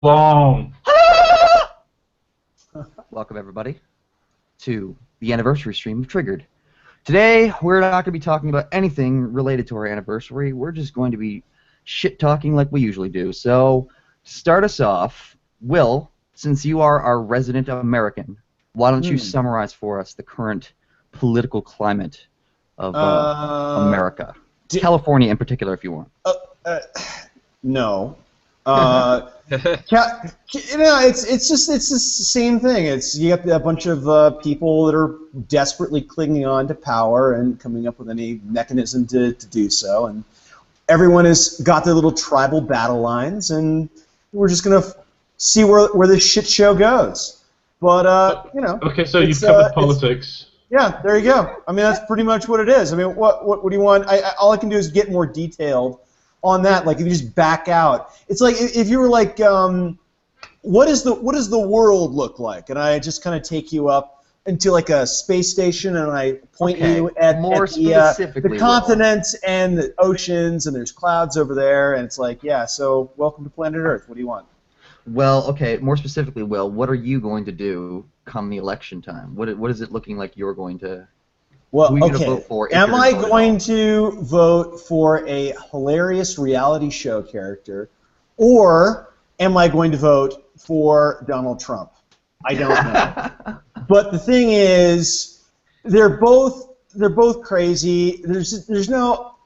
Long. Welcome, everybody, to the anniversary stream of Triggered. Today, we're not going to be talking about anything related to our anniversary. We're just going to be shit-talking like we usually do. So, to start us off, Will, since you are our resident American, why don't you summarize for us the current political climate of America? California in particular, if you want. No. It's the same thing. You got a bunch of people that are desperately clinging on to power and coming up with any mechanism to do so, and everyone has got their little tribal battle lines, and we're just gonna see where this shit show goes. But Okay, so you've covered politics. Yeah, there you go. I mean, that's pretty much what it is. I mean, what do you want? All I can do is get more detailed on that. Like, if you just back out, it's like if you were like, what does the world look like? And I just kind of take you up into like a space station, and I point you at the continents and the oceans, and there's clouds over there, and it's like, yeah. So welcome to planet Earth. What do you want? Well, okay. More specifically, Will, what are you going to do come the election time? What is it looking like you're going to? Well, who are you going to vote for? Am I going to vote for a hilarious reality show character, or am I going to vote for Donald Trump? I don't know. But the thing is, they're both crazy. There's no.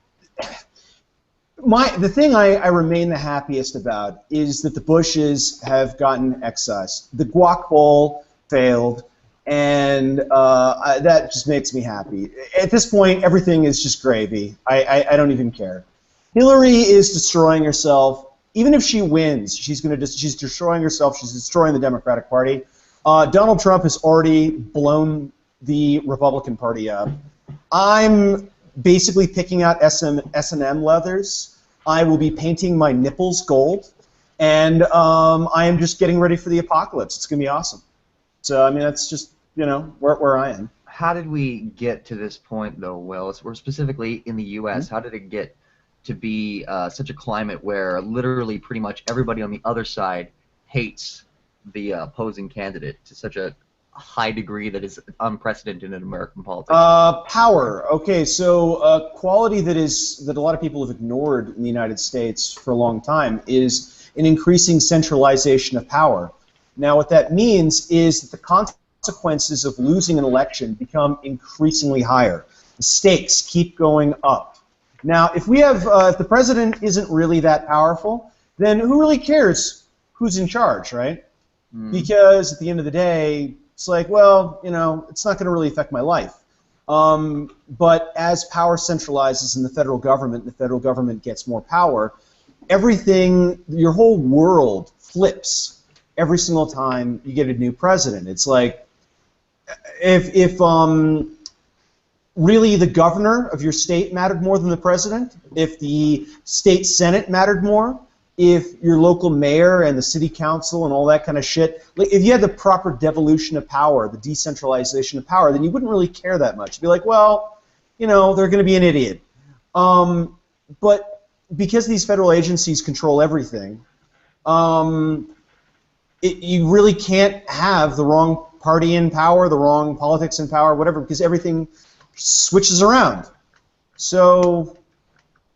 The thing I remain the happiest about is that the Bushes have gotten excise. The guac bowl failed. And that just makes me happy. At this point, everything is just gravy. I don't even care. Hillary is destroying herself. Even if she wins, she's destroying herself. She's destroying the Democratic Party. Donald Trump has already blown the Republican Party up. I'm basically picking out S&M leathers. I will be painting my nipples gold, and I am just getting ready for the apocalypse. It's gonna be awesome. So I mean, that's just where I am. How did we get to this point, though, Will? We're specifically in the U.S. How did it get to be such a climate where literally pretty much everybody on the other side hates the opposing candidate to such a high degree that is unprecedented in American politics? Power. Okay, so quality that a lot of people have ignored in the United States for a long time is an increasing centralization of power. Now, what that means is that the consequences of losing an election become increasingly higher. The stakes keep going up. Now, if the president isn't really that powerful, then who really cares who's in charge, right? Because at the end of the day, it's like, well, it's not going to really affect my life. But as power centralizes in the federal government gets more power, your whole world flips every single time you get a new president. It's like if really the governor of your state mattered more than the president, if the state senate mattered more, if your local mayor and the city council and all that kind of shit, like if you had the proper devolution of power, the decentralization of power, then you wouldn't really care that much. You'd be like, well, they're going to be an idiot. But because these federal agencies control everything, you really can't have the wrong party in power, the wrong politics in power, whatever, because everything switches around. So,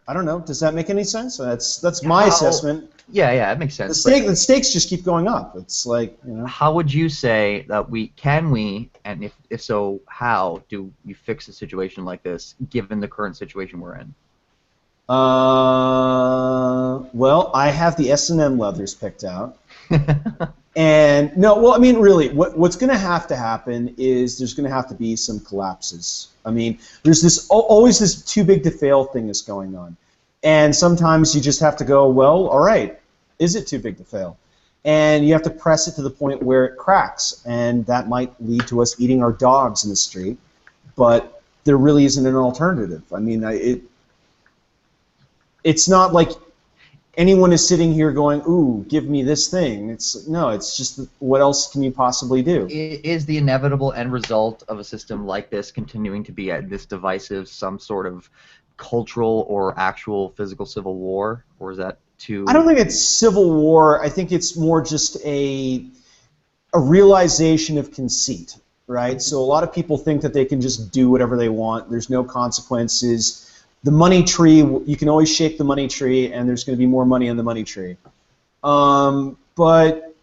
I don't know. Does that make any sense? That's my assessment. Yeah, it makes sense. The stakes just keep going up. It's like, How would you say that and if so, how do we fix a situation like this, given the current situation we're in? Well, I have the S&M leathers picked out. And really, what's going to happen is there's going to have to be some collapses. I mean, there's always this too big to fail thing that's going on. And sometimes you just have to go, well, all right, is it too big to fail? And you have to press it to the point where it cracks. And that might lead to us eating our dogs in the street. But there really isn't an alternative. I mean, it's not like anyone is sitting here going, ooh, give me this thing. It's just what else can you possibly do? Is the inevitable end result of a system like this continuing to be this divisive, some sort of cultural or actual physical civil war, or is that to... I don't think it's civil war. I think it's more just a realization of conceit, right? So a lot of people think that they can just do whatever they want. There's no consequences. The money tree, you can always shake the money tree, and there's going to be more money on the money tree. But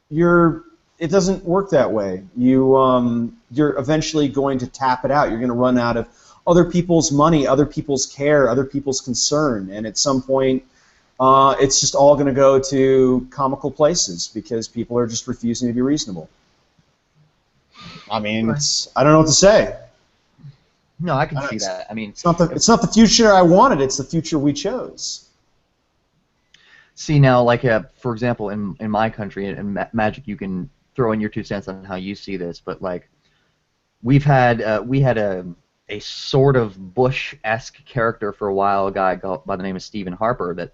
it doesn't work that way. You're eventually going to tap it out. You're going to run out of other people's money, other people's care, other people's concern, and at some point, it's just all going to go to comical places because people are just refusing to be reasonable. I mean, I don't know what to say. No, I can see that. I mean, it's not the future I wanted. It's the future we chose. See now, like for example, in my country, in Magic, you can throw in your 2 cents on how you see this, but like we had a sort of Bush-esque character for a while, a guy by the name of Stephen Harper. That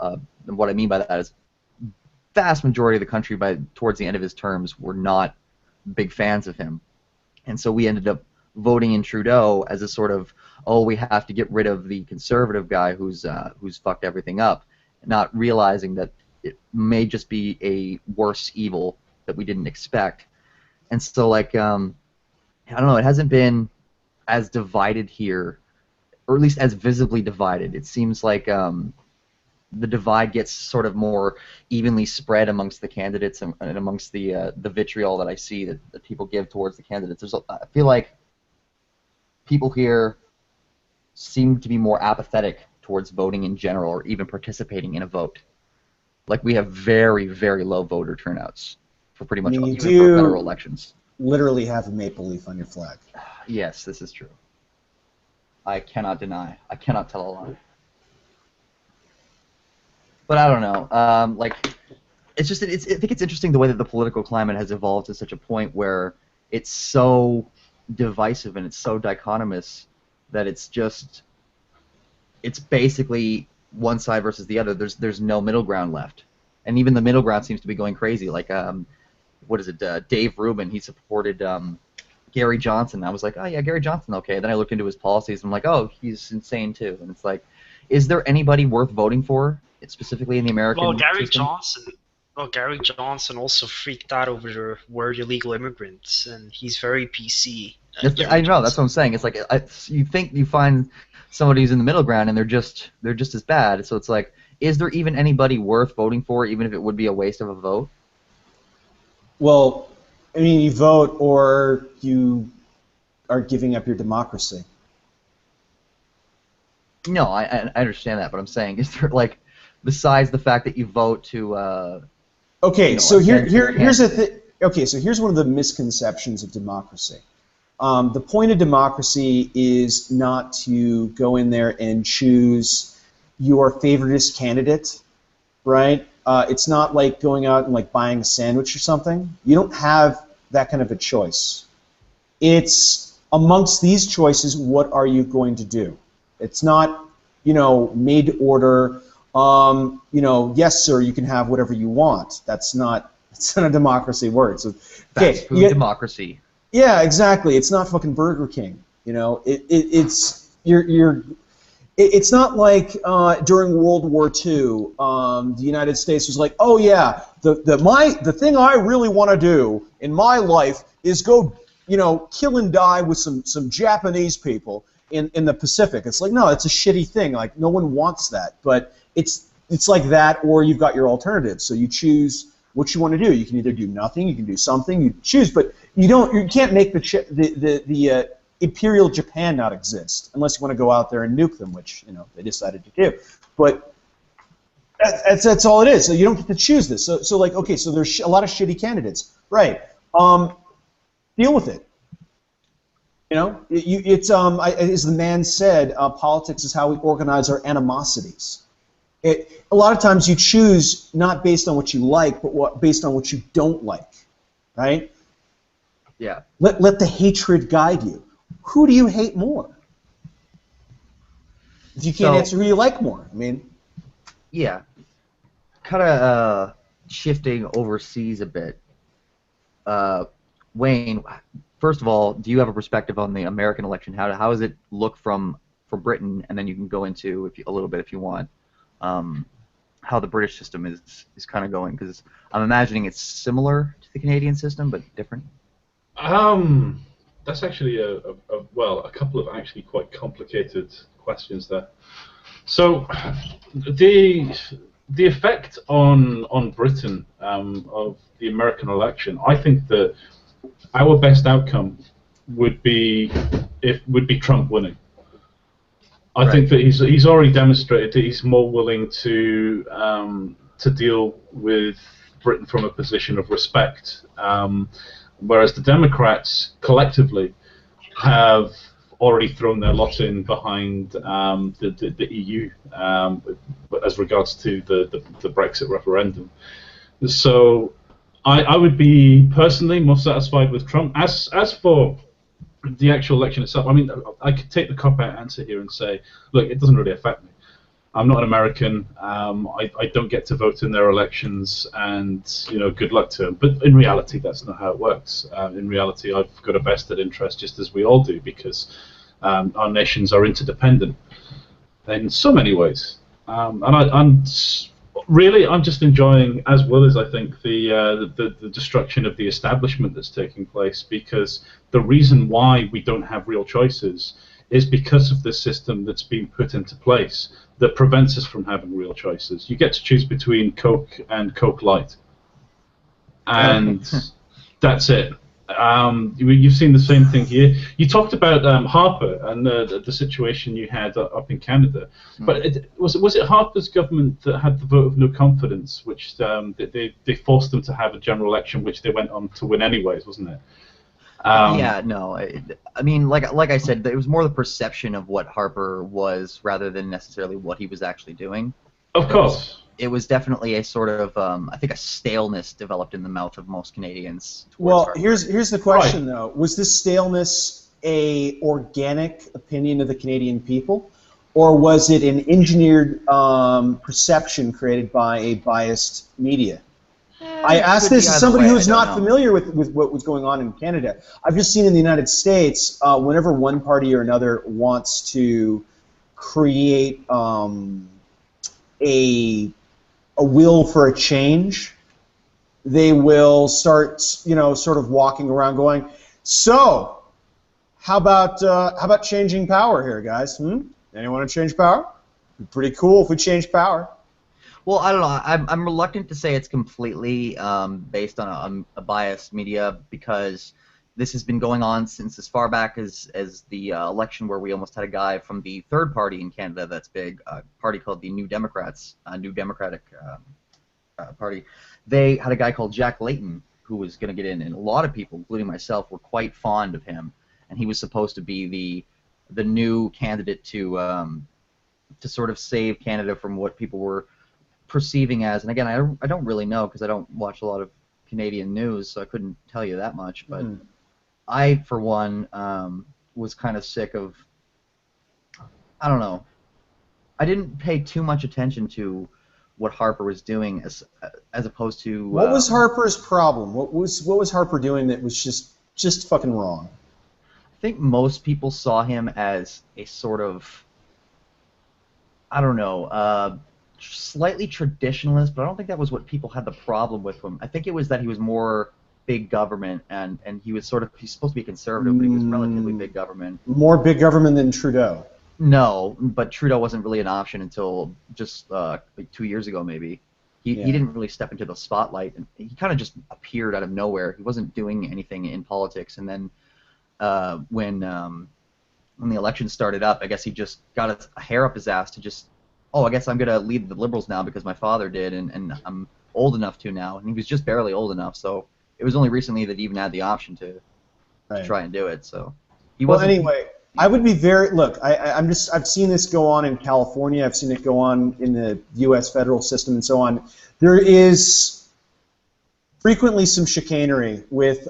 what I mean by that is, vast majority of the country towards the end of his terms were not big fans of him, and so we ended up voting in Trudeau as a sort of, oh, we have to get rid of the conservative guy who's fucked everything up, not realizing that it may just be a worse evil that we didn't expect. And so, like, I don't know, it hasn't been as divided here, or at least as visibly divided. It seems like the divide gets sort of more evenly spread amongst the candidates and amongst the vitriol that I see that people give towards the candidates. I feel like people here seem to be more apathetic towards voting in general, or even participating in a vote. Like, we have very, very low voter turnouts for pretty much even for federal elections. Literally have a maple leaf on your flag. Yes, this is true. I cannot deny. I cannot tell a lie. But I don't know. Like, it's just I think it's interesting the way that the political climate has evolved to such a point where it's so divisive and it's so dichotomous that it's basically one side versus the other. There's no middle ground left, and even the middle ground seems to be going crazy. Like what is it? Dave Rubin, he supported Gary Johnson. I was like, oh yeah, Gary Johnson, okay. Then I looked into his policies and I'm like, oh, he's insane too. And it's like, is there anybody worth voting for, specifically in the American system? Gary Johnson also freaked out over the word illegal immigrants, and he's very PC. I know, that's what I'm saying. It's like you think you find somebody who's in the middle ground, and they're just as bad. So it's like, is there even anybody worth voting for, even if it would be a waste of a vote? Well, I mean, you vote or you are giving up your democracy. No, I understand that, but I'm saying, is there, like, besides the fact that you vote to okay, so here's the thing. Okay, so here's one of the misconceptions of democracy. The point of democracy is not to go in there and choose your favoritist candidate, right? It's not like going out and like buying a sandwich or something. You don't have that kind of a choice. It's amongst these choices, what are you going to do? It's not, made to order. Yes, sir, you can have whatever you want. It's not a democracy word. So, okay, fast food democracy. Yeah, exactly. It's not fucking Burger King. It's not like during World War II, the United States was like, oh yeah, the thing I really want to do in my life is go, kill and die with some Japanese people in the Pacific. It's like, no, it's a shitty thing. Like, no one wants that. But it's like that, or you've got your alternatives. So you choose what you want to do. You can either do nothing, you can do something. You choose, but you can't make the Imperial Japan not exist unless you want to go out there and nuke them, which they decided to do. But that's all it is. So you don't get to choose this. So like, okay, so there's a lot of shitty candidates, right? Deal with it. It's as the man said, politics is how we organize our animosities. A lot of times you choose not based on what you like, but based on what you don't like, right? Yeah. Let the hatred guide you. Who do you hate more? If you can't answer who you like more, I mean. Yeah. Kind of shifting overseas a bit. Wayne, first of all, do you have a perspective on the American election? How does it look from Britain, and then you can go into a little bit if you want. how the British system is kind of going, because I'm imagining it's similar to the Canadian system but different. That's actually a couple of actually quite complicated questions there. So, the effect on Britain of the American election, I think that our best outcome would be Trump winning. I think that he's already demonstrated that he's more willing to deal with Britain from a position of respect, whereas the Democrats collectively have already thrown their lot in behind the EU as regards to the Brexit referendum. So I would be personally more satisfied with Trump. As for the actual election itself, I mean, I could take the cop-out answer here and say, look, it doesn't really affect me. I'm not an American. I don't get to vote in their elections, and good luck to them. But in reality, that's not how it works. In reality, I've got a vested interest, just as we all do, because our nations are interdependent in so many ways. I'm just enjoying, as well as I think, the destruction of the establishment that's taking place, because the reason why we don't have real choices is because of the system that's been put into place that prevents us from having real choices. You get to choose between Coke and Coke Light, and that's it. You've seen the same thing here. You talked about Harper and the situation you had up in Canada, but was it Harper's government that had the vote of no confidence, which they forced them to have a general election, which they went on to win anyways, wasn't it? Yeah, no. I mean, like I said, it was more the perception of what Harper was rather than necessarily what he was actually doing. Of course. It was definitely a sort of, I think, a staleness developed in the mouth of most Canadians. Well, Harper. here's the question, though. Was this staleness a organic opinion of the Canadian people, or was it an engineered perception created by a biased media? I ask this as somebody who's not familiar with what was going on in Canada. I've just seen in the United States, whenever one party or another wants to create a will for a change, they will start, sort of walking around going, so, how about changing power here, guys? Anyone want to change power? It'd be pretty cool if we change power. Well, I don't know. I'm reluctant to say it's completely based on a biased media, because this has been going on since as far back as the election where we almost had a guy from the third party in Canada that's big, a party called the New Democrats, New Democratic Party. They had a guy called Jack Layton who was going to get in, and a lot of people, including myself, were quite fond of him, and he was supposed to be the new candidate to sort of save Canada from what people were perceiving as, and again, I don't really know because I don't watch a lot of Canadian news, so I couldn't tell you that much, but I, for one, was kind of sick of, I don't know, I didn't pay too much attention to what Harper was doing as opposed to... What was Harper's problem? What was Harper doing that was just fucking wrong? I think most people saw him as a sort of, I don't know, slightly traditionalist, but I don't think that was what people had the problem with him. I think it was that he was more big government, and he's supposed to be conservative, but he was relatively big government. More big government than Trudeau. No, but Trudeau wasn't really an option until just like 2 years ago, maybe. He didn't really step into the spotlight, and he kind of just appeared out of nowhere. He wasn't doing anything in politics, and then when the election started up, I guess he just got a hair up his ass to just, I guess I'm going to lead the Liberals now because my father did, and I'm old enough to now. And he was just barely old enough, so it was only recently that he even had the option to try and do it. So he wasn't. Well, anyway, I would be I've seen this go on in California. I've seen it go on in the U.S. federal system and so on. There is frequently some chicanery with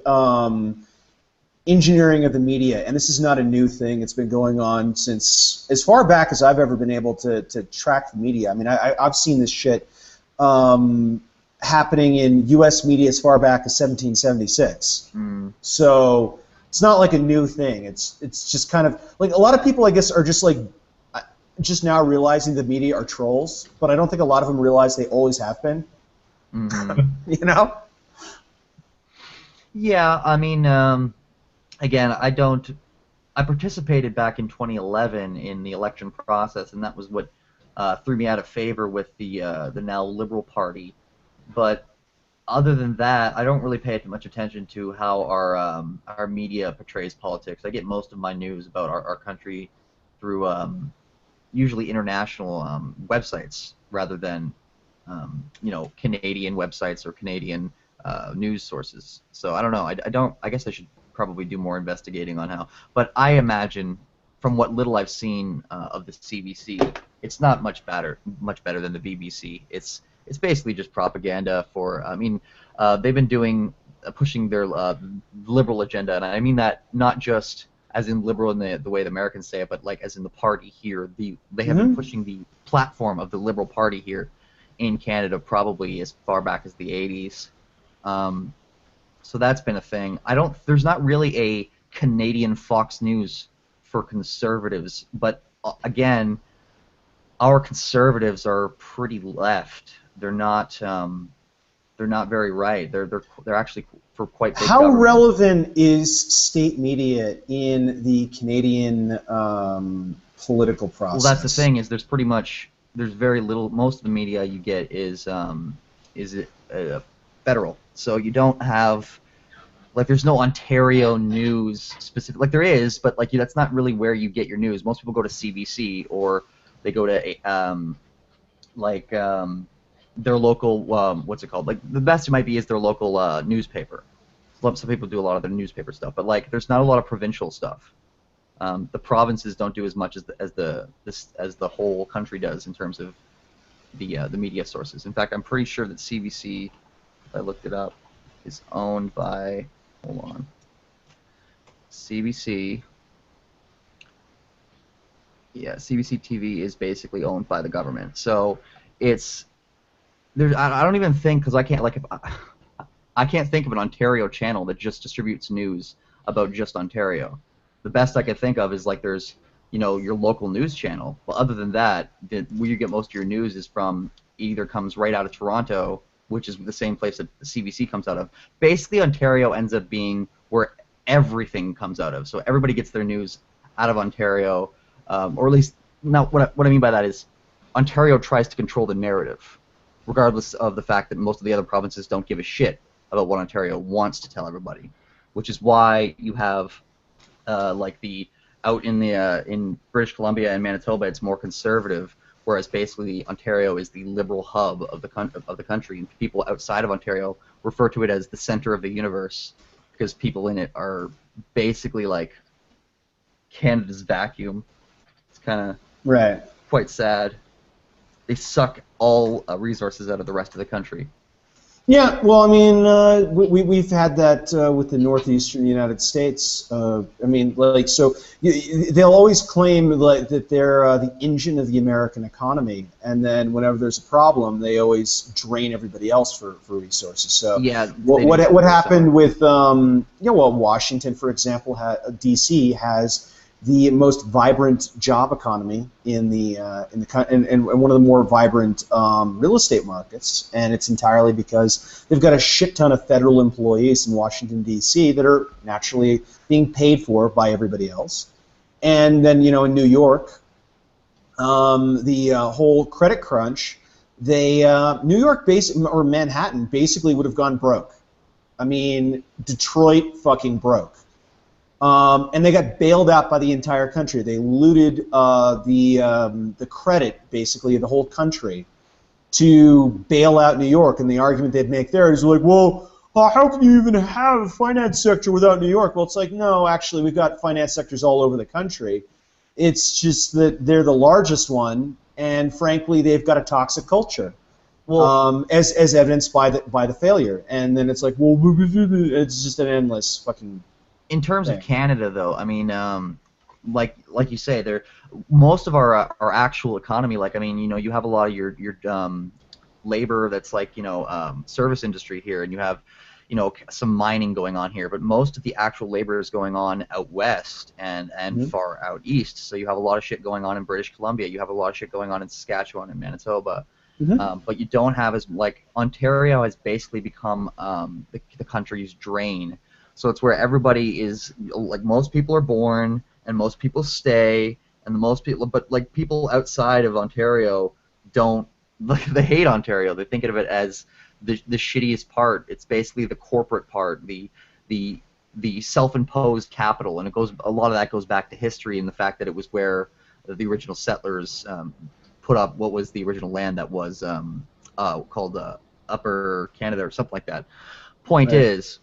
engineering of the media, and this is not a new thing. It's been going on since as far back as I've ever been able to track the media. I mean, I've seen this shit happening in U.S. media as far back as 1776. So it's not like a new thing. It's just kind of like a lot of people, I guess, are just like just now realizing the media are trolls, but I don't think a lot of them realize they always have been. Mm-hmm. You know? Yeah, I mean, again, I participated back in 2011 in the election process, and that was what threw me out of favor with the now Liberal Party. But other than that, I don't really pay much attention to how our media portrays politics. I get most of my news about our country through usually international websites rather than Canadian websites or Canadian news sources. So I don't know. I don't. I guess I should probably do more investigating on how. But I imagine, from what little I've seen of the CBC, it's not much better than the BBC. It's basically just propaganda for. I mean, they've been pushing their liberal agenda, and I mean that not just as in liberal in the way the Americans say it, but like as in the party here. They have been pushing the platform of the Liberal Party here in Canada probably as far back as the 80s. So that's been a thing. There's not really a Canadian Fox News for conservatives, but again, our conservatives are pretty left. They're not very right. They're actually for quite big How government. relevant is state media in the Canadian political process? Well, that's the thing is there's very little. Most of the media you get is federal, so you don't have there's no Ontario news specific. Like there is, but that's not really where you get your news. Most people go to CBC or they go to their local what's it called? Like the best it might be is their local newspaper. Some people do a lot of their newspaper stuff, but there's not a lot of provincial stuff. The provinces don't do as much as the whole country does in terms of the media sources. In fact, I'm pretty sure that CBC, if I looked it up, is owned by. Hold on. CBC. Yeah, CBC TV is basically owned by the government. So it's I don't even think because I can't I can't think of an Ontario channel that just distributes news about just Ontario. The best I could think of is there's your local news channel. But other than that, where you get most of your news is from either comes right out of Toronto, which is the same place that the CBC comes out of. Basically, Ontario ends up being where everything comes out of. So everybody gets their news out of Ontario, or at least now what I mean by that is Ontario tries to control the narrative, regardless of the fact that most of the other provinces don't give a shit about what Ontario wants to tell everybody, which is why you have out in British Columbia and Manitoba, it's more conservative, whereas basically Ontario is the liberal hub of the country, and people outside of Ontario refer to it as the center of the universe because people in it are basically like Canada's vacuum. It's kind of quite sad. They suck all resources out of the rest of the country. Yeah, well, I mean, we've had that with the northeastern United States. I mean, they'll always claim that they're the engine of the American economy, and then whenever there's a problem, they always drain everybody else for resources. So yeah, what happened with Washington, for example, D.C. has the most vibrant job economy in one of the more vibrant real estate markets, and it's entirely because they've got a shit ton of federal employees in Washington D.C. that are naturally being paid for by everybody else, and then in New York, the whole credit crunch, New York or Manhattan basically would have gone broke. I mean, Detroit fucking broke. And they got bailed out by the entire country. They looted the credit, basically, of the whole country to bail out New York. And the argument they'd make there is well, how can you even have a finance sector without New York? Well, it's no, actually, we've got finance sectors all over the country. It's just that they're the largest one, and frankly, they've got a toxic culture. Well, as evidenced by the failure. And then it's it's just an endless fucking. In terms of Canada, though, I mean, like you say, most of our actual economy, you have a lot of your labor that's service industry here, and you have, you know, some mining going on here, but most of the actual labor is going on out west and far out east. So you have a lot of shit going on in British Columbia. You have a lot of shit going on in Saskatchewan and Manitoba. But you don't have as, like, Ontario has basically become the country's drain. So it's where everybody is, like, most people are born and most people stay, and the most people, but, like, people outside of Ontario don't, like, they hate Ontario. They think of it as the shittiest part. It's basically the corporate part, the self-imposed capital, and a lot of that goes back to history and the fact that it was where the original settlers put up what was the original land that was called Upper Canada or something like that. Point is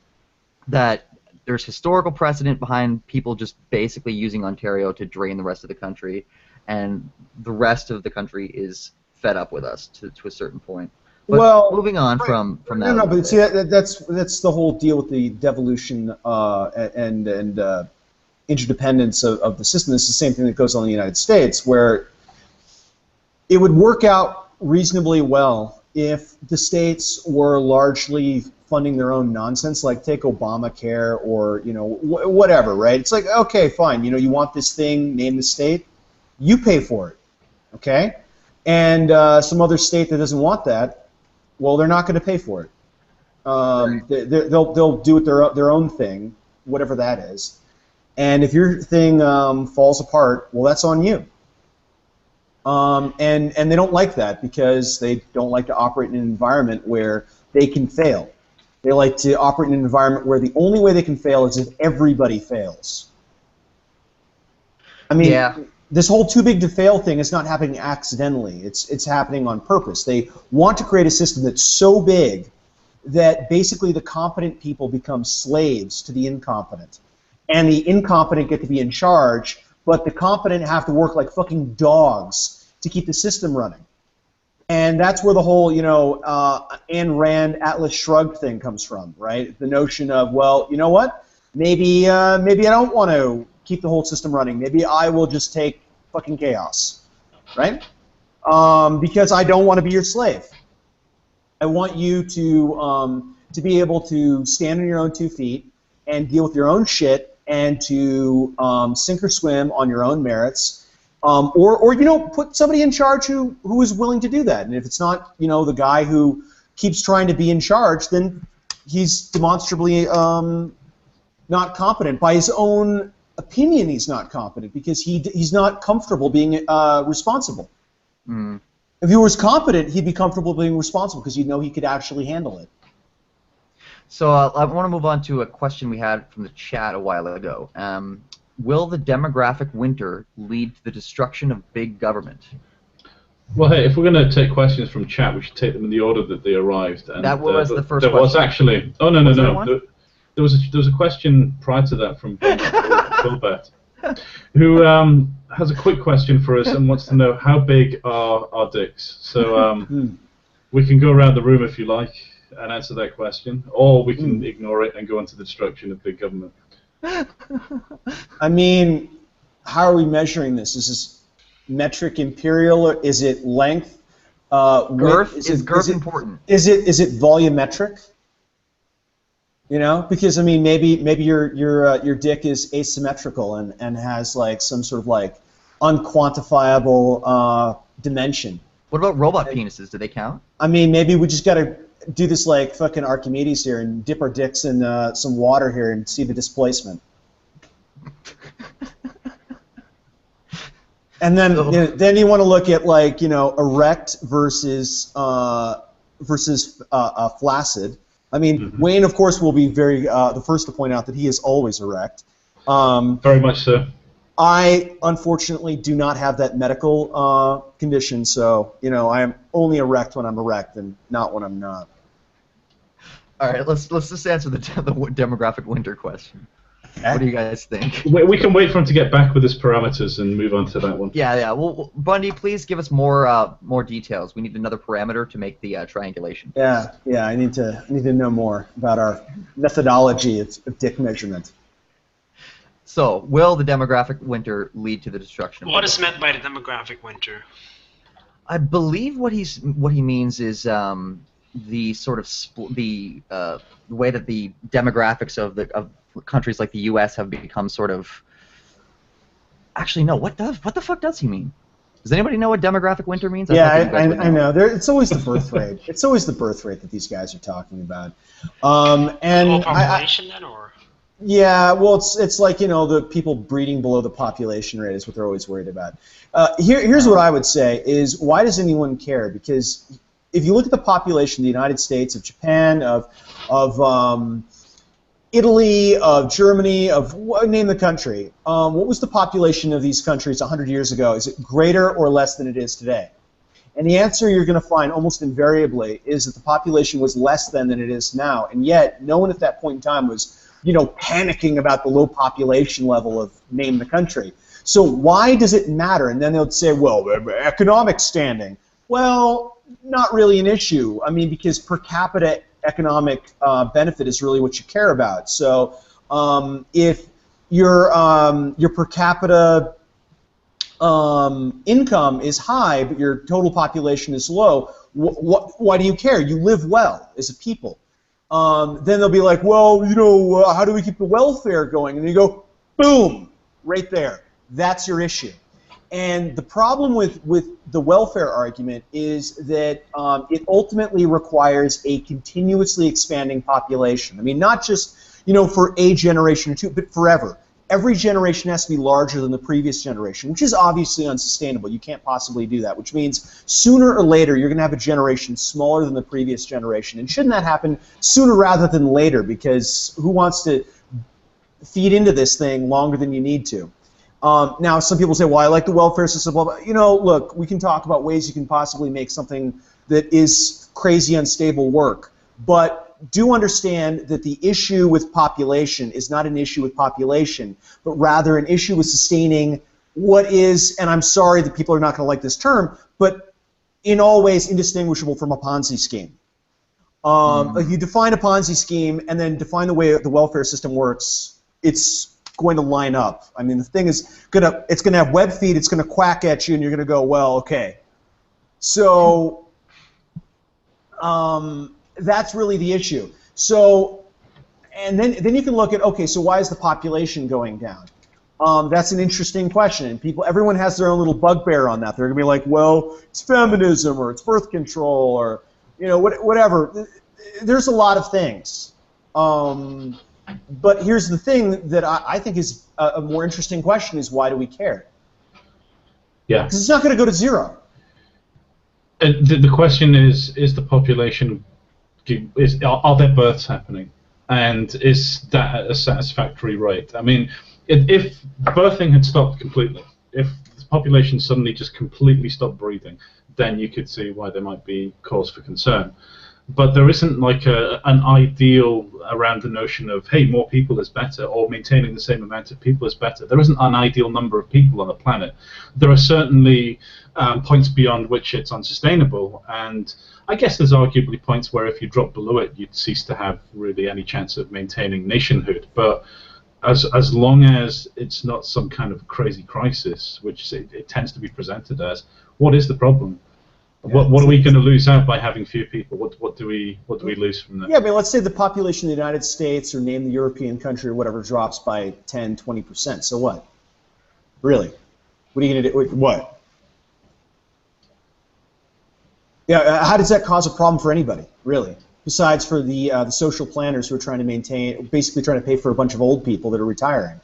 that there's historical precedent behind people just basically using Ontario to drain the rest of the country, and the rest of the country is fed up with us to a certain point. But well, moving on from that. No, but see, that's the whole deal with the devolution and interdependence of the system. It's the same thing that goes on in the United States, where it would work out reasonably well if the states were largely funding their own nonsense, like take Obamacare or, you know, whatever, right? It's like, okay, fine, you know, you want this thing, name the state, you pay for it, okay? And some other state that doesn't want that, well, they're not going to pay for it. They'll do it their own thing, whatever that is. And if your thing falls apart, well, that's on you. And they don't like that because they don't like to operate in an environment where they can fail. They like to operate in an environment where the only way they can fail is if everybody fails. I mean, this whole too big to fail thing is not happening accidentally. It's happening on purpose. They want to create a system that's so big that basically the competent people become slaves to the incompetent. And the incompetent get to be in charge, but the competent have to work like fucking dogs to keep the system running. And that's where the whole, you know, Ayn Rand Atlas Shrugged thing comes from, right? The notion of, well, you know what? Maybe I don't want to keep the whole system running. Maybe I will just take fucking chaos, right? Because I don't want to be your slave. I want you to be able to stand on your own 2 feet and deal with your own shit and to sink or swim on your own merits. Or you know, put somebody in charge who is willing to do that. And if it's not, you know, the guy who keeps trying to be in charge, then he's demonstrably not competent. By his own opinion, he's not competent because he's not comfortable being responsible. Mm. If he was competent, he'd be comfortable being responsible because he'd know he could actually handle it. So I want to move on to a question we had from the chat a while ago. Will the demographic winter lead to the destruction of big government? Well, hey, if we're going to take questions from chat, we should take them in the order that they arrived. And, that was the first there question. Was actually... Oh, no. There was a question prior to that from Gilbert, who has a quick question for us and wants to know how big are our dicks. So we can go around the room if you like and answer that question, or we can ignore it and go on to the destruction of big government. I mean, how are we measuring this? Is this metric imperial, or is it length? Girth? Is girth important? Is it volumetric? You know, because I mean, maybe your dick is asymmetrical and has like some sort of like unquantifiable dimension. What about robot penises? Do they count? I mean, maybe we just gotta do this like fucking Archimedes here and dip our dicks in some water here and see the displacement. And then then you want to look at like, you know, erect versus flaccid. I mean, Wayne, of course, will be very the first to point out that he is always erect. Very much so. I, unfortunately, do not have that medical condition, so, you know, I am only erect when I'm erect and not when I'm not. All right, let's just answer the demographic winter question. Okay. What do you guys think? We can wait for him to get back with his parameters and move on to that one. Yeah. Well, Bundy, please give us more details. We need another parameter to make the triangulation. Yeah. I need to know more about our methodology of dick measurement. So, will the demographic winter lead to the destruction of What is meant by the demographic winter? I believe what he means is the sort of the way that the demographics of countries like the U.S. have become sort of. Actually, no. What the fuck does he mean? Does anybody know what demographic winter means? Yeah, thought that you guys would know. I know. It's always the birth rate. It's always the birth rate that these guys are talking about. And Whole population then, or? Yeah, well, it's like, the people breeding below the population rate is what they're always worried about. Here's what I would say is, why does anyone care? Because if you look at the population of the United States, of Japan, of Italy, of Germany, name the country, what was the population of these countries 100 years ago? Is it greater or less than it is today? And the answer you're going to find almost invariably is that the population was less than it is now, and yet no one at that point in time was panicking about the low population level of name the country. So why does it matter? And then they'll say, well, economic standing. Well, not really an issue. I mean, because per capita economic benefit is really what you care about. So if your per capita income is high, but your total population is low, why do you care? You live well as a people. Then they'll be like, well, how do we keep the welfare going? And you go, boom, right there. That's your issue. And the problem with the welfare argument is that it ultimately requires a continuously expanding population. I mean, not just for a generation or two, but forever. Every generation has to be larger than the previous generation, which is obviously unsustainable. You can't possibly do that, which means sooner or later you're going to have a generation smaller than the previous generation. And shouldn't that happen sooner rather than later? Because who wants to feed into this thing longer than you need to? Now, some people say, well, I like the welfare system, blah, blah. Look, we can talk about ways you can possibly make something that is crazy unstable work. But do understand that the issue with population is not an issue with population, but rather an issue with sustaining what is, and I'm sorry that people are not going to like this term, but in all ways indistinguishable from a Ponzi scheme. If you define a Ponzi scheme and then define the way the welfare system works, it's going to line up. I mean, the thing is it's going to have web feed, it's going to quack at you, and you're going to go, well, okay. So that's really the issue. So, and then you can look at, okay, so why is the population going down? That's an interesting question, and everyone has their own little bugbear on that. They're going to be like, well, it's feminism, or it's birth control, or whatever. There's a lot of things. But here's the thing that I think is a more interesting question is, why do we care? Yeah. Because it's not going to go to zero. The question is the population, are there births happening? And is that a satisfactory rate? I mean, if birthing had stopped completely, if the population suddenly just completely stopped breeding, then you could see why there might be cause for concern. But there isn't like an ideal around the notion of, hey, more people is better, or maintaining the same amount of people is better. There isn't an ideal number of people on the planet. There are certainly points beyond which it's unsustainable, and I guess there's arguably points where if you drop below it, you'd cease to have really any chance of maintaining nationhood. But as long as it's not some kind of crazy crisis, which it tends to be presented as, what is the problem? Yeah, what are we going to lose out by having few people? What do we lose from that? Yeah, I mean, let's say the population of the United States, or name the European country or whatever, drops by 10, 20%. So what? Really? What are you going to do? What? Yeah, how does that cause a problem for anybody, really? Besides for the social planners who are trying to basically trying to pay for a bunch of old people that are retiring.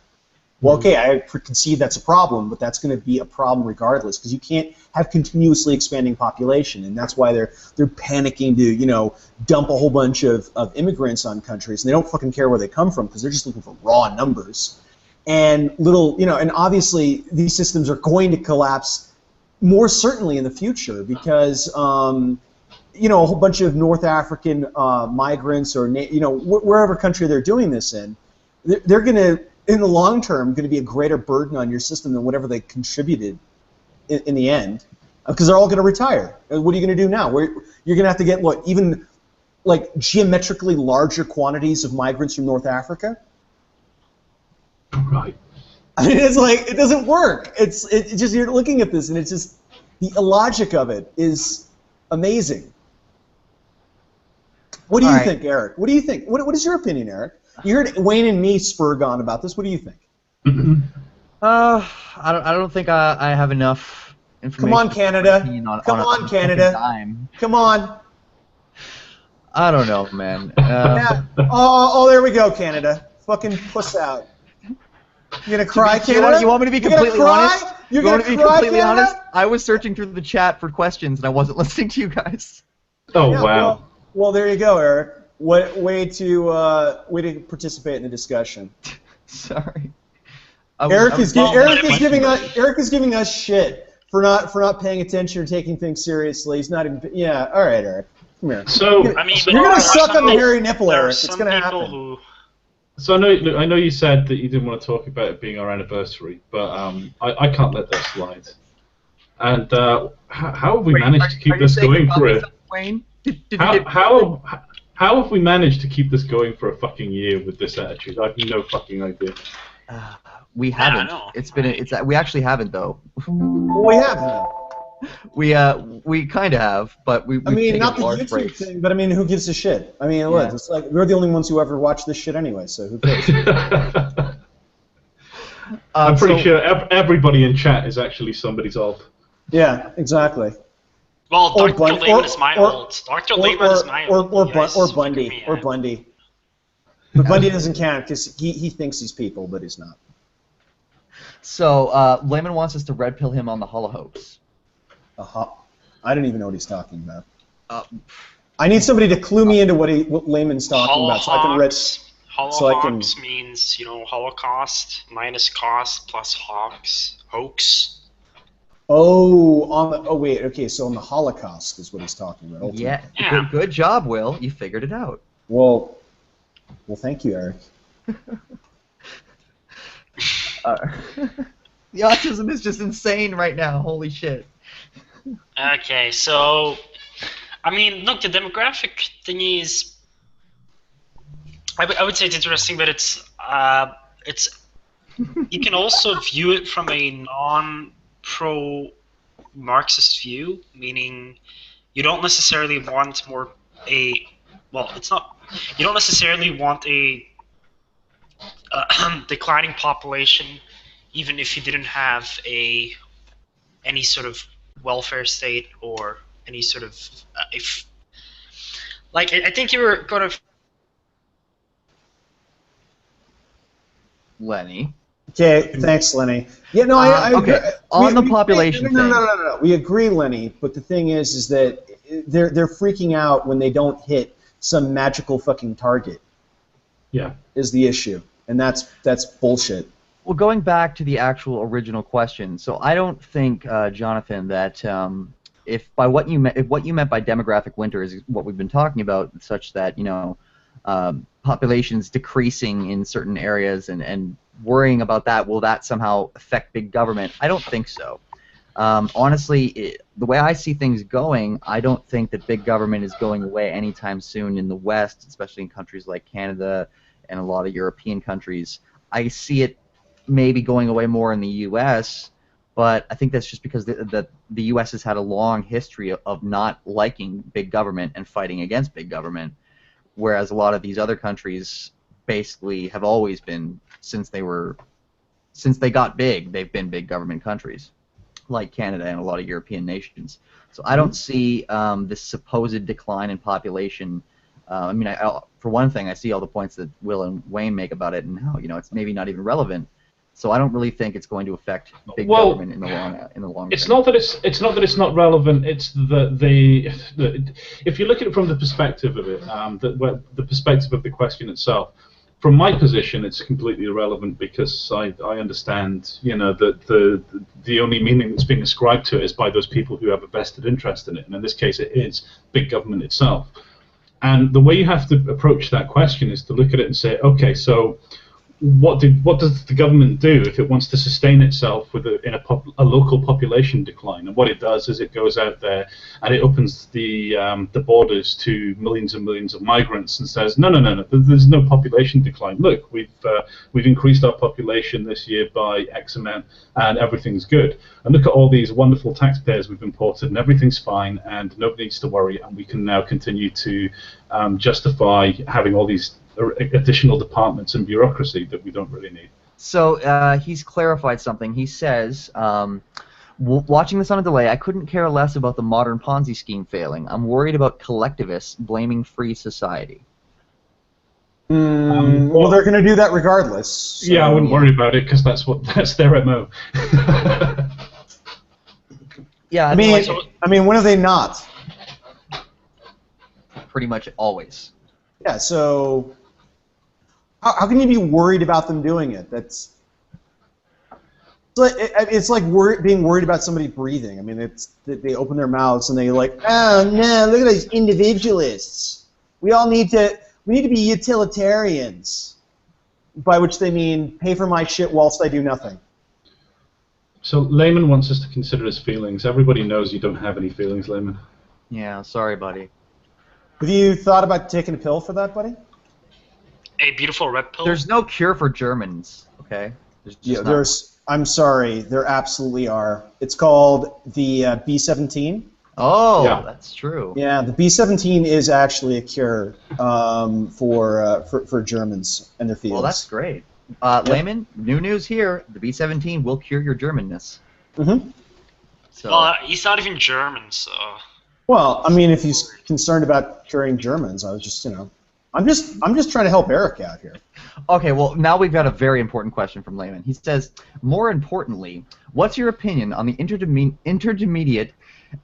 Well, okay, I concede that's a problem, but that's going to be a problem regardless, because you can't have continuously expanding population, and that's why they're panicking to dump a whole bunch of immigrants on countries, and they don't fucking care where they come from because they're just looking for raw numbers, and and obviously these systems are going to collapse more certainly in the future because a whole bunch of North African migrants or wherever country they're doing this in, they're going to, in the long term, going to be a greater burden on your system than whatever they contributed in the end, because they're all going to retire. What are you going to do now? You're going to have to get even like geometrically larger quantities of migrants from North Africa? Right. I mean, it's like, it doesn't work. It's just, you're looking at this, and it's just, the illogic of it is amazing. What do you All right. think, Eric? What do you think? What is your opinion, Eric? You heard Wayne and me spurg on about this. What do you think? I don't think I have enough information. Come on, to form an Canada. opinion Come on on, a Canada. fucking dime. Come on. I don't know, man. Yeah. Oh, there we go, Canada. Fucking puss out. You gonna cry, Canada? You want me to be You're gonna completely cry? honest? You're You gonna want me to be cry, completely Canada? honest? I was searching through the chat for questions and I wasn't listening to you guys. Oh Yeah, wow. Well, there you go, Eric. Way to participate in the discussion. Sorry. Eric is giving us shit for not paying attention or taking things seriously. He's not even. Yeah. All right, Eric. Come here. So I mean, You're gonna there are suck some on the people- hairy nipple, there are Eric. It's some gonna people happen. who- So I know you said that you didn't want to talk about it being our anniversary, but I can't let that slide. And how have we managed to keep this going for a Wayne? how have we managed to keep this going for a fucking year with this attitude? I have no fucking idea. We Yeah, I haven't. know. We actually haven't though. Well, we have though. We kind of have, but we've I mean, taken not the large YouTube breaks. thing, but I mean, who gives a shit? I mean, look, Yeah. it's like we're the only ones who ever watch this shit anyway, so who cares? I'm pretty So- sure everybody in chat is actually somebody's alt. Yeah, exactly. Well, Or Dr. Bun- Lehman or- is my or- old. Dr. Lehman is my old. Or You guys figure Bundy, me or out. Bundy. But Bundy doesn't count because he thinks he's people, but he's not. So Layman wants us to red pill him on the Holo hoax. I don't even know what he's talking about. Uh, I need somebody to clue me into what Layman's talking about, so I can read. Holocaust means, Holocaust minus cost plus hoax. Oh, wait, okay, so on the Holocaust is what he's talking about. ultimately. yeah. Yeah. Good job, Will. You figured it out. Well, thank you, Eric. The autism is just insane right now. Holy shit. Okay, so, I mean, look, the demographic thingy is, I would say it's interesting, but it's you can also view it from a non-pro-Marxist view, meaning you don't necessarily want you don't necessarily want a declining population, even if you didn't have any sort of welfare state or any sort of I think you were going to. Lenny. Okay, thanks, Lenny. Yeah, no, I okay, agree. on the population No. We agree, Lenny. But the thing is that they're freaking out when they don't hit some magical fucking target. Yeah. Is the issue, and that's bullshit. Well, going back to the actual original question, so I don't think, Jonathan, that if what you meant by demographic winter is what we've been talking about, such that populations decreasing in certain areas and worrying about that, will that somehow affect big government? I don't think so. Honestly, the way I see things going, I don't think that big government is going away anytime soon in the West, especially in countries like Canada and a lot of European countries. I see it maybe going away more in the U.S., but I think that's just because the U.S. has had a long history of not liking big government and fighting against big government, whereas a lot of these other countries basically have always been, since they got big, they've been big government countries, like Canada and a lot of European nations. So I don't see this supposed decline in population. I mean, for one thing, I see all the points that Will and Wayne make about it, and how it's maybe not even relevant. So I don't really think it's going to affect big government in the long It's term. not that it's not relevant. It's if you look at it from the perspective of it, the perspective of the question itself. From my position, it's completely irrelevant because I understand, that the only meaning that's being ascribed to it is by those people who have a vested interest in it, and in this case, it is big government itself. And the way you have to approach that question is to look at it and say, okay, so what does the government do if it wants to sustain itself with a local population decline? And what it does is it goes out there and it opens the borders to millions and millions of migrants and says, no, there's no population decline. Look, we've increased our population this year by X amount, and everything's good. And look at all these wonderful taxpayers we've imported, and everything's fine, and nobody needs to worry, and we can now continue to justify having all these additional departments and bureaucracy that we don't really need. So he's clarified something. He says, watching this on a delay, I couldn't care less about the modern Ponzi scheme failing. I'm worried about collectivists blaming free society. Well, they're going to do that regardless. So. Yeah, I wouldn't worry about it because that's their MO. Yeah, I mean, when are they not? Pretty much always. Yeah, so how can you be worried about them doing it? It's like being worried about somebody breathing. I mean, they open their mouths and they're like, oh no, look at those individualists. We need to be utilitarians, by which they mean pay for my shit whilst I do nothing. So Layman wants us to consider his feelings. Everybody knows you don't have any feelings, Layman. Yeah, sorry, buddy. Have you thought about taking a pill for that, buddy? A beautiful red pill? There's no cure for Germans, okay? I'm sorry, there absolutely are. It's called the B-17. Oh, yeah. That's true. Yeah, the B-17 is actually a cure for Germans and their feelings. Well, that's great. Layman, new news here. The B-17 will cure your Germanness. Mm-hmm. So. He's not even German, so... Well, I mean, if he's concerned about curing Germans, I was just, I'm just trying to help Eric out here. Okay, well, now we've got a very important question from Layman. He says, more importantly, what's your opinion on the intermediate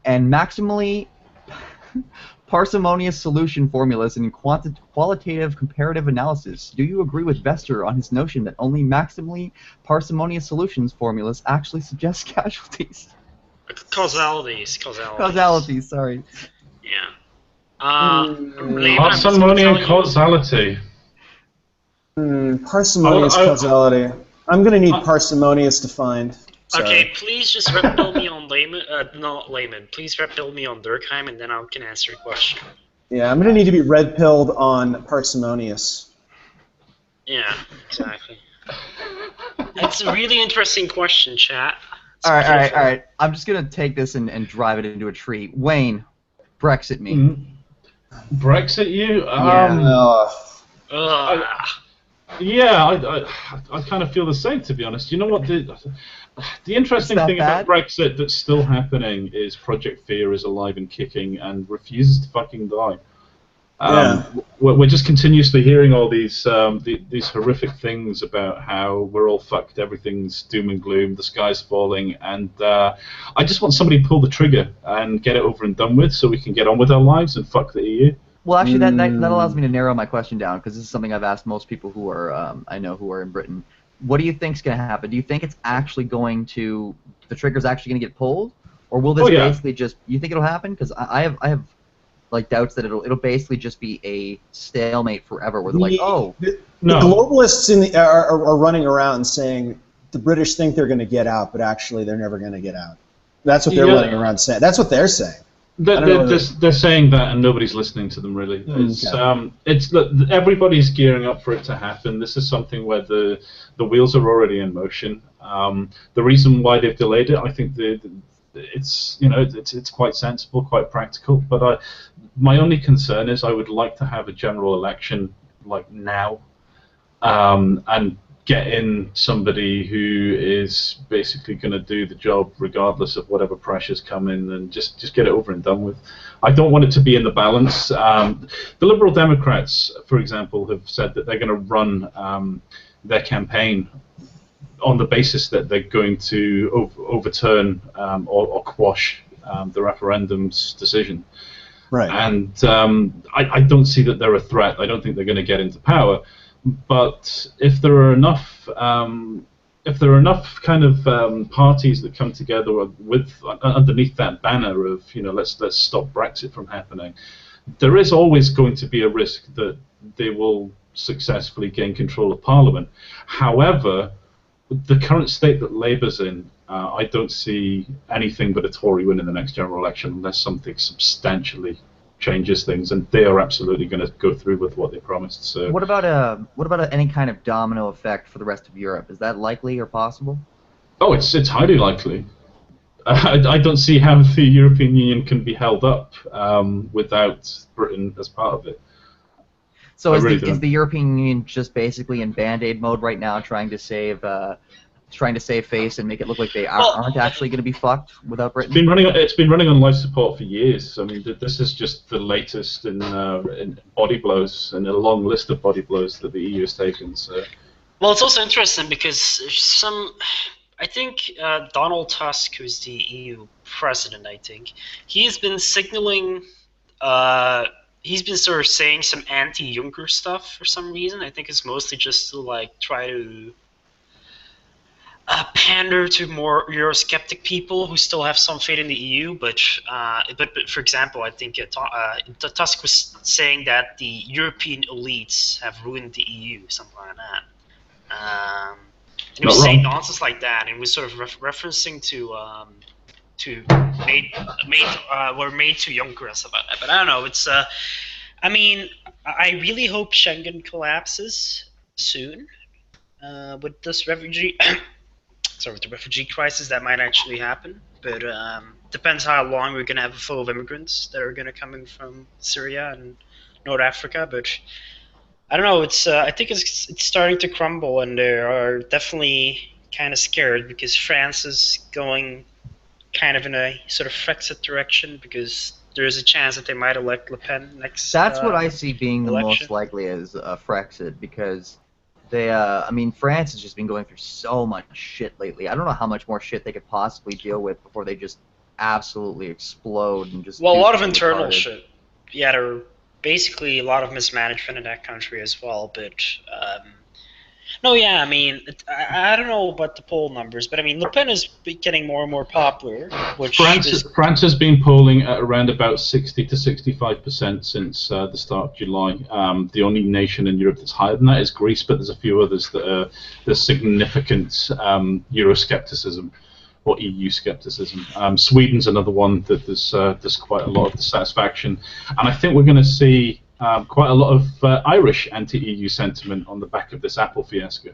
and maximally parsimonious solution formulas in qualitative comparative analysis? Do you agree with Vester on his notion that only maximally parsimonious solutions formulas actually suggest casualties? Causalities, sorry. Yeah. Parsimonious causality. Parsimonious causality. I'm going to need parsimonious defined. Sorry. Okay, please just red pill me on Layman. Not Layman. Please red pill me on Durkheim, and then I can answer your question. Yeah, I'm going to need to be red pilled on parsimonious. Yeah, exactly. It's a really interesting question, chat. All right. I'm just going to take this and drive it into a tree. Wayne, Brexit me. Brexit you? Yeah. I kind of feel the same, to be honest. You know what? The interesting thing about Brexit that's still happening is Project Fear is alive and kicking and refuses to fucking die. We're just continuously hearing all these horrific things about how we're all fucked, everything's doom and gloom, the sky's falling, and I just want somebody to pull the trigger and get it over and done with so we can get on with our lives and fuck the EU. Well, actually, that allows me to narrow my question down, because this is something I've asked most people who are, I know, who are in Britain. What do you think's going to happen? Do you think it's actually the trigger's actually going to get pulled? Or will this basically just, you think it'll happen? Because I have like doubts that it'll basically just be a stalemate forever, where they're like, oh. The globalists are running around saying the British think they're going to get out, but actually they're never going to get out. That's what they're running around saying. That's what they're saying. They're saying that, and nobody's listening to them, really. Everybody's gearing up for it to happen. This is something where the wheels are already in motion. The reason why they've delayed it, I think it's quite sensible, quite practical. But my only concern is I would like to have a general election like now, and get in somebody who is basically going to do the job regardless of whatever pressures come in, and just get it over and done with. I don't want it to be in the balance. The Liberal Democrats, for example, have said that they're going to run their campaign on the basis that they're going to overturn or quash the referendum's decision. Right. And I don't see that they're a threat. I don't think they're going to get into power. But if there are enough, kind of parties that come together with underneath that banner of let's stop Brexit from happening, there is always going to be a risk that they will successfully gain control of Parliament. However, the current state that Labour's in, I don't see anything but a Tory win in the next general election unless something substantially changes things, and they are absolutely going to go through with what they promised. So, What about any kind of domino effect for the rest of Europe? Is that likely or possible? oh, it's highly likely. I don't see how the European Union can be held up without Britain as part of it. So I is really the don't. is the European Union just basically in Band-Aid mode right now, trying to save face and make it look like they aren't actually going to be fucked without Britain? It's been running on life support for years. I mean, this is just the latest in body blows, and a long list of body blows that the EU has taken. So. Well, it's also interesting because I think Donald Tusk, who's the EU president, I think, he's been signaling, he's been sort of saying some anti-Juncker stuff for some reason. I think it's mostly just to like try to pander to more Eurosceptic people who still have some faith in the EU. But for example, I think Tusk was saying that the European elites have ruined the EU, something like that. And he was saying nonsense like that, and was sort of referencing to were made to Juncker and stuff like that. But I don't know. It's I mean, I really hope Schengen collapses soon. With this refugee, with the refugee crisis, that might actually happen. But depends how long we're gonna have a flow of immigrants that are gonna come in from Syria and North Africa. But I don't know. It's I think it's starting to crumble, and they are definitely kind of scared because France is going kind of in a sort of Brexit direction because there is a chance that they might elect Le Pen next. That's what I see being the election. most likely as Brexit, because they, I mean, France has just been going through so much shit lately. I don't know how much more shit they could possibly deal with before they just absolutely explode and just. Well, a lot of something internal retarded. shit. Yeah, there are basically a lot of mismanagement in that country as well. But no, yeah, I mean, I don't know about the poll numbers, but I mean, Le Pen is getting more and more popular. Which France has been polling at around about 60 to 65% since the start of July. The only nation in Europe that's higher than that is Greece, but there's a few others that are there's significant Euroscepticism or EU skepticism. Sweden's another one that there's quite a lot of dissatisfaction, and I think we're going to see quite a lot of Irish anti-EU sentiment on the back of this Apple fiasco.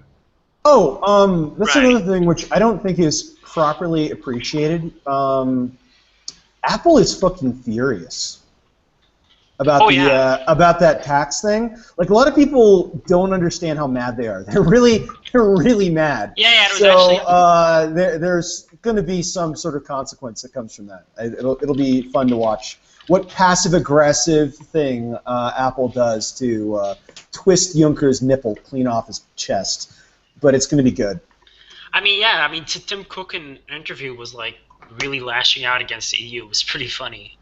Oh, that's Right. another thing which I don't think is properly appreciated. Apple is fucking furious about about that tax thing. Like, a lot of people don't understand how mad they are. They're really mad. Yeah, it was So there's going to be some sort of consequence that comes from that. It'll be fun to watch what passive-aggressive thing Apple does to twist Juncker's nipple clean off his chest. But it's going to be good. I mean, yeah, I mean, Tim Cook in an interview was like really lashing out against the EU. It was pretty funny.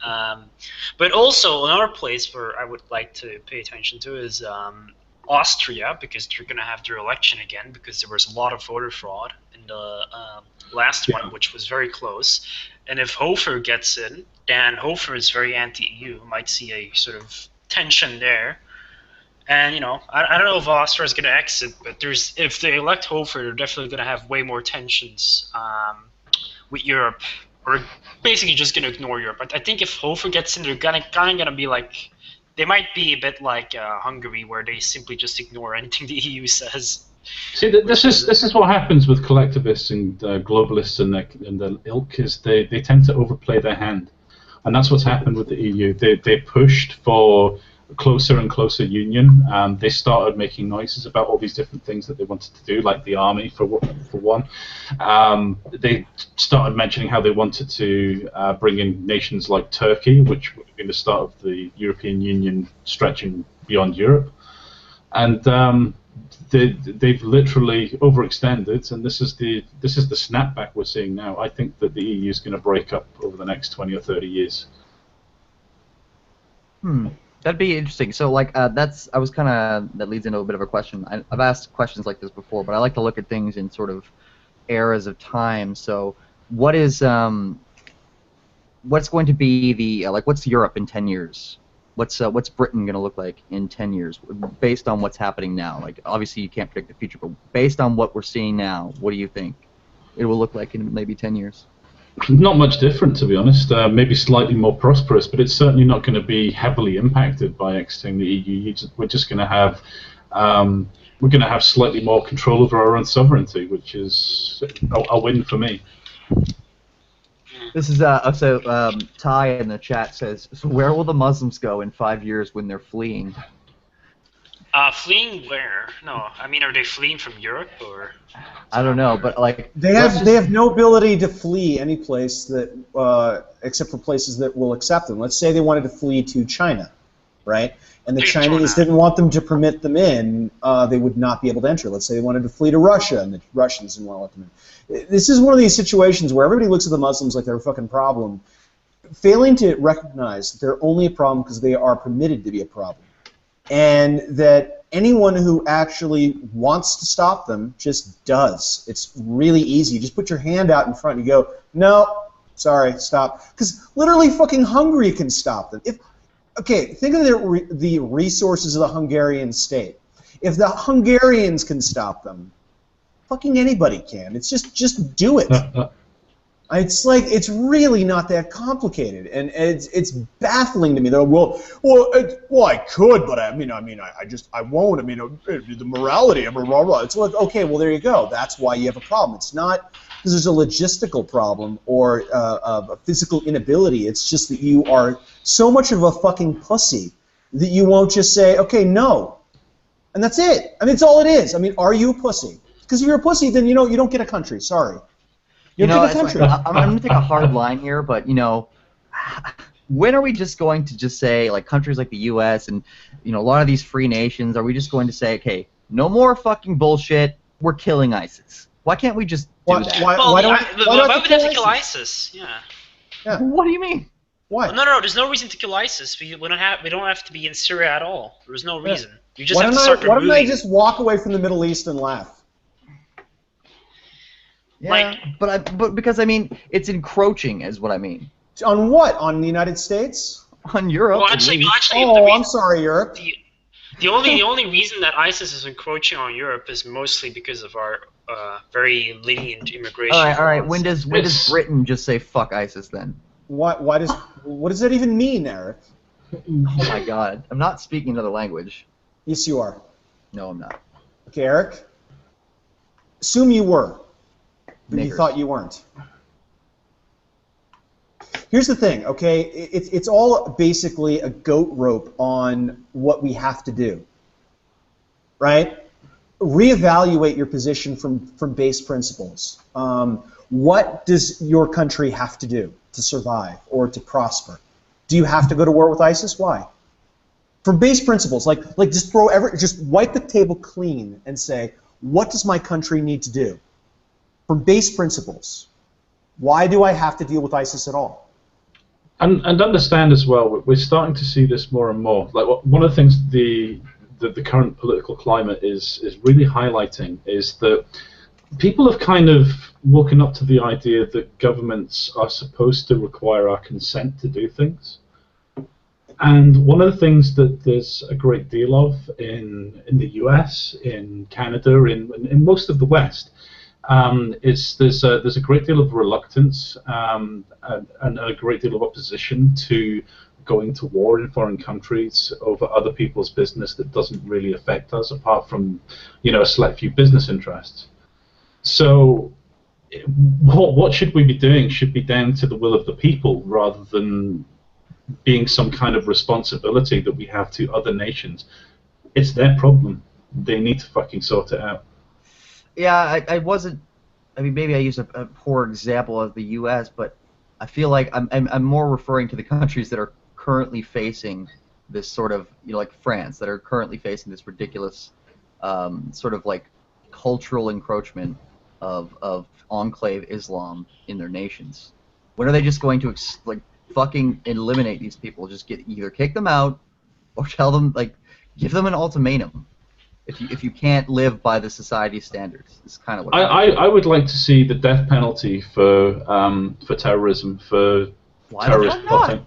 But also another place where I would like to pay attention to is Austria, because they're going to have their election again because there was a lot of voter fraud in the last one, which was very close. And if Hofer gets in, then Hofer is very anti-EU. Might see a sort of tension there. And, you know, I don't know if Austria is going to exit, but if they elect Hofer, they're definitely going to have way more tensions with Europe, or basically just going to ignore Europe. But I think if Hofer gets in, they're kind of going to be like, they might be a bit like Hungary, where they simply just ignore anything the EU says. See, this is what happens with collectivists and globalists and the ilk, is they tend to overplay their hand, and that's what's happened with the EU. They pushed for closer and closer union. They started making noises about all these different things that they wanted to do, like the army for one. They started mentioning how they wanted to bring in nations like Turkey, which would have been the start of the European Union stretching beyond Europe. And they've literally overextended, and this is the snapback we're seeing now. I think that the EU is going to break up over the next 20 or 30 years. That'd be interesting. So, like, that leads into a bit of a question. I've asked questions like this before, but I like to look at things in sort of eras of time. So, what's going to be what's Europe in 10 years? What's Britain gonna look like in 10 years, based on what's happening now? Like, obviously you can't predict the future, but based on what we're seeing now, what do you think it will look like in maybe 10 years? Not much different, to be honest. Maybe slightly more prosperous, but it's certainly not going to be heavily impacted by exiting the EU. We're just going to have slightly more control over our own sovereignty, which is a win for me. This is Ty in the chat says, so where will the Muslims go in 5 years when they're fleeing? Fleeing where? No, I mean, are they fleeing from Europe or? I don't know, but like they have no ability to flee any place that except for places that will accept them. Let's say they wanted to flee to China, right? And the Chinese didn't want them to permit them in. They would not be able to enter. Let's say they wanted to flee to Russia, and the Russians didn't want to let them in. This is one of these situations where everybody looks at the Muslims like they're a fucking problem, failing to recognize that they're only a problem because they are permitted to be a problem. And that anyone who actually wants to stop them just does. It's really easy. You just put your hand out in front and you go, no, sorry, stop. Because literally fucking Hungary can stop them. Okay, think of the resources of the Hungarian state. If the Hungarians can stop them, fucking anybody can. It's just do it. It's like, it's really not that complicated, and it's baffling to me. They're well, I could, but I won't. I mean, the morality, blah, blah, blah. It's like, okay, well, there you go. That's why you have a problem. It's not because there's a logistical problem or a physical inability. It's just that you are so much of a fucking pussy that you won't just say, okay, no, and that's it. I mean, it's all it is. I mean, are you a pussy? Because if you're a pussy, then you don't get a country. Sorry. I'm going to take a hard line here, but, when are we just going to just say, like, countries like the U.S. and, a lot of these free nations, are we just going to say, okay, no more fucking bullshit, we're killing ISIS? Why can't we just do that? Why would they have to kill ISIS? Yeah. What do you mean? Why? Well, no, there's no reason to kill ISIS. We don't have to be in Syria at all. There's no reason. You just have to start removing. Why don't I just walk away from the Middle East and laugh? Yeah, but because I mean, it's encroaching, is what I mean. On what? On the United States? On Europe? Well, actually, I'm sorry, Europe. The only reason that ISIS is encroaching on Europe is mostly because of our very lenient immigration. All right. When does Britain just say fuck ISIS then? What does that even mean, Eric? Oh my God, I'm not speaking another language. Yes, you are. No, I'm not. Okay, Eric. Assume you were. But Niggers. you thought you weren't. Here's the thing, okay? It's all basically a goat rope on what we have to do, right? Reevaluate your position from base principles. What does your country have to do to survive or to prosper? Do you have to go to war with ISIS? Why? From base principles, like just wipe the table clean and say, what does my country need to do? From base principles, why do I have to deal with ISIS at all? And understand as well, we're starting to see this more and more. Like one of the things the current political climate is really highlighting is that people have kind of woken up to the idea that governments are supposed to require our consent to do things. And one of the things that there's a great deal of in the US, in Canada, in most of the West, is there's a great deal of reluctance and a great deal of opposition to going to war in foreign countries over other people's business that doesn't really affect us, apart from a select few business interests. So what should we be doing should be down to the will of the people rather than being some kind of responsibility that we have to other nations. It's their problem. They need to fucking sort it out. Yeah, I wasn't. I mean, maybe I used a poor example of the U.S., but I feel like I'm more referring to the countries that are currently facing this sort of, like France, that are currently facing this ridiculous sort of like cultural encroachment of enclave Islam in their nations. When are they just going to fucking eliminate these people? Just either kick them out or tell them, like, give them an ultimatum. If you can't live by the society standards, it's kind of what I would like to see the death penalty for terrorism, for terrorist plotting.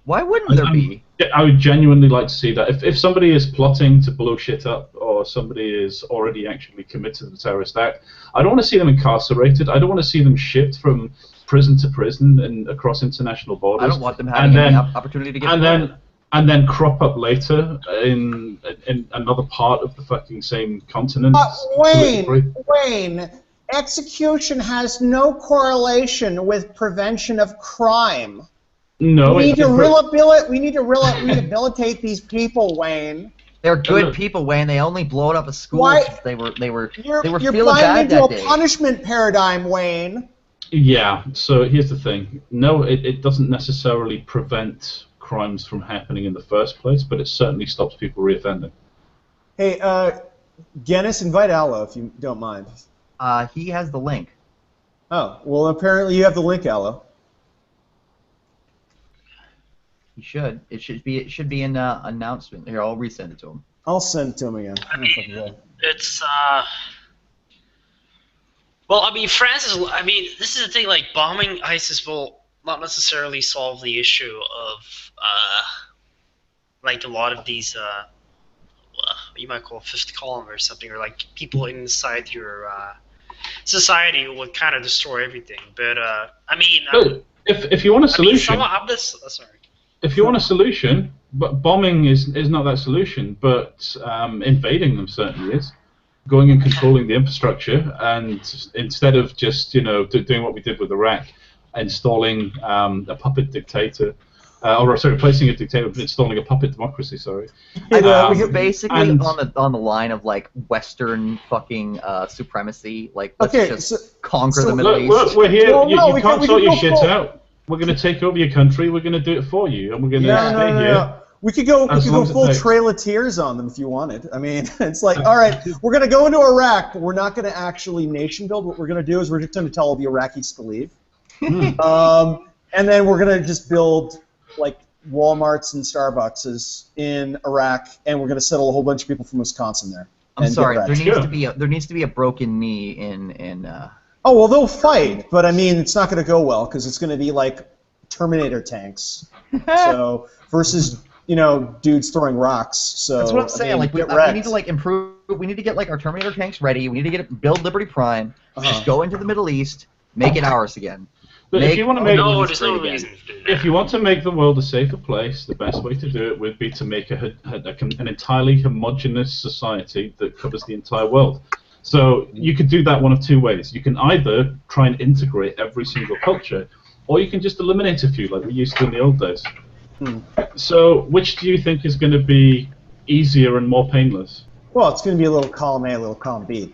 Why wouldn't there be? I would genuinely like to see that. If somebody is plotting to blow shit up, or somebody is already actually committed a terrorist act, I don't want to see them incarcerated. I don't want to see them shipped from prison to prison and across international borders. I don't want them having any opportunity to get and then crop up later in another part of the fucking same continent. Wayne, execution has no correlation with prevention of crime. No, we need to rehabilitate these people, Wayne. They're good people, Wayne. They only blowed up a school. They were You're feeling bad that day. into a punishment paradigm, Wayne. Yeah. So here's the thing. No, it doesn't necessarily prevent crimes from happening in the first place, but it certainly stops people reoffending. Hey, Gennis, invite Allo if you don't mind. He has the link. Oh, well, apparently you have the link, Allo. He should. It should be in the announcement. Here, I'll resend it to him. I'll send it to him again. I mean, it's well, I mean, France is. I mean, this is the thing. Like, bombing ISIS will not necessarily solve the issue of like a lot of these you might call fifth column or something, or like people inside your society would kind of destroy everything. But I mean, if you want a solution, I mean, some of this. Sorry. If you want a solution, but bombing is not that solution, but invading them certainly is. Going and controlling the infrastructure, and instead of just doing what we did with Iraq, installing a puppet dictator, replacing a dictator with installing a puppet democracy. Sorry. We're basically on the line of like Western fucking supremacy. Like let's conquer the Middle East. Look, we're here. You can't sort your shit out. We're going to take over your country. We're going to do it for you, and we're going to stay here. No. We could go full Trail of Tears on them if you wanted. I mean, it's like, all right, we're going to go into Iraq, but we're not going to actually nation build. What we're going to do is we're just going to tell all the Iraqis to leave. And then we're going to just build, like, Walmarts and Starbucks in Iraq, and we're going to settle a whole bunch of people from Wisconsin there. I'm sorry, there needs to be a broken knee in Oh, well, they'll fight, but, I mean, it's not going to go well, because it's going to be, like, Terminator tanks. So, versus... dudes throwing rocks. So that's what I'm saying. Like we need to like improve. We need to get like our Terminator tanks ready. We need to build Liberty Prime. Just go into the Middle East, make it ours again. But if you want to if you want to make the world a safer place, the best way to do it would be to make an entirely homogenous society that covers the entire world. So you could do that one of two ways. You can either try and integrate every single culture, or you can just eliminate a few like we used to in the old days. So, which do you think is going to be easier and more painless? Well, it's going to be a little column A, a little column B.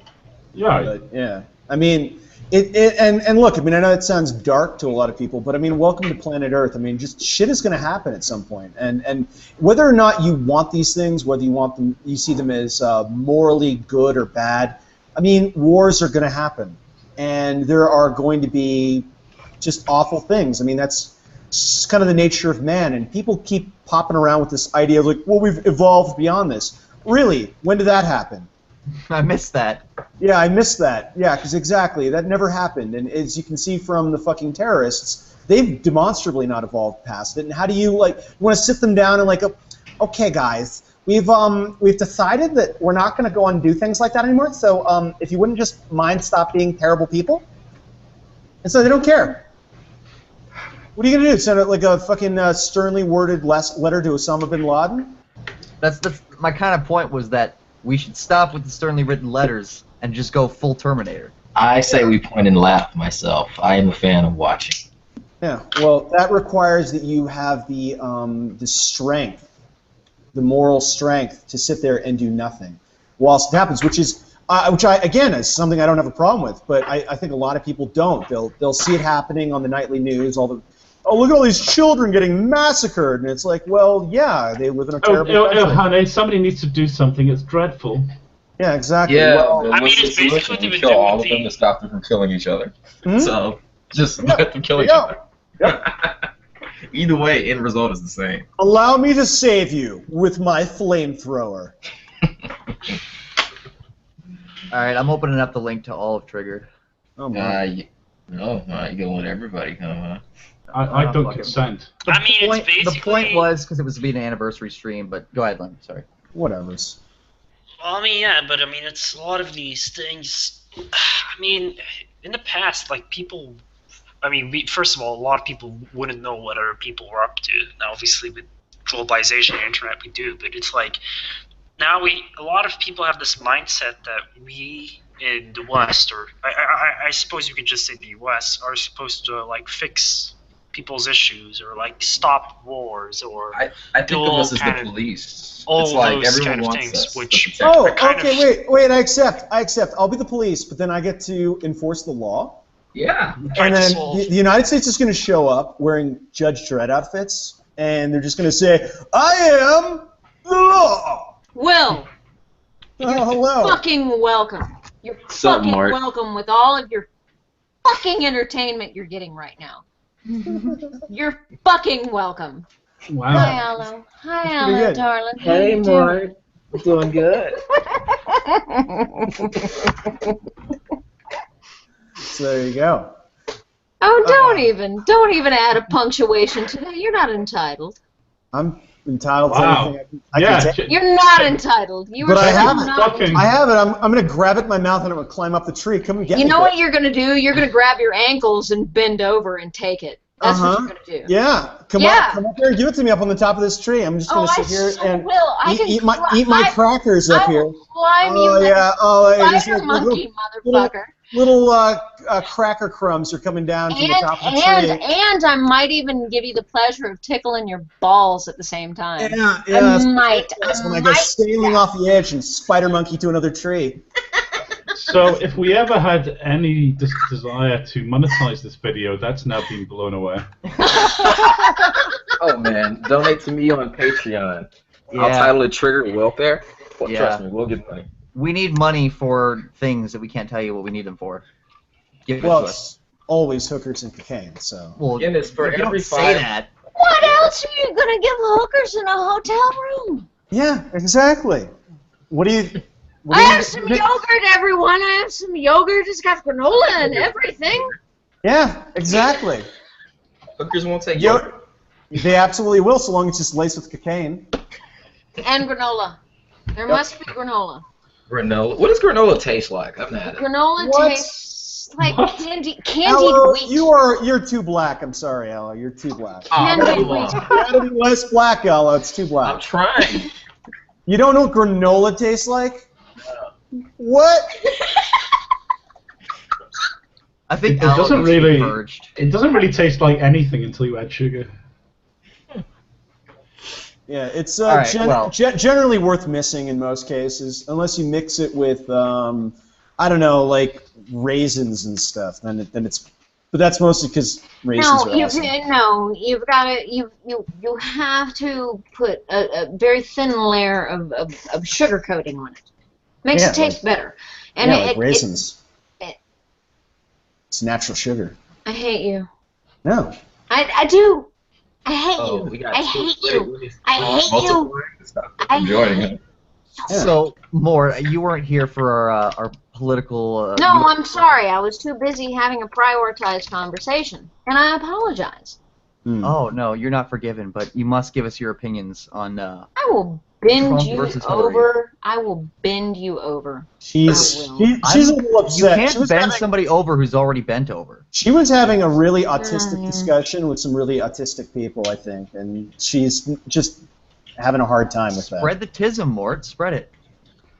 Yeah. But, yeah. I mean, and look, I mean, I know it sounds dark to a lot of people, but I mean, welcome to planet Earth. I mean, just shit is going to happen at some point. And whether or not you want these things, whether you see them as morally good or bad, I mean, wars are going to happen. And there are going to be just awful things. I mean, that's kind of the nature of man, and people keep popping around with this idea of like, well, we've evolved beyond this. Really? When did that happen? I missed that. Yeah, I missed that. Yeah, because exactly, that never happened. And as you can see from the fucking terrorists, they've demonstrably not evolved past it. And how do you you want to sit them down and like, okay, guys, we've decided that we're not going to go on and do things like that anymore. So if you wouldn't just mind stop being terrible people, and so they don't care. What are you going to do? Send it like a fucking sternly worded letter to Osama bin Laden? That's my kind of point was that we should stop with the sternly written letters and just go full Terminator. I say we point and laugh myself. I am a fan of watching. Yeah, well, that requires that you have the strength, the moral strength to sit there and do nothing whilst it happens, which again is something I don't have a problem with, but I think a lot of people don't. They'll see it happening on the nightly news, oh, look at all these children getting massacred, and it's like, well, yeah, they live in a terrible country. Oh, honey, somebody needs to do something. It's dreadful. Yeah, exactly. Yeah, well, I mean, it's basically we kill all of them to stop them from killing each other. So just let them kill each other. Yep. Either way, end result is the same. Allow me to save you with my flamethrower. All right, I'm opening up the link to all of Triggered. Oh my. You can let everybody come, huh? I don't fuck it. consent. I mean, it's basically... The point was because it was to be an anniversary stream, but go ahead, Len. Sorry. Whatever's. Well, I mean, yeah, but I mean, it's a lot of these things. I mean, in the past, like people. I mean, first of all, a lot of people wouldn't know what other people were up to. Now, obviously, with globalization and internet, we do. But it's like now a lot of people have this mindset that we in the West, or I suppose you could just say the U.S., are supposed to like fix people's issues or like stop wars or I think of us as the police. all It's like those everyone kind of wants things, us to which- protect Oh, us. kind okay, wait, I accept. I'll be the police, but then I get to enforce the law. Yeah. trying And to then solve. the United States is going to show up wearing Judge Dredd outfits, and they're just going to say, I am the law! Will, Oh, hello. fucking welcome. You're What's up, fucking Mark? welcome with all of your fucking entertainment you're getting right now. You're fucking welcome. Hi, Wow. Allo. Hi, pretty Allo, good. darling. How Hey, you doing? Mark. Doing good. So there you go. Oh, don't even add a punctuation to that. You're not entitled. I'm entitled Wow. to anything I Yeah. can take. You're not entitled. You But are I so haven't. not Fucking- I have it. I'm going to grab it in my mouth and I'm going to climb up the tree. Come and get You me. know bitch. what you're gonna do? You're gonna grab your ankles and bend over and take it. That's what you're gonna do. Yeah. Come up here and give it to me up on the top of this tree. I'm just going Oh, to I sit here so and will. I can eat my climb- crackers up I here. will climb Oh, you like yeah. Oh, a yeah. Just spider like monkey, little- motherfucker. little cracker crumbs are coming down from the top of the tree. And I might even give you the pleasure of tickling your balls at the same time. Yeah, I that's might. when I go sailing off the edge and spider monkey to another tree. So if we ever had any desire to monetize this video, that's now been blown away. Oh man, donate to me on Patreon. I'll Yeah. title it Trigger Wealth there. Well, Yeah. trust me, we'll get money. We need money for things that we can't tell you what we need them for. Give it Well, to us. it's always hookers and cocaine, so. Well, Again, it's for if you every don't say five- that. What else are you gonna give hookers in a hotel room? Yeah, exactly. What do you... I have some yogurt, everyone. I have some yogurt. It's got granola and everything. Yeah, exactly. Hookers won't take Yo- yogurt. They absolutely will, so long as it's laced with cocaine. And granola. There must be granola. Granola. What does granola taste like? I've not had it. Granola What? tastes like What? candied Ella, wheat. you're too black. I'm sorry, Ella. You're too black. Oh, Candied come wheat. on. You gotta be less black, Ella. It's too I'm black. trying. You don't know what granola tastes like? What? I think It doesn't Alex is really- purged. It doesn't really taste like anything until you add sugar. Yeah, it's All right, well. generally worth missing in most cases, unless you mix it with, I don't know, like raisins and stuff. Then it's, but that's mostly because raisins No, are awesome. you've got to you have to put a very thin layer of sugar coating on it. Makes Yeah, it taste better. And yeah, it, like raisins. it- It's natural sugar. I hate you. No. I do. I hate Oh, we you. got I two hate plays. you. We just- I we're hate you. multiplying this stuff. I I'm joining hate it. Yeah. So, Mort, you weren't here for our political. No, I'm sorry. I was too busy having a prioritized conversation, and I apologize. Hmm. Oh no, you're not forgiven. But you must give us your opinions on. I will bend Trump you versus Hillary. over. I will bend you over. She's I will. she's a little You upset. can't bend somebody over who's already bent over. She was having a really autistic Mm. discussion with some really autistic people, I think, and she's just having a hard time with that. Spread the tism, Mort. Spread it.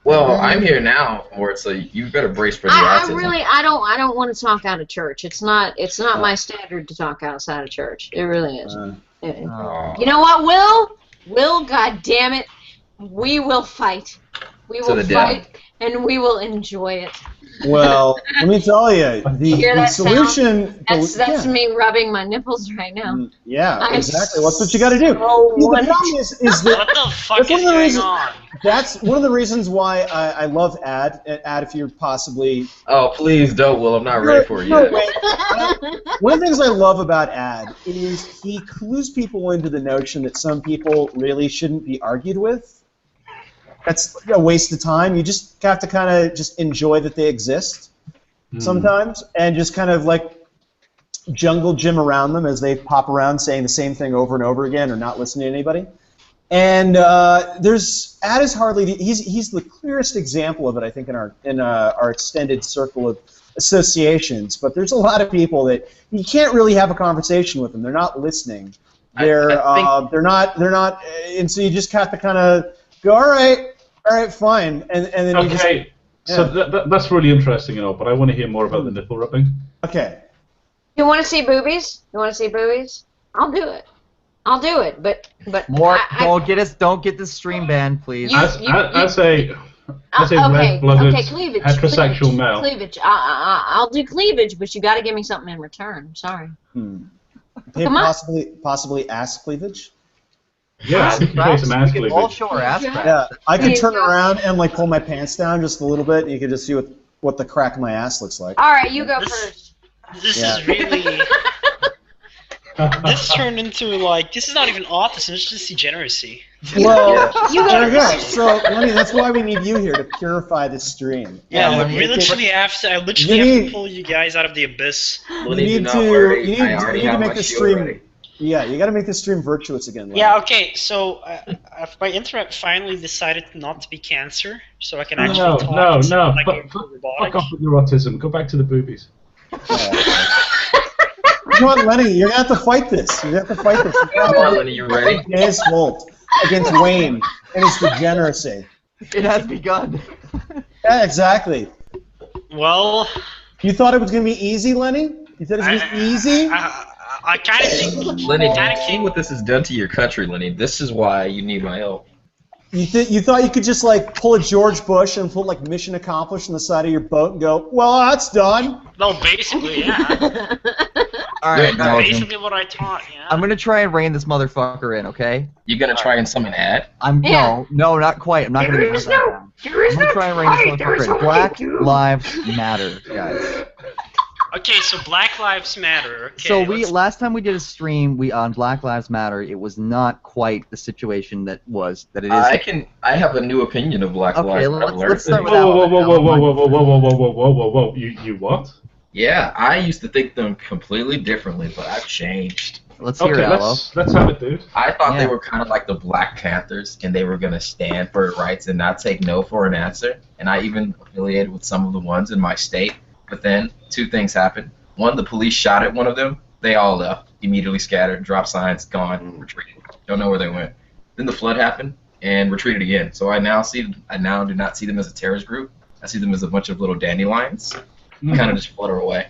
Well, I'm here now, Mort, so you better brace for the I autism. really, I don't want to talk out of church. It's not my standard to talk outside of church. It really is. Aw. You know what, Will? Will, God damn it, we will fight. We To will the death. fight, and we will enjoy it. Well, let me tell you, Hear the that solution. That's yeah. me rubbing my nipples right now. Yeah, I'm exactly. That's what you got to do. so See, the wet. problem is that What the fuck That's one is of the going reasons- on? that's one of the reasons why I love Ad. Ad, if you're possibly Oh, please don't, Will. I'm not ready for it No, yet. wait. One of the things I love about Ad is he clues people into the notion that some people really shouldn't be argued with. That's a waste of time. You just have to kind of just enjoy that they exist sometimes, and just kind of like jungle gym around them as they pop around saying the same thing over and over again or not listening to anybody. And there's Ad is hardly he's the clearest example of it, I think, in our extended circle of associations. But there's a lot of people that you can't really have a conversation with them. They're not listening. They're not, and so you just have to kind of go, all right, fine, and then you just. Okay, so that's really interesting, but I want to hear more about the nipple rubbing. Okay. You want to see boobies? You want to see boobies? I'll do it. But More. Don't get this stream banned, please. As a red-blooded heterosexual male. Cleavage. I'll do cleavage, but you got to give me something in return. I'm sorry. Okay, possibly ass cleavage. Yeah, we can play some ass we cleavage. can all show our ass cracks. Yeah, I could turn around and like pull my pants down just a little bit. And you could just see what the crack of my ass looks like. All right, you go first. This is really. This turned into this is not even autism. It's just degeneracy. Well, You go first. So Lenny, that's why we need you here to purify this stream. Yeah, And we literally have to pull you guys out of the abyss. You need to make the stream. Already. Yeah, you got to make the stream virtuous again. Lenny. Yeah. Okay. So my internet finally decided not to be cancer, so I can actually talk. No. Fuck off with your autism. Go back to the boobies. Come on, Lenny, you're gonna have to fight this. Come on, Lenny, you ready? His Volt against Wayne and his degeneracy. It has begun. Yeah, exactly. Well, you thought it was gonna be easy, Lenny? You thought it was gonna be easy? I kind of think. Lenny, see what this has done to your country, Lenny. This is why you need my help. You thought you could just pull a George Bush and put mission accomplished on the side of your boat and go, well, that's done. Well, basically, yeah. All right, that's basically what I taught. Yeah. I'm gonna try and rein this motherfucker in, okay? You gonna try and summon Ad? No, not quite. I'm not gonna get that down. I'm gonna try and rein this motherfucker in. Black Lives Matter, guys. Okay, so Black Lives Matter. Okay, so last time we did a stream on Black Lives Matter, it was not quite the situation that it is. I have a new opinion of Black Lives Matter. Let's start with that. Whoa! You what? Yeah, I used to think them completely differently, but I've changed. Let's hear it, Aloe. Let's have it, dude. I thought they were kind of like the Black Panthers, and they were gonna stand for rights and not take no for an answer. And I even affiliated with some of the ones in my state. But then, two things happened. One, the police shot at one of them. They all left, immediately scattered, dropped signs, gone, retreated. Don't know where they went. Then the flood happened, and retreated again. So I now do not see them as a terrorist group. I see them as a bunch of little dandelions. Kind of just flutter away.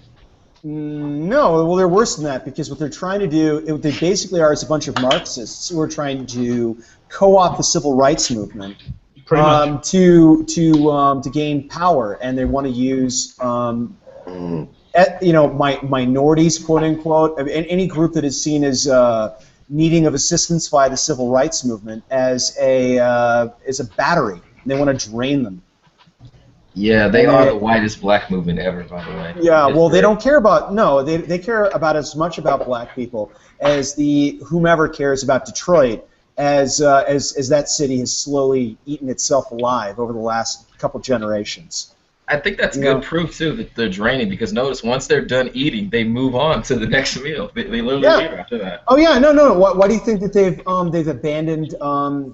No, well, they're worse than that, because what they're trying to do, they basically are is a bunch of Marxists who are trying to co-opt the civil rights movement. To gain power, and they want to use minorities, quote unquote, any group that is seen as needing of assistance by the civil rights movement as a battery. And they want to drain them. Yeah, they are the whitest black movement ever, by the way. Yeah, well, they don't care about they care about as much about black people as whomever cares about Detroit. As that city has slowly eaten itself alive over the last couple generations. I think that's good proof too that they're draining, because notice once they're done eating, they move on to the next meal. They literally leave after that. Oh yeah, no. Why do you think that they've abandoned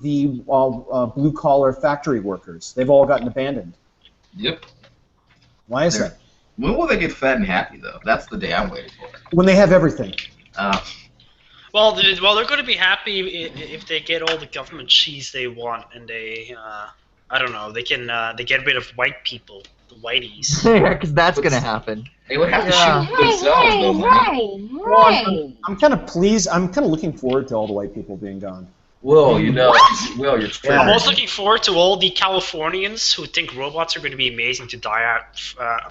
the blue collar factory workers? They've all gotten abandoned. Yep. Why is that? When will they get fat and happy though? That's the day I'm waiting for. When they have everything. Well, they're going to be happy if they get all the government cheese they want, and they, I don't know, they get rid of white people, the whiteys. Yeah, because that's going to happen. They would have to shoot themselves, though. Well, I'm kind of pleased. I'm kind of looking forward to all the white people being gone. Well, you're I'm also looking forward to all the Californians who think robots are going to be amazing to die out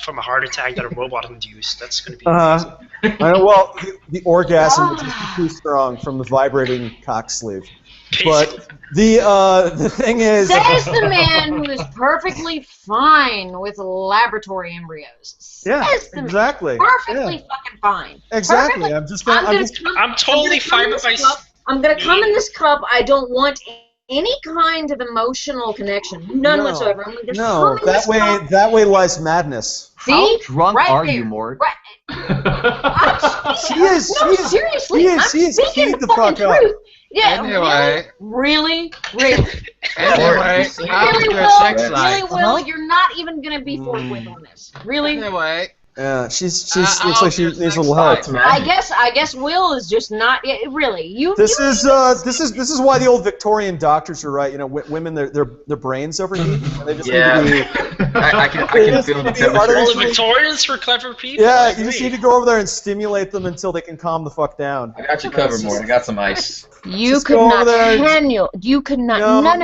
from a heart attack that a robot induced. That's going to be amazing. Well, the orgasm was just too strong from the vibrating cock sleeve. But the thing is... Says the man who is perfectly fine with laboratory embryos. Exactly. Perfectly fucking fine. Exactly. I'm totally fine with myself. I'm going to come in this cup. I don't want any kind of emotional connection. None whatsoever. I'm that way lies madness. See? How drunk are you, Mort? Right. She is. No, She is. seriously. She is I'm speaking keyed the the fucking fuck up. truth. Yeah, Anyway. really? Anyway, how's Really, your Will? sex Really, life? Will? You're not even gonna be forthwith on this. Really? Anyway, Yeah, she's looks how's like she your needs a sex little help. life? I guess Will is just not. Yeah, really, you. This you is why the old Victorian doctors are right. You know, women their brains overheat. And they just need to be. I can feel the They temperature. All the artificially- Victorians were clever people. I Yeah, you agree. just need to go over there and stimulate them until they can calm the fuck down. I got you covered, Mort. I got some ice. You Just could go over not there and- handle. You could not. No. None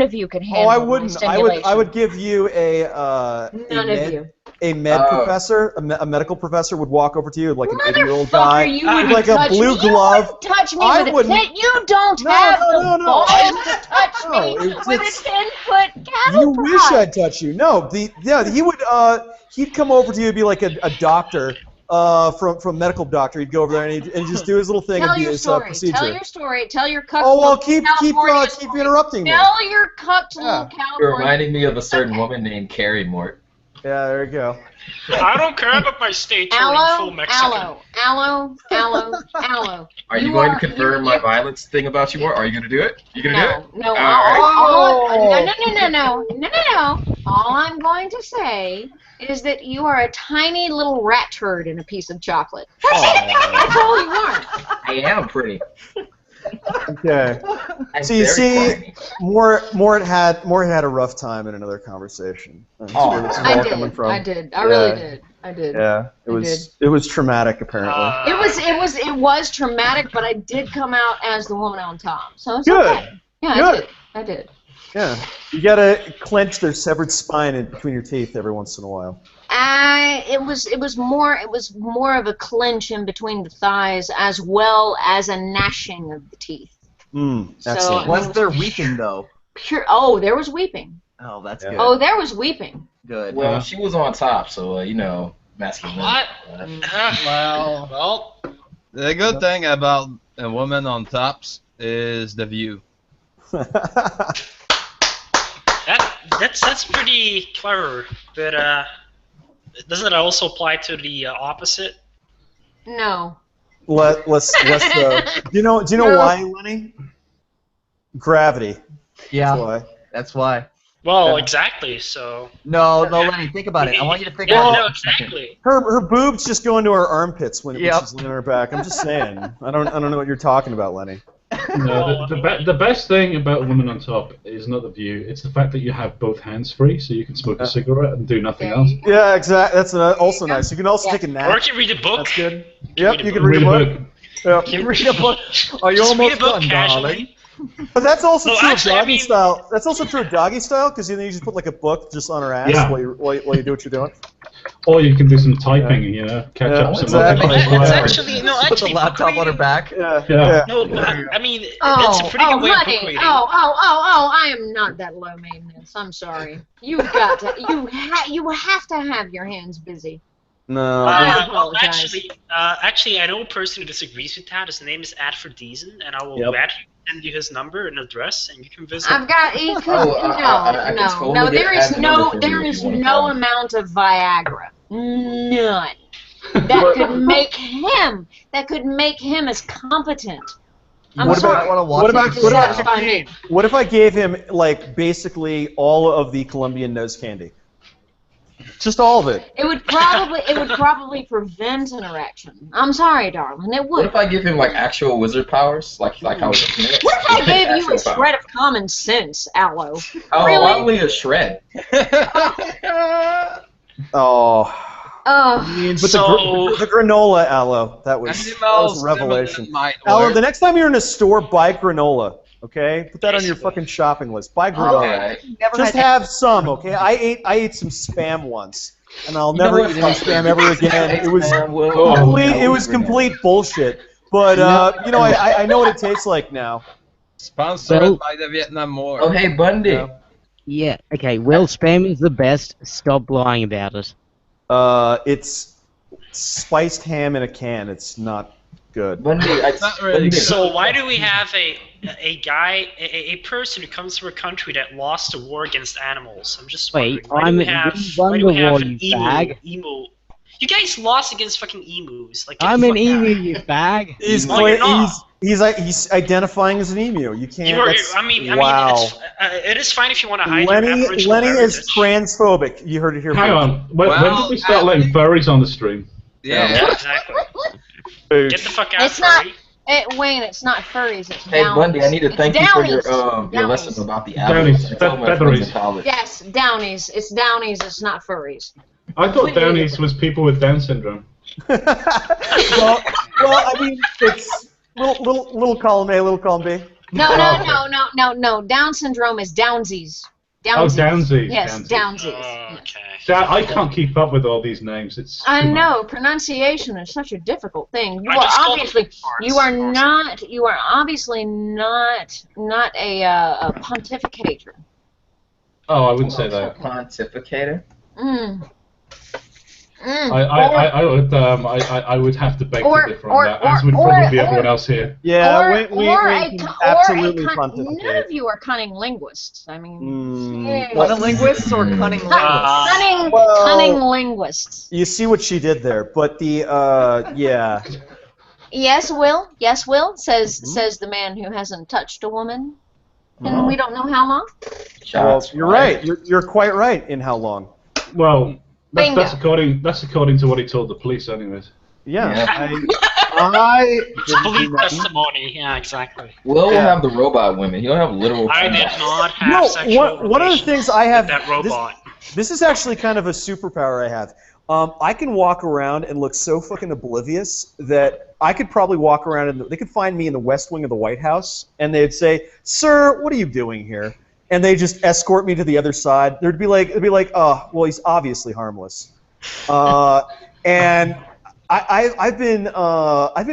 of you could handle. Oh, I my wouldn't. I stimulation. would give you None of you. a med Oh. professor, a medical professor would walk over to you like an 80-year-old guy Motherfucker, you with wouldn't like a touch blue me. glove. You wouldn't touch me I with wouldn't. a 10. You don't No, have no, the no, no. balls I- to touch No, me it's- with it's- a 10-foot cattle You wish prod. I'd touch you. No, he would he'd come over to you and be like a doctor from medical doctor. He'd go over there and he'd just do his little thing Tell and do your his story. procedure. Tell your story. Tell your cuck. Oh well, little keep California keep story. interrupting me. Tell your cucked Yeah. little You're California. reminding me of a certain woman named Carrie, Mort. Yeah, there you go. I don't care about my state turning full Aloe, Mexican. aloe. Are you going to confirm my violence thing about you, Mort? Are you going to do it? You going to do it? No. Alright. No. All I'm going to say is that you are a tiny little rat turd in a piece of chocolate. That's all you are. I am pretty. Okay. I'm So you very see, slimy. Mort had a rough time in another conversation. That's Oh. where this is all I coming did. from. I did. I really Yeah. did. I did. Yeah, it was traumatic apparently. It was traumatic, but I did come out as the woman on top. So it's Good. okay. Yeah, Good. I did. Yeah, you gotta clench their severed spine in between your teeth every once in a while. It was more of a clench in between the thighs as well as a gnashing of the teeth. Excellent. Was there weeping though? Pure. Oh, there was weeping. Oh, that's Yeah. good. Oh, there was weeping. Good. Well, she was on top, so, masculine. What? well, the good thing about a woman on tops is the view. That's pretty clever, but doesn't it also apply to the opposite? No. Let's do you know No. why, Lenny? Gravity. Yeah, That's why. that's why. Well, Yeah. exactly. So. No, Lenny, think about it. I want you to think Yeah, about no, it. for a second. exactly. Her boobs just go into her armpits when Yep. she's leaning her back. I'm just saying. I don't know what you're talking about, Lenny. No, the best thing about a woman on top is not the view. It's the fact that you have both hands free, so you can smoke a cigarette and do nothing There else. you go. Yeah, exactly. That's also nice. You can also Yeah. take a Or you nap. can read a book. That's good. read Yep, a you can book. read a book. Yep. You read a book. Are you Just read almost a book done, casually. darling? But that's also Well, true actually, of I doggy mean- style. That's also true of doggy style because then you just put like a book just on her ass Yeah. while you do what you're doing. Or you can do some typing, catch Yeah, up some exactly. other It's stuff. actually Put the actually laptop book on her reading- back. Yeah. Yeah. No, I mean it's Oh, a pretty good way of book honey. reading. I am not that low maintenance. I'm sorry. You've got to. You have to have your hands busy. No. I Well, apologize. actually, I know a person who disagrees with that. His name is Adford Deason, and I will Yep. gladly send you his number and address, and you can visit. I've got. You could, Oh, I can totally no. get There is Ad's number no. for you There if is you wanna no call him. amount of Viagra. None. That could make him. That could make him as competent. I'm What sorry. about- I want to watch what it. about- to what about- satisfy me. What if I gave him like basically all of the Colombian nose candy? Just all of it. It would probably prevent an erection. I'm sorry, darling. It What would. if I give him, actual wizard powers? Like how it's a What if I gave you Actual a shred of common sense, Aloe? Oh, Really? only a shred. Oh. Oh, But So- the granola aloe, that was Animals a revelation. might Aloe, work. the next time you're in a store, buy granola. Okay, put that on your fucking shopping list. Buy granola. Alright. Never Just had- have some, okay? I ate some spam once, and I'll You know never what? eat any spam ever again. It was Oh, complete bullshit. But I know what it tastes like now. Sponsored Well- by the Vietnam War. Oh, hey, Bundy. Yeah. Yeah, okay, well, spam is the best. Stop lying about it. It's spiced ham in a can. It's not good. Bundy, It's not really good. So why do we have a person who comes from a country that lost a war against animals? I'm just Wait, wondering. Why do we have we won the war, an you fag. emo You guys lost against fucking emus. Like, get I'm the an fuck out. emu, you fag. He's No, you're not. he's identifying as an emu. You can't. I mean, wow. it is fine if you want to hide your Lenny Aboriginal is heritage. transphobic. You heard it here. Hang first. on. When did we start letting furries on the stream? Yeah. Yeah, exactly. Get the fuck out, It's not. furry. Wayne, it's not furries. It's Hey, downies. Bundy, I need to It's thank you for your downies. lesson about the Downies, apples. I told my friends in featheries. college. Yes, downies. It's downies. It's not furries. I thought Downies was people with Down syndrome. well, I mean, it's little column A, little column B. No. Down syndrome is downsies. Oh, Downsies. Yes, downsies. Okay. I can't keep up with all these names. It's I too much. know pronunciation is such a difficult thing. You I are just called obviously them parts. you are not you are obviously not a pontificator. Oh, I wouldn't say that. Pontificator. I would have to beg to differ on that, as would probably everyone else here. Yeah, we absolutely none pontificate. of you are cunning linguists. I mean, Cunning linguists or cunning linguists? cunning linguists. You see what she did there, but the yeah. Yes, Will says the man who hasn't touched a woman, and we don't know how long. Well, you're right. You're quite right in how long. Well, that's Bingo. according to what he told the police, anyways. Yeah. I Police testimony. Yeah, exactly. Will have the robot women. He'll have literal. I did robots. not have No, sexual one of the relations things I have. with that robot. This is actually kind of a superpower I have. I can walk around and look so fucking oblivious that I could probably walk around and they could find me in the West Wing of the White House and they'd say, "Sir, what are you doing here?" And they just escort me to the other side. It'd be like, "Oh, well, he's obviously harmless," and I've been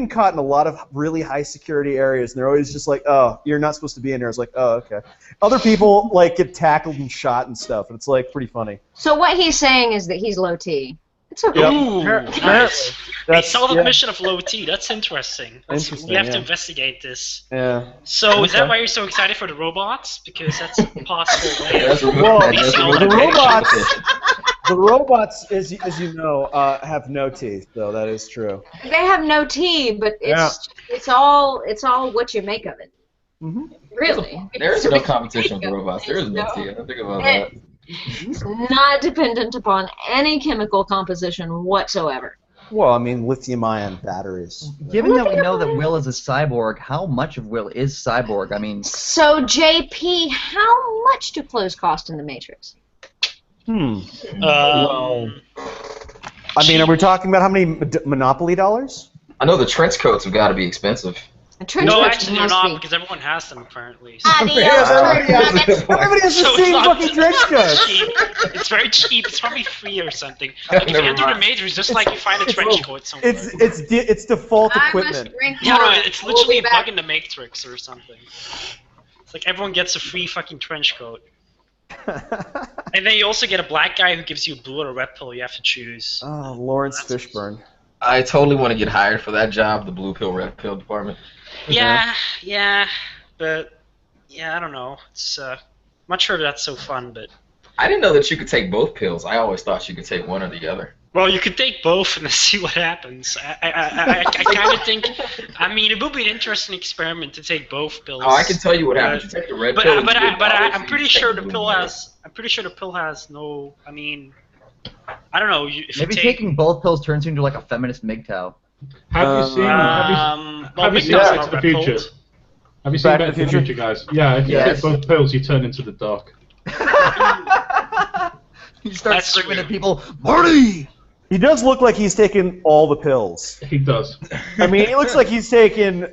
caught in a lot of really high security areas, and they're always just like, "Oh, you're not supposed to be in there." It's like, "Oh, okay." Other people like get tackled and shot and stuff, and it's like pretty funny. So what he's saying is that he's low T. It's okay. Yep. Ooh, Apparently, nice. They saw the yeah. mission of low T. That's interesting. Interesting, We have to yeah. investigate this. Yeah. So is that Okay. why you're so excited for the robots? Because that's a possible way. That's a Well, that's a the real robots- competition. The robots, as you know, have no teeth, so that is true. They have no T, but it's all what you make of it. Mm-hmm. Really. There is no competition for robots. There is no tea. I don't think about that. It's not dependent upon any chemical composition whatsoever. Well, I mean, lithium-ion batteries. Given that we know that Will is a cyborg, how much of Will is cyborg? I mean, So, JP, how much do clothes cost in the Matrix? I mean, are we talking about how many Monopoly dollars? I know the trench coats have got to be expensive. A trench No, coat actually they're must not be. because everyone has them apparently. So. Adios, Everybody nuggets. Everybody has the So it's same not- fucking trench coat. cheap. It's very cheap. It's probably free or something. Like if you Never enter the mind. Matrix, just like you find a trench coat somewhere. It's default I must equipment. drink Yeah, more. no, it's We'll literally be a back. bug in the Matrix or something. It's like everyone gets a free fucking trench coat. And then you also get a black guy who gives you a blue or a red pill. You have to choose. Oh, Lawrence Fishburne. I totally want to get hired for that job, the blue pill, red pill department. Yeah, but yeah, I don't know. It's not sure if that's so fun, but I didn't know that you could take both pills. I always thought you could take one or the other. well, you could take both and then see what happens. I kind of think. I mean, it would be an interesting experiment to take both pills. Oh, I can tell you what happens. You take the red But pill. I'm pretty sure the pill has. I'm pretty sure the pill has no. I mean, I don't know. If maybe you take, taking both pills turns you into like a feminist MGTOW. Have you seen well, you seen McDonald's Back not to the red Future? pilled. Have you seen Back Back to the Future, guys? Yeah, if you Yes. take both pills, you turn into the dark. You start That's screaming true. at people, Marty! He does look like he's taken all the pills. He does. I mean, he looks like he's taken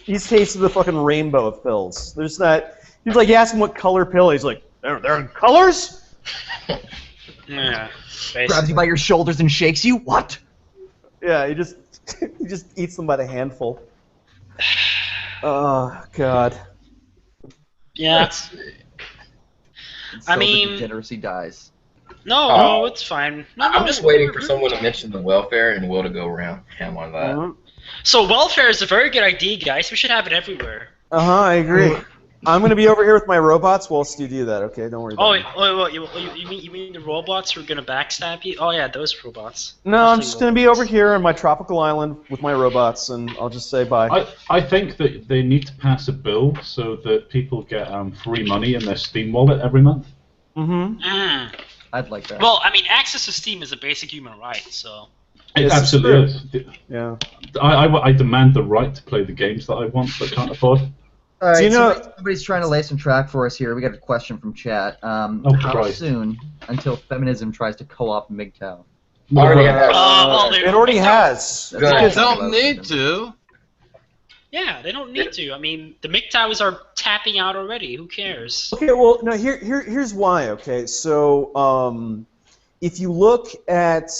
he's tasted the fucking rainbow of pills. There's not. He's like, you ask him what color pill. He's like, they're in colors. Yeah. Grabs Basically. you by your shoulders and shakes you. What? Yeah, he just eats them by the handful. Oh God. Yeah. And I so mean- the degeneracy dies. No, it's fine. No, I'm no, just waiting we're for good. someone to mention the welfare and Will to go around ham on that. So welfare is a very good idea, guys. We should have it everywhere. I agree. I'm going to be over here with my robots whilst you do that, okay? Don't worry about it. You mean the robots who are gonna backstab you? Oh yeah, those robots. No, I'm Definitely just going to be over here on my tropical island with my robots, and I'll just say bye. I think that they need to pass a bill so that people get free money in their Steam wallet every month. Mm-hmm. I'd like that. Well, I mean, access to Steam is a basic human right, so. It This is absolutely is. Yeah. I demand the right to play the games that I want but can't afford. All right, Do you know- somebody's trying to lay some track for us here. We got a question from chat. How Christ. soon until feminism tries to co-op MGTOW? Already has. It already has. Good. You Because- don't need to. Yeah, they don't need to. I mean, the MGTOWs are tapping out already. Who cares? Okay, well, no, here's why, okay? So, if you look at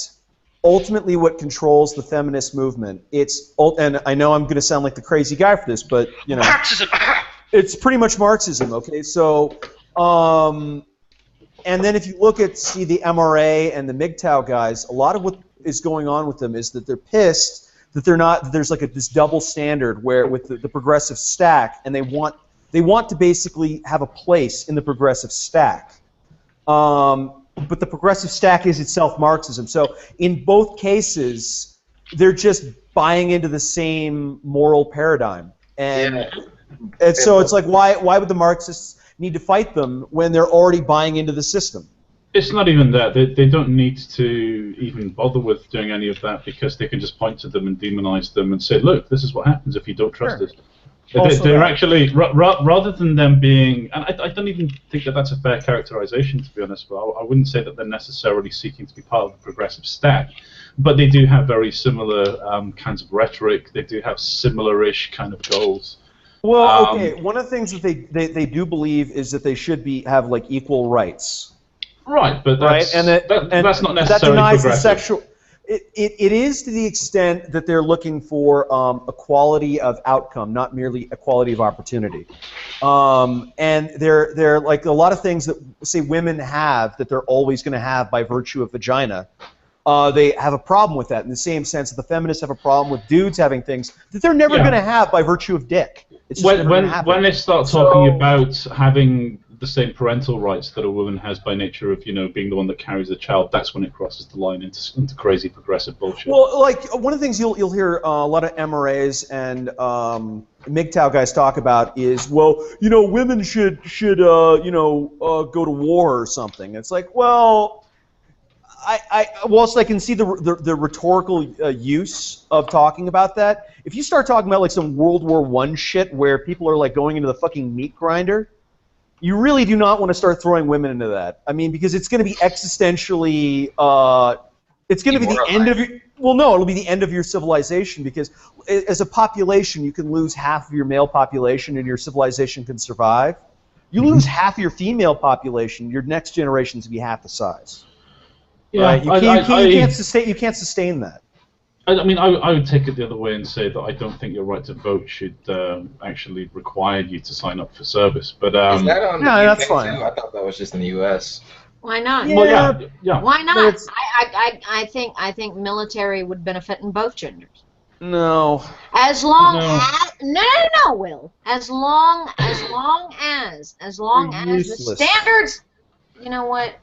ultimately what controls the feminist movement, and I know I'm going to sound like the crazy guy for this, but, you know, Marxism. it's pretty much Marxism, okay? So, and then if you look at, see, the MRA and the MGTOW guys, a lot of what is going on with them is that they're pissed that there's like this double standard where with the progressive stack, and they want to basically have a place in the progressive stack. But the progressive stack is itself Marxism. So in both cases, they're just buying into the same moral paradigm. And so it's like, why would the Marxists need to fight them when they're already buying into the system? It's not even that. They don't need to even bother with doing any of that because they can just point to them and demonize them and say, look, this is what happens if you don't trust us. They're actually, rather than them being, and I don't even think that that's a fair characterization, to be honest, but I wouldn't say that they're necessarily seeking to be part of the progressive stack, but they do have very similar kinds of rhetoric. They do have similar-ish kind of goals. Well, okay, one of the things that they do believe is that they should have like equal rights. Right, but that's, that's not necessarily that denies progressive. the sexual. It is to the extent that they're looking for equality of outcome, not merely equality of opportunity. And they're like a lot of things that say women have that they're always going to have by virtue of vagina. They have a problem with that in the same sense that the feminists have a problem with dudes having things that they're never going to have by virtue of dick. It's just when they start talking about having the same parental rights that a woman has by nature of, being the one that carries the child, that's when it crosses the line into crazy progressive bullshit. Well, like one of the things you'll hear a lot of MRAs and MGTOW guys talk about is, well, women should go to war or something. It's like, well, whilst I can see the rhetorical use of talking about that, if you start talking about like some World War I shit where people are like going into the fucking meat grinder, you really do not want to start throwing women into that. I mean, because it's going to be existentially, it's going to be the end of your, well, no, it'll be the end of your civilization because as a population, you can lose half of your male population and your civilization can survive. You lose half of your female population, your next generation's going to be half the size. Yeah, right? You can't sustain that. I mean, I would take it the other way and say that I don't think your right to vote should actually require you to sign up for service. But is that on the UK that's fine. too? I thought that was just in the U.S. Why not? Well, yeah. Why not? I think military would benefit in both genders. No. As long as no, Will. As long as the standards. You know what?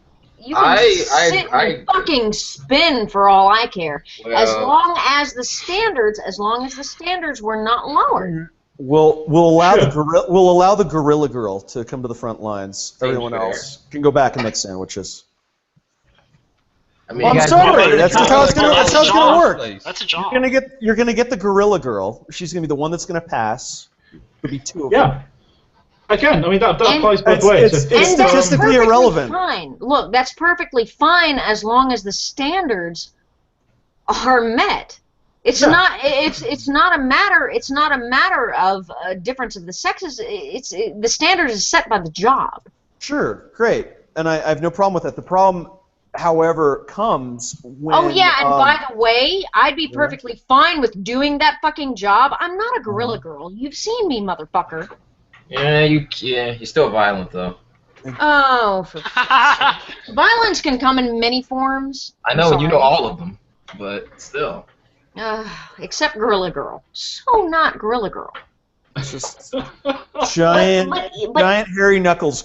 You can sit and fucking spin for all I care. Well, as long as the standards were not lowered. We'll allow the gorilla girl to come to the front lines. Everyone else can go back and make sandwiches. I mean, I'm sorry. That's how it's gonna work. That's a job. You're gonna get the gorilla girl. She's gonna be the one that's gonna pass. There'll be two of them. Yeah. Again, I mean, that applies both ways. It's statistically irrelevant. Fine. Look, that's perfectly fine as long as the standards are met. It's not. It's not a matter. It's not a matter of a difference of the sexes. The standard is set by the job. Sure, great, and I have no problem with that. The problem, however, comes when. Oh yeah, and by the way, I'd be perfectly fine with doing that fucking job. I'm not a gorilla girl. You've seen me, motherfucker. Yeah, you're still violent though. Oh, for violence can come in many forms. I know, you know all of them, but still. Except Gorilla Girl. So not Gorilla Girl. Just giant, but giant hairy knuckles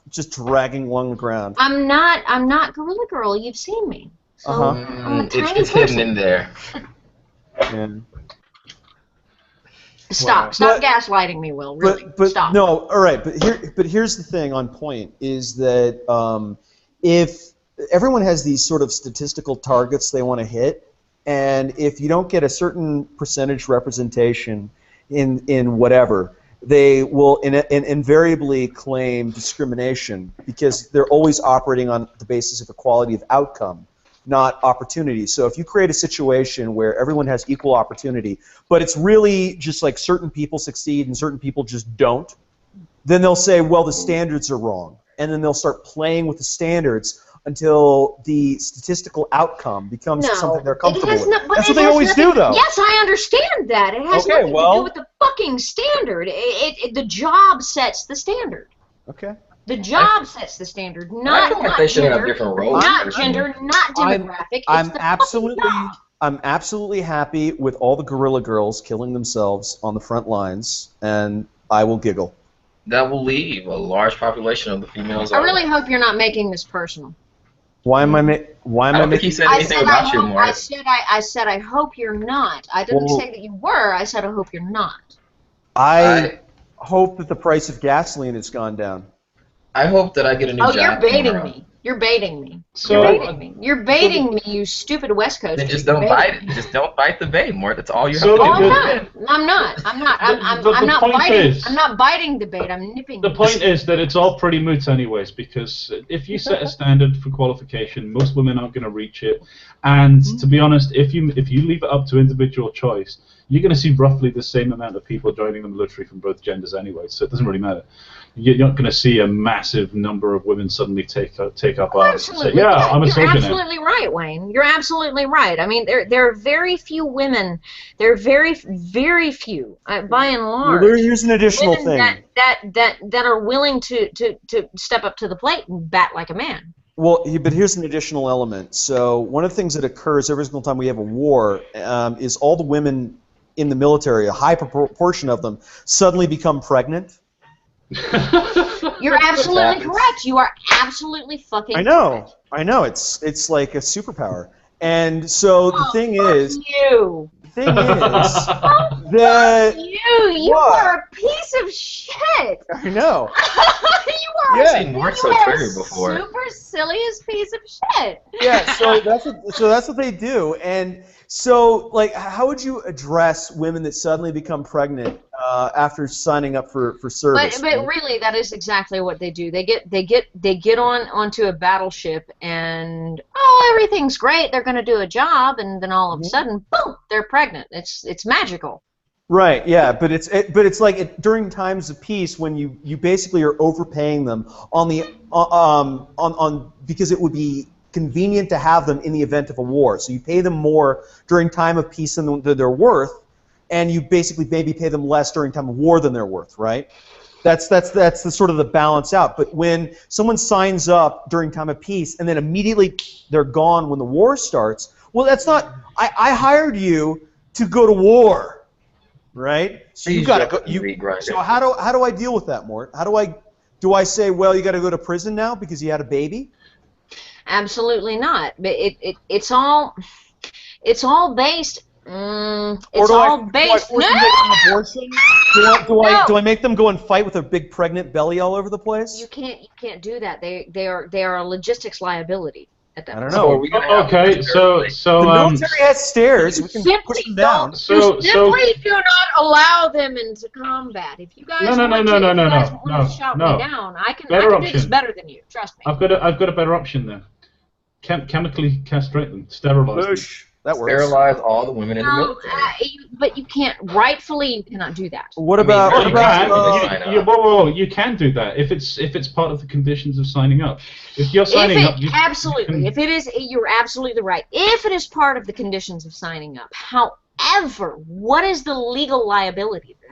just dragging along the ground. I'm not Gorilla Girl. You've seen me. So I'm a tiny It's person. hidden in there. Yeah. Stop gaslighting me, Will. Really, but stop. No, all right. But here's the thing on point is that if everyone has these sort of statistical targets they want to hit, and if you don't get a certain percentage representation in whatever, they will invariably claim discrimination because they're always operating on the basis of equality of outcome, not opportunity. So if you create a situation where everyone has equal opportunity, but it's really just like certain people succeed and certain people just don't, then they'll say, well, the standards are wrong. And then they'll start playing with the standards until the statistical outcome becomes something they're comfortable with. That's what they always do, though. Yes, I understand that. It has nothing to do with the fucking standard. The job sets the standard. Okay. The job sets the standard, not they should gender, have different roles. not gender, not demographic. I'm absolutely happy with all the Gorilla Girls killing themselves on the front lines, and I will giggle. That will leave a large population of the females. I really hope you're not making this personal. Why am I I don't think he said anything about you, Mark. I said I hope you're not. I didn't say that you were. I said I hope you're not. I hope that the price of gasoline has gone down. I hope that I get a new job. Oh, you're baiting tomorrow. me. You're baiting me. So, you're baiting me. You're baiting me, you stupid West Coast. Then just don't bite it. Just don't bite the bait, Mort. That's all you have So to do. I'm not. I'm not point biting. is- I'm not biting the bait. I'm nipping. The point is that it's all pretty moot anyways, because if you set a standard for qualification, most women aren't going to reach it. And to be honest, if you leave it up to individual choice, you're going to see roughly the same amount of people joining the military from both genders anyway, so it doesn't really matter. You're not going to see a massive number of women suddenly take up arms and say, yeah, I'm a soldier now. You're absolutely right, Wayne. You're absolutely right. I mean, there are very few women. There are very few, by and large. Well, here's an additional thing. That are willing to step up to the plate and bat like a man. Well, but here's an additional element. So one of the things that occurs every single time we have a war is all the women in the military, a high proportion of them, suddenly become pregnant. You're absolutely correct. You are absolutely fucking correct. I know. It's like a superpower. And so the thing is, you. The thing is that you are a piece of shit. I know. You are. Yeah. I've seen Mort so triggered before. Super silliest piece of shit. Yeah. So that's what they do. And so, like, how would you address women that suddenly become pregnant after signing up for service? But really, that is exactly what they do. They get onto a battleship, and everything's great. They're going to do a job, and then all of a sudden, boom, they're pregnant. It's magical. Right. Yeah. But it's like during times of peace when you basically are overpaying them on because it would be convenient to have them in the event of a war. So you pay them more during time of peace than they're worth, and you basically maybe pay them less during time of war than they're worth, right? That's the sort of the balance out. But when someone signs up during time of peace and then immediately they're gone when the war starts, well, that's not. I hired you to go to war, right? So you got to go. So how do I deal with that, Mort? Do I say, well, you got to go to prison now because you had a baby? Absolutely not. But it's all based. Do I make them go and fight with a big pregnant belly all over the place? You can't do that. They are a logistics liability at that point. I don't know. Okay, so the military has stairs. We can push them down. You simply do not allow them into combat. If you guys want to shout me down, I can do this better than you. Trust me. I've got a better option there. Chemically castrate them, sterilize them. That works. Sterilize all the women in the military. But you can't. Rightfully, you cannot do that. What about? You can do that if it's part of the conditions of signing up. If you're signing up, absolutely. If it is, you're absolutely right. If it is part of the conditions of signing up. However, what is the legal liability of that?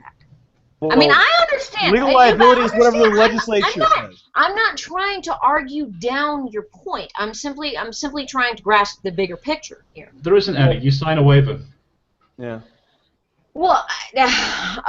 Well, I mean, I understand. Legal liability is whatever the legislature says. I'm not trying to argue down your point. I'm simply trying to grasp the bigger picture here. There isn't any. You sign a waiver. Yeah. Well,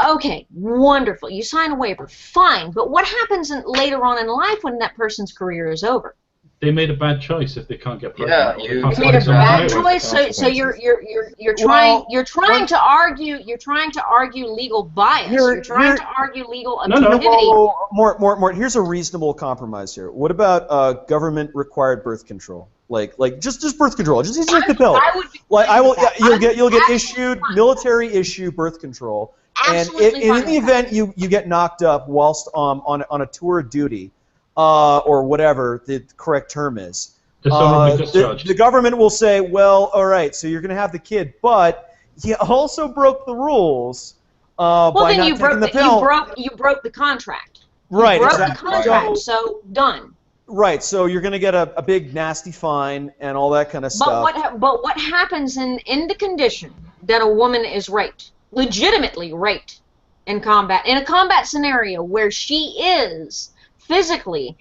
okay, wonderful. You sign a waiver, fine. But what happens later on in life when that person's career is over? They made a bad choice if they can't get Yeah, pregnant. or they you can't You made a find someone bad to Exactly. marry. choice. So you're trying to argue. You're trying to argue legal bias. You're trying to argue legal No, no. objectivity. More. Here's a reasonable compromise here. What about government-required birth control? Like just birth control. Just take the pill. I would be Like fine with that. you'll get Absolutely issued fine. military issue birth control, Absolutely and fine in the with that. event you get knocked up whilst on a tour of duty, or whatever the correct term is, Dishonorably discharged. the government will say, well, all right, so you're going to have the kid, but you also broke the rules Well, by then not you taking broke the pill. you broke the contract. Right, You broke exactly. the contract, so done. Right, so you're going to get a big nasty fine and all that kind of stuff. But what happens in the condition that a woman is raped, legitimately raped in a combat scenario where she is physically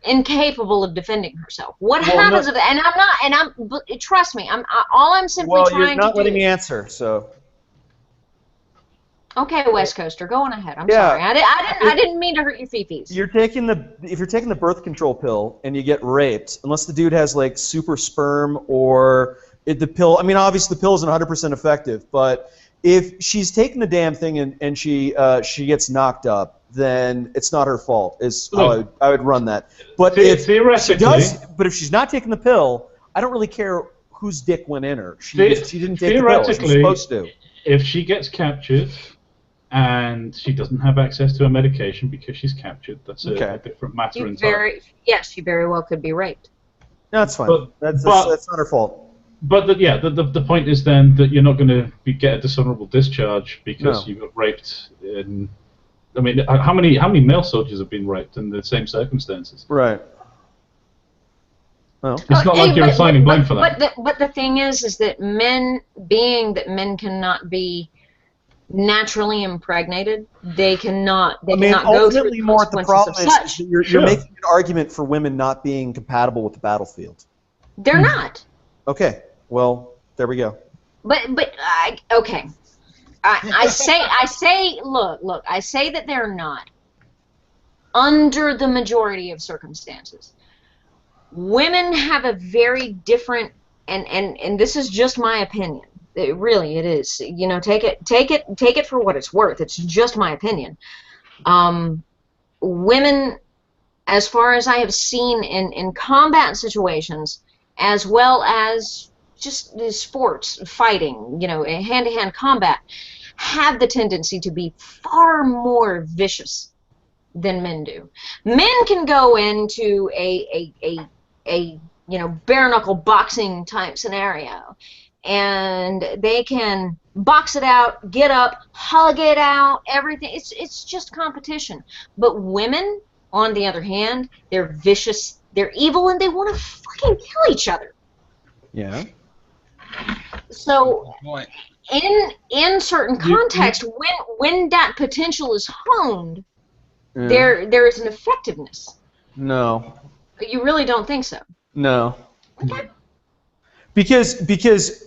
incapable of defending herself? What happens if, and I'm not, and I'm, trust me, all I'm simply Well, trying you're not to letting do. me answer, so. Okay, West Coaster, go on ahead. I'm Yeah. sorry. I didn't mean to hurt your fifis. If you're taking the birth control pill and you get raped, unless the dude has like super sperm or the pill. I mean, obviously the pill isn't 100% effective, but if she's taking the damn thing and she gets knocked up, then it's not her fault. Is how I would run that. But if she's not taking the pill, I don't really care whose dick went in her. She didn't take the pill. She was supposed to. If she gets captured and she doesn't have access to her medication because she's captured, that's a different matter entirely. Yes, she very well could be raped. No, that's fine. That's not her fault. But the point is then that you're not going to get a dishonorable discharge because you got raped in. I mean, how many male soldiers have been raped in the same circumstances? Right. Well, it's not like you're assigning blame for that. But the thing is that men cannot be naturally impregnated. They cannot go through ultimately, the more the problem consequences of such. You're making an argument for women not being compatible with the battlefield. They're not. Okay. Well, there we go. But okay. I say look, I say that they're not. Under the majority of circumstances, women have a very different, and this is just my opinion. It is. You know, take it for what it's worth. It's just my opinion. Women, as far as I have seen in combat situations, as well as just the sports, fighting, hand-to-hand combat, have the tendency to be far more vicious than men do. Men can go into a bare knuckle boxing type scenario, and they can box it out, get up, hug it out, everything. It's just competition. But women, on the other hand, they're vicious, they're evil, and they want to fucking kill each other. Yeah. So, in certain contexts, when that potential is honed, there is an effectiveness. No. You really don't think so? No. Okay. Because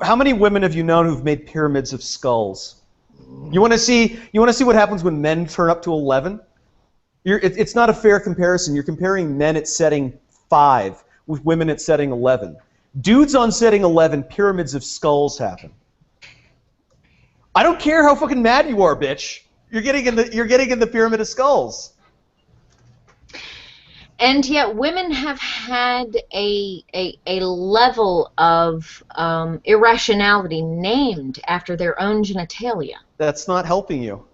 how many women have you known who've made pyramids of skulls? You want to see what happens when men turn up to 11? It's not a fair comparison. You're comparing men at setting 5 with women at setting 11. Dudes on setting 11, pyramids of skulls happen. I don't care how fucking mad you are, bitch. You're getting in the pyramid of skulls. And yet, women have had a level of irrationality named after their own genitalia. That's not helping you.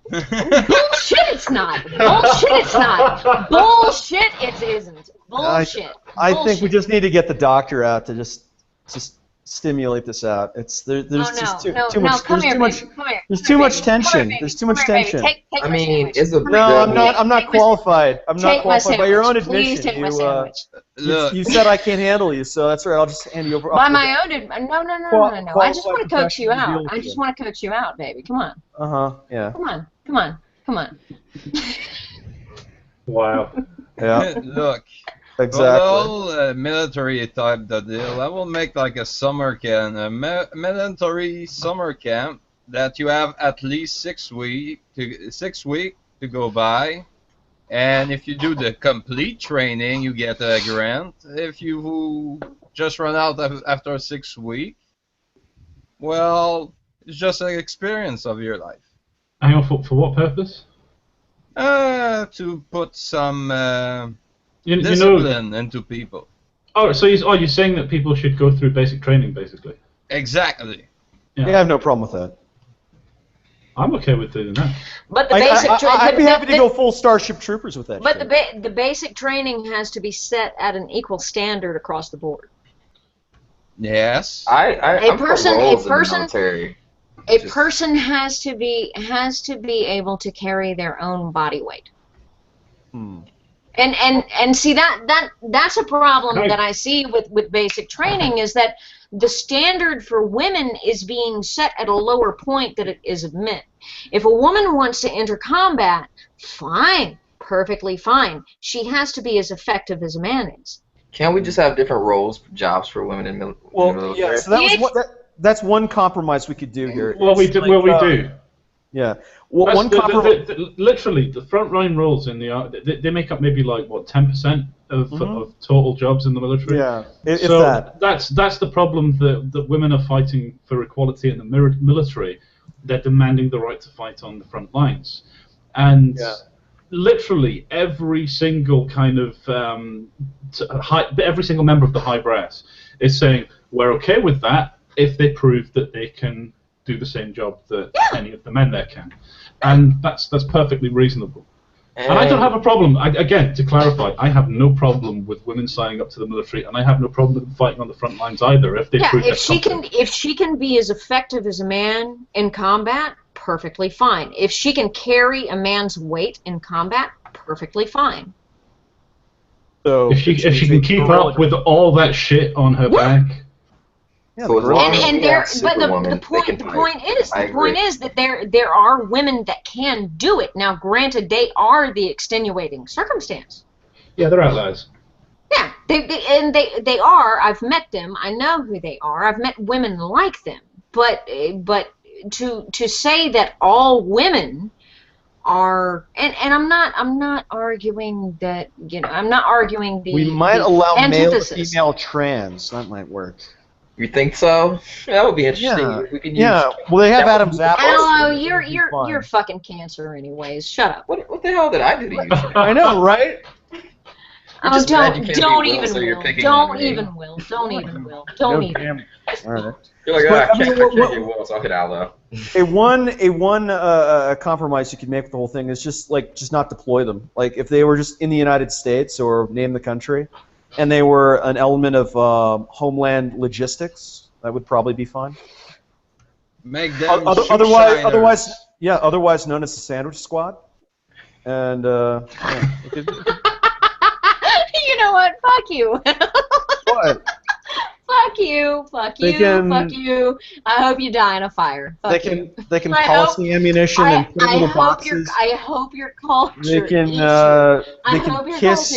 Bullshit! It's not. Bullshit! It's not. Bullshit! It isn't. Bullshit. I think we just need to get the doctor out to just stimulate this out. There's just too much. There's too much tension. There's too much tension. I mean, it's a No, I'm not qualified. I'm not qualified by your own Please admission. take my sandwich. You said I can't handle you, so that's right. I'll just hand you over. By my own admission. No. I just want to coach you out. I just want to coach you out, baby. Come on. Yeah. Come on. Wow. Yeah. Look, Exactly. Well, military type the deal. I will make like a summer camp, military summer camp that you have at least 6 week to go by, and if you do the complete training, you get a grant. If you just run out after 6 weeks, well, it's just an experience of your life. Hang on, for what purpose? To put some You know. discipline into people. Oh, so you're saying that people should go through basic training, basically? Exactly. Yeah, I have no problem with that. I'm okay with doing that. But the basic I'd be happy to go full Starship Troopers with that. But shit. the basic training has to be set at an equal standard across the board. Yes. I'm for roles in the military. A person has to be able to carry their own body weight. And see that's a problem that I see with basic training, is that the standard for women is being set at a lower point than it is of men. If a woman wants to enter combat, fine, perfectly fine. She has to be as effective as a man is. Can't we just have different roles, jobs for women in the military? Yeah. So that's one compromise we could do here. Well, we do. Yeah. Well, literally, the front line roles in the they make up maybe like what 10% of total jobs in the military. Yeah. If so that. That's the problem that women are fighting for equality in the military. They're demanding the right to fight on the front lines, and literally every single kind of every single member of the high brass is saying we're okay with that if they prove that they can do the same job that any of the men there can, and that's perfectly reasonable. And I don't have a problem. Again, to clarify, I have no problem with women signing up to the military, and I have no problem with them fighting on the front lines either. If they prove if she can be as effective as a man in combat, perfectly fine. If she can carry a man's weight in combat, perfectly fine. So if she can keep up with all that shit on her back. Yeah, but the point is that there are women that can do it. Now, granted, they are the extenuating circumstance. Yeah, they're outliers. Yeah, they are. I've met them. I know who they are. I've met women like them. But to say that all women are, and I'm not arguing that, I'm not arguing the. We might allow male to antithesis. female trans. That might work. You think so? That would be interesting. Yeah. We can Well, they have Adam's apple. Oh, you're fucking cancer, anyways. Shut up. What the hell did I do to you? I know, right? Oh, don't even, Will. All right. You're like, I can't get Will, so I'll hit Allo. A one compromise you could make with the whole thing is just not deploy them. Like if they were just in the United States or name the country, and they were an element of homeland logistics, that would probably be fine. Make them otherwise known as the Sandwich Squad. And you know what? Fuck you. What? Fuck you. Fuck you. I hope you die in a fire. They can policy ammunition and put in little boxes. I hope your culture They can kiss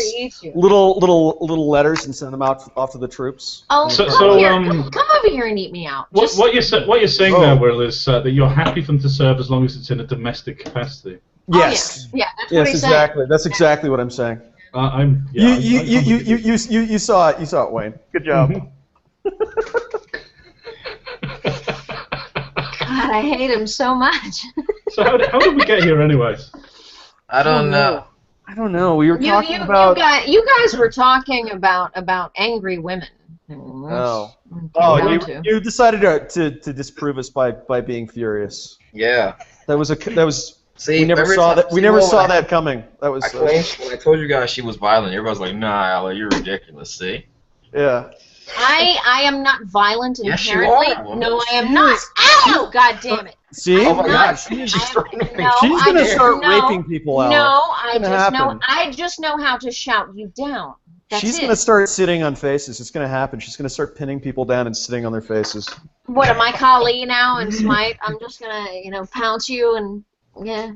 little letters and send them off to the troops. Oh, come over here and eat me out. What you're saying there, Will, is that you're happy for them to serve as long as it's in a domestic capacity. Yes. Yeah, that's what he's exactly. saying. That's exactly what I'm saying. You saw it. You saw it, Wayne. Good job. God, I hate him so much. So how did we get here, anyways? I don't know. I don't know. We were talking about. You guys were talking about angry women. You decided to disprove us by being furious. Yeah. That was. See, we never saw that. We never saw that coming. That was. When I told you guys she was violent, everybody's like, "Nah, Ella, you're ridiculous." See. Yeah. I am not violently. Yes, you are. No, I am not. Ow! God damn it. See? Oh my God. She's gonna start raping people out. No, I just know how to shout you down. She's gonna start sitting on faces. It's gonna happen. She's gonna start pinning people down and sitting on their faces. What am I, Kali now and Smite? I'm just gonna pounce you and yeah.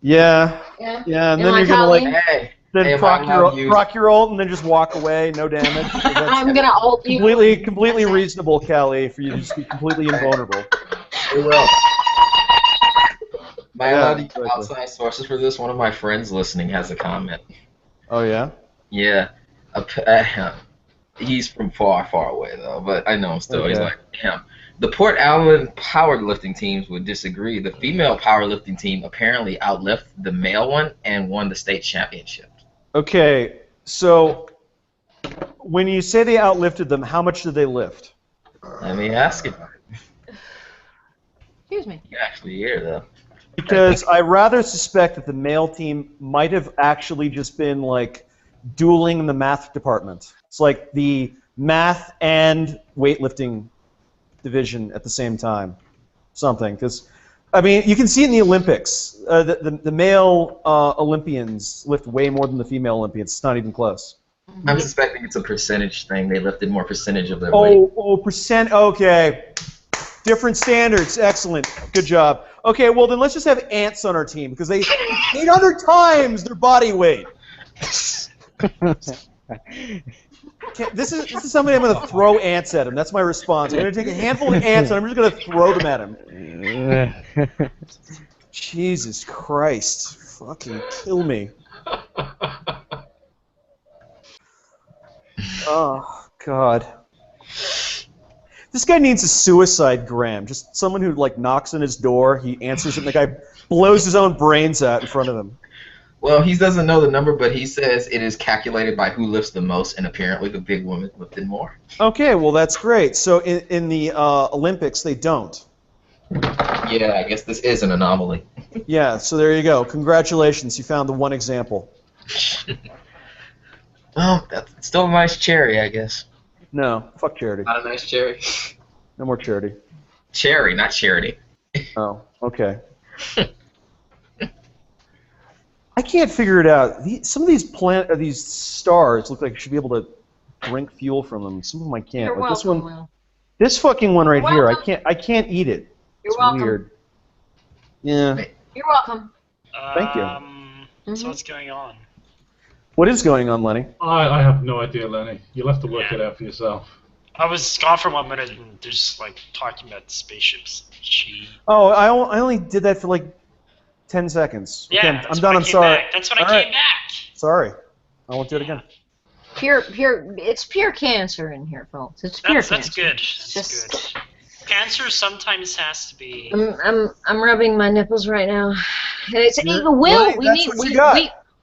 Yeah. And then you're gonna Then Hey, proc am I allowed to your, proc your ult and then just walk away, no damage. I'm gonna ult you. Completely reasonable, Kelly, for you to just be completely invulnerable. Hey, Will. Am I Yeah, allowed to use exactly. outside sources for this? One of my friends listening has a comment. Oh yeah. Yeah. He's from far, far away, though, but I know him still. He's Okay. like, damn. The Port Allen powerlifting teams would disagree. The female powerlifting team apparently outlifted the male one and won the state championship. Okay, so when you say they outlifted them, how much did they lift? Let me ask him. Excuse me. You actually hear, though. Because I rather suspect that the male team might have actually just been like dueling in the math department. It's like the math and weightlifting division at the same time. Something. Because, I mean, you can see it in the Olympics. The male Olympians lift way more than the female Olympians. It's not even close. I'm suspecting it's a percentage thing. They lifted more percentage of their weight. Oh, percent. Okay. Different standards. Excellent. Good job. Okay, well then let's just have ants on our team because they 800 times their body weight. This is somebody I'm going to throw ants at him. That's my response. I'm going to take a handful of ants and I'm just going to throw them at him. Jesus Christ. Fucking kill me. Oh, God. This guy needs a suicide gram. Just someone who like knocks on his door, he answers it, and the guy blows his own brains out in front of him. Well, he doesn't know the number, but he says it is calculated by who lifts the most, and apparently the big woman lifted more. Okay, well that's great. So in the Olympics, they don't. Yeah, I guess this is an anomaly. Yeah, so there you go. Congratulations, you found the one example. Well, that's still a nice cherry, I guess. No, fuck charity. Not a nice cherry. No more charity. Cherry, not charity. Oh, okay. I can't figure it out. Some of these stars look like you should be able to drink fuel from them. Some of them I can't. You're Like this welcome, one, Will. this fucking one right You're here, welcome. I can't eat it. You're It's welcome. weird. Yeah. You're welcome. Thank you. So what's going on? What is going on, Lenny? I have no idea, Lenny. You'll have to work it out for yourself. I was gone for 1 minute and they're just like talking about spaceships. Gee. Oh, I only did that for like 10 seconds. Yeah, Okay, that's I'm when done. I I'm came sorry. back. That's when All I right. came back. Sorry. I won't do it again. It's pure cancer in here, folks. It's pure That's cancer. good. That's good. Cancer sometimes has to be. I'm rubbing my nipples right now. It's Yeah, Will. right, We that's need what you got.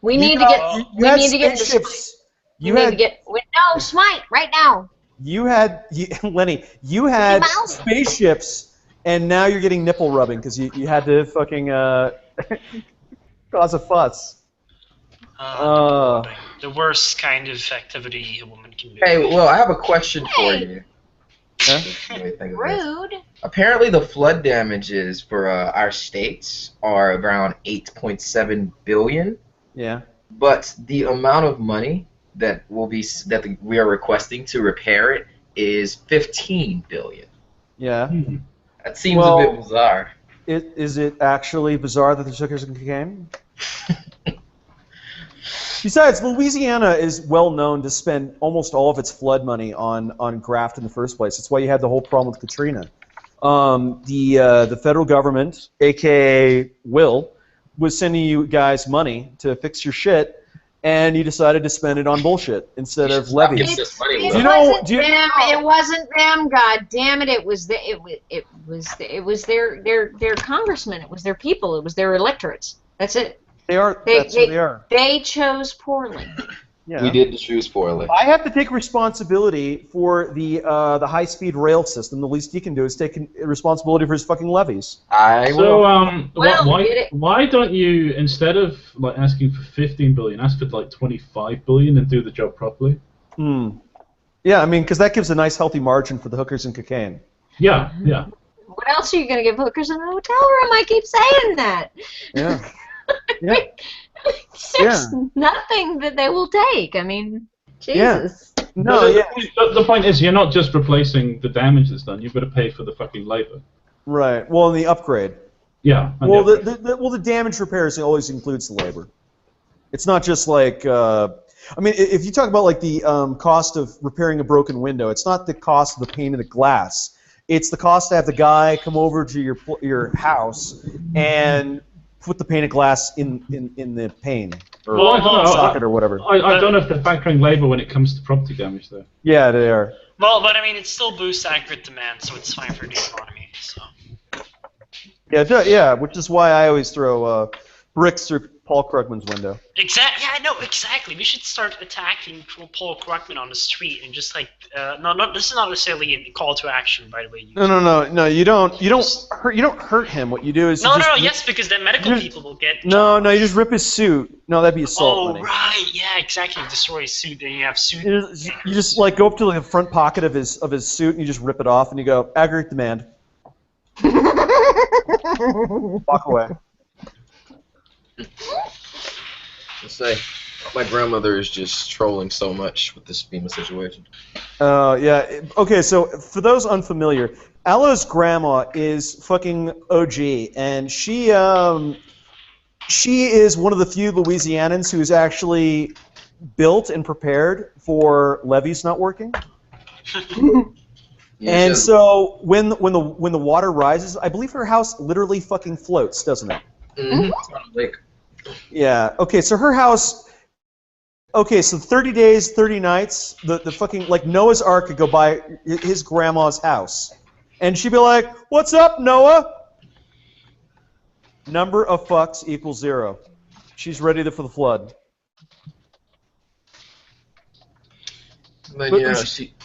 we You need to got- get you we had need to get the spaceships. we need to get no smite right now. Lenny, you had Mouse. spaceships, and now you're getting nipple rubbing because you had to fucking cause a fuss. The worst kind of activity a woman can do. Hey, well, I have a question for you. Huh? What do you think of this? Rude. Apparently, the flood damages for our states are around 8.7 billion, Yeah. but the amount of money that we are requesting to repair it is 15 billion. Yeah. That seems Well- a bit bizarre. Is it actually bizarre that there's hookers and cocaine? Besides, Louisiana is well known to spend almost all of its flood money on graft in the first place. That's why you had the whole problem with Katrina. The federal government, aka Will, was sending you guys money to fix your shit, and you decided to spend it on bullshit instead of Stop levies. giving us money, It Will. wasn't do you- them. It wasn't them. God damn it! It was their congressmen. It was their people. It was their electorates. That's it. That's who they are. They chose poorly. Yeah. We did choose poorly. I have to take responsibility for the high-speed rail system. The least he can do is take responsibility for his fucking levies. I So, will. Well, get it. why don't you, instead of like asking for 15 billion, ask for like 25 billion and do the job properly? Yeah, I mean, because that gives a nice, healthy margin for the hookers and cocaine. Yeah, yeah. What else are you gonna give hookers in a hotel room? I keep saying that. Yeah. Yeah. There's nothing that they will take. I mean, Jesus. No, But yeah. the point is, you're not just replacing the damage that's done. You've got to pay for the fucking labor. Right. Well, in the upgrade. Yeah. and Well, the- the damage repairs always includes the labor. It's not just like, I mean, if you talk about like the cost of repairing a broken window, it's not the cost of the pane of the glass. It's the cost to have the guy come over to your house and put the pane of glass in the pane or Well, I don't know. socket or whatever. I don't know if they're factoring labor when it comes to property damage, though. Yeah, they are. Well, but I mean, it still boosts aggregate demand, so it's fine for the economy. So. Yeah, which is why I always throw bricks through Paul Krugman's window. Exactly. Yeah, no, exactly. We should start attacking Paul Krugman on the street and just like, no, this is not necessarily a call to action, by the way. No. You don't hurt him. What you do is Yes, because then medical people will get. No, you just rip his suit. No, that'd be assault. Oh, Lenny. right. Yeah, exactly. Destroy his suit, then you have suit. You just like go up to the front pocket of his suit and you just rip it off and you go aggregate demand. Walk away. Let's say my grandmother is just trolling so much with this FEMA situation. Yeah. Okay, so for those unfamiliar, Alo's grandma is fucking OG, and she is one of the few Louisianans who is actually built and prepared for levees not working. And so when the water rises, I believe her house literally fucking floats, doesn't it? Mm-hmm. Yeah. Okay. So her house. Okay. So 30 days, 30 nights. The fucking like Noah's Ark could go by his grandma's house, and she'd be like, "What's up, Noah?" Number of fucks equals 0. She's ready for the flood. Then,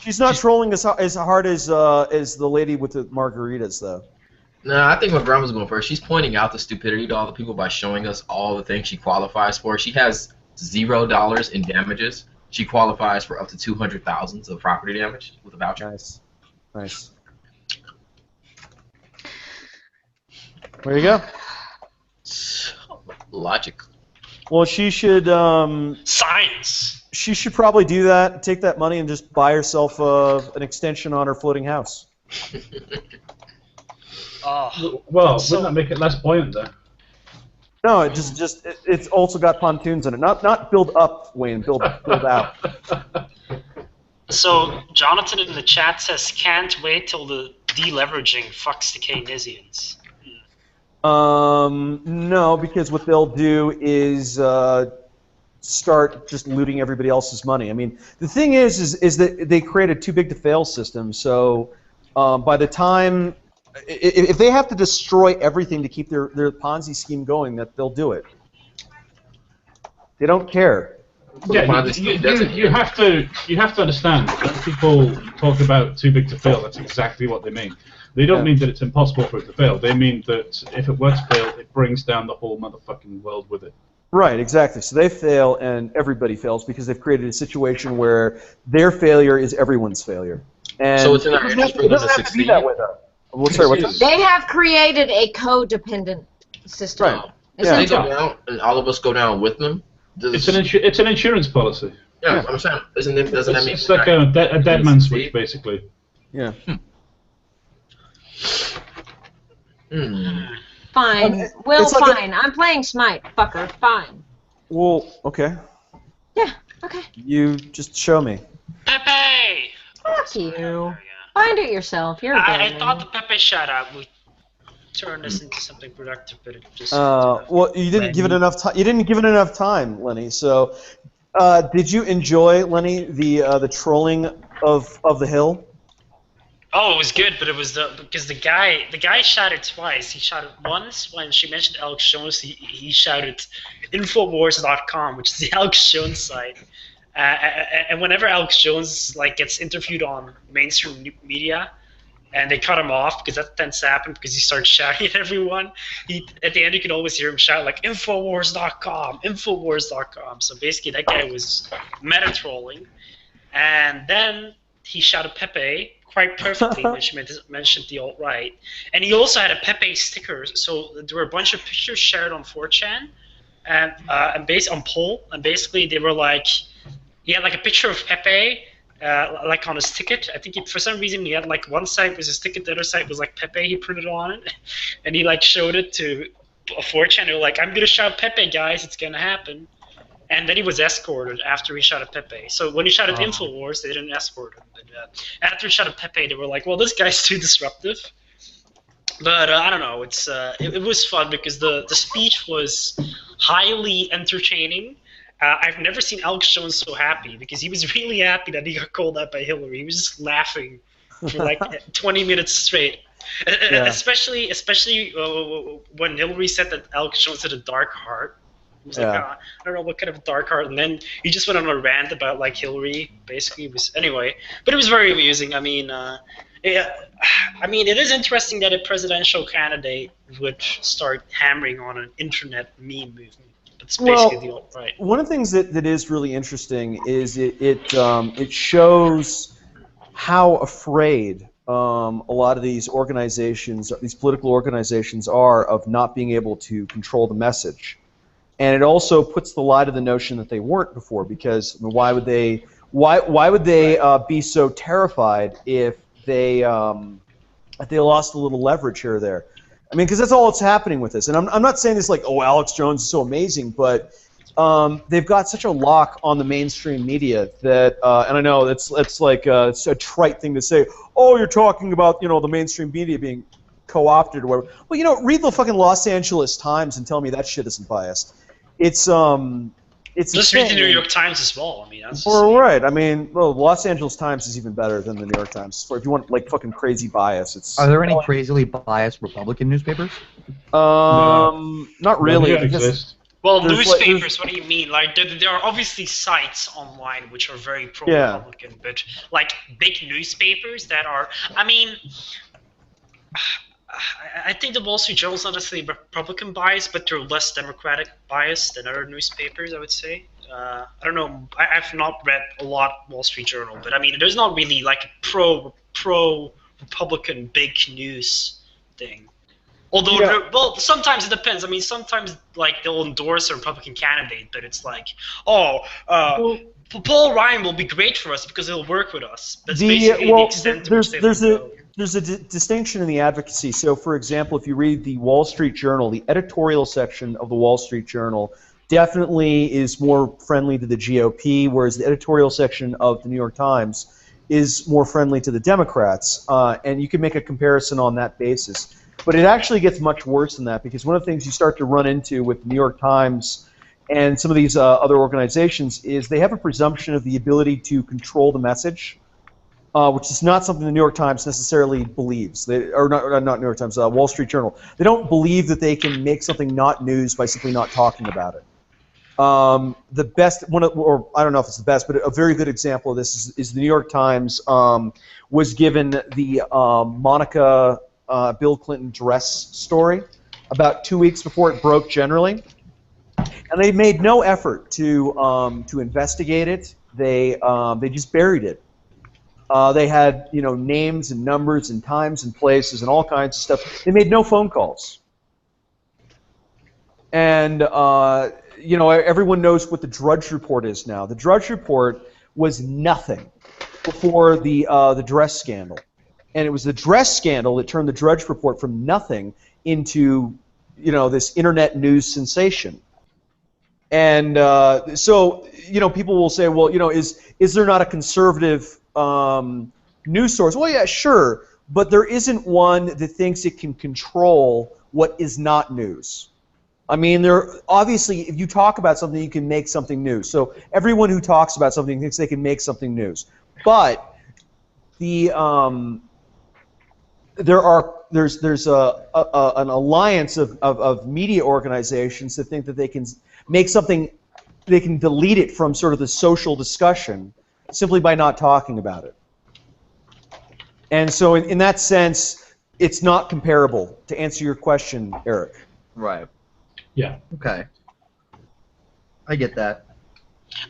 she's not trolling as hard as the lady with the margaritas, though. No, I think my grandma's going first. She's pointing out the stupidity to all the people by showing us all the things she qualifies for. She has $0 in damages. She qualifies for up to 200,000 of property damage with a voucher. Nice. There you go. Logic. Well, she should. Science. She should probably do that. Take that money and just buy herself an extension on her floating house. Oh. Well, wouldn't that make it less buoyant, though? No, it's also got pontoons in it. Not build up, Wayne. Build out. So Jonathan in the chat says can't wait till the deleveraging fucks the Keynesians. No, because what they'll do is start just looting everybody else's money. I mean, the thing is that they create a too big to fail system. So by the time if they have to destroy everything to keep their Ponzi scheme going, that they'll do it. They don't care. Yeah, you have to understand when people talk about too big to fail, that's exactly what they mean. They don't mean that it's impossible for it to fail. They mean that if it were to fail, it brings down the whole motherfucking world with it. Right, exactly. So they fail and everybody fails because they've created a situation where their failure is everyone's failure. And so it's in our interest for them to succeed. Be that way, though. Well, sorry, what's that? They have created a codependent system. Right. They go down, and all of us go down with them. It's an insurance policy. Yeah, I'm saying, doesn't that mean it's like a dead man switch, basically? Yeah. Fine. Fine. I'm playing Smite, fucker. Fine. Well, okay. Yeah, okay. You just show me. Pepe! Fuck you. Find it yourself. You're a I guy. thought the Pepe shout out would turn this into something productive, but it just. Well, you didn't give it enough time. You didn't give it enough time, Lenny. So, did you enjoy, Lenny, the trolling of the Hill? Oh, it was good, but it was because the guy shouted twice. He shouted once when she mentioned Alex Jones. He shouted Infowars.com, which is the Alex Jones site. And whenever Alex Jones gets interviewed on mainstream media, and they cut him off because that tends to happen because he starts shouting at everyone. At the end you can always hear him shout like Infowars.com, Infowars.com. So basically that guy was meta trolling, and then he shouted Pepe quite perfectly when she mentioned the alt-right, and he also had a Pepe sticker. So there were a bunch of pictures shared on 4chan, and based on poll, and basically they were like. He had a picture of Pepe, on his ticket. I think for some reason he had one side was his ticket, the other side was Pepe. He printed on it, and he showed it to a 4chan. They were like, "I'm gonna shout Pepe, guys. It's gonna happen." And then he was escorted after he shot at Pepe. So when he shot at Oh. InfoWars, they didn't escort him. But after he shot at Pepe, they were like, well, this guy's too disruptive. But I don't know. It was fun because the speech was highly entertaining. I've never seen Alex Jones so happy because he was really happy that he got called out by Hillary. He was just laughing for like 20 minutes straight. Yeah. Especially when Hillary said that Alex Jones had a dark heart. He was like, Yeah. I don't know what kind of dark heart. And then he just went on a rant about like Hillary. Basically, it was anyway. But it was very amusing. I mean, it is interesting that a presidential candidate would start hammering on an internet meme movement. It's basically the alt-right. One of the things that is really interesting is it shows how afraid a lot of these organizations, these political organizations, are of not being able to control the message, and it also puts the lie to the notion that they weren't before. Because why would they be so terrified if they lost a little leverage here or there? I mean, because that's all that's happening with this. And I'm not saying this like, oh, Alex Jones is so amazing, but they've got such a lock on the mainstream media that, and I know it's like it's a trite thing to say. Oh, you're talking about the mainstream media being co-opted or whatever. Well, read the fucking Los Angeles Times and tell me that shit isn't biased. It's Just read the New York Times as well. I mean, that's right. I mean, well, the Los Angeles Times is even better than the New York Times. If you want like fucking crazy bias, it's. Are there any crazily biased Republican newspapers? Not really. They don't Because exist. Well, There's newspapers. What do you mean? Like there are obviously sites online which are very pro-Republican, but like big newspapers that are. I mean, I think the Wall Street Journal is not necessarily Republican biased, but they're less Democratic biased than other newspapers, I would say. I don't know. I've not read a lot Wall Street Journal, but I mean, there's not really like a pro-Republican big news thing. Although, well, sometimes it depends. I mean, sometimes like they'll endorse a Republican candidate, but it's like, Paul Ryan will be great for us because he'll work with us. That's basically the extent to which they go. There's a distinction in the advocacy. So, for example, if you read the Wall Street Journal, the editorial section of the Wall Street Journal definitely is more friendly to the GOP, whereas the editorial section of the New York Times is more friendly to the Democrats. And you can make a comparison on that basis. But it actually gets much worse than that, because one of the things you start to run into with the New York Times and some of these other organizations is they have a presumption of the ability to control the message. Which is not something the New York Times necessarily believes. Not New York Times, Wall Street Journal. They don't believe that they can make something not news by simply not talking about it. The best, or I don't know if it's the best, but a very good example of this is the New York Times was given the Monica Bill Clinton dress story about 2 weeks before it broke generally, and they made no effort to investigate it. They just buried it. They had, names and numbers and times and places and all kinds of stuff. They made no phone calls. And, everyone knows what the Drudge Report is now. The Drudge Report was nothing before the dress scandal. And it was the dress scandal that turned the Drudge Report from nothing into, this internet news sensation. And so, people will say, well, is there not a conservative news source? Well, yeah, sure, but there isn't one that thinks it can control what is not news. I mean, obviously, if you talk about something, you can make something news. So everyone who talks about something thinks they can make something news. But there's an alliance of media organizations that think that they can make something, they can delete it from sort of the social discussion simply by not talking about it. And so in that sense, it's not comparable, to answer your question, Eric. Right. Yeah. Okay. I get that.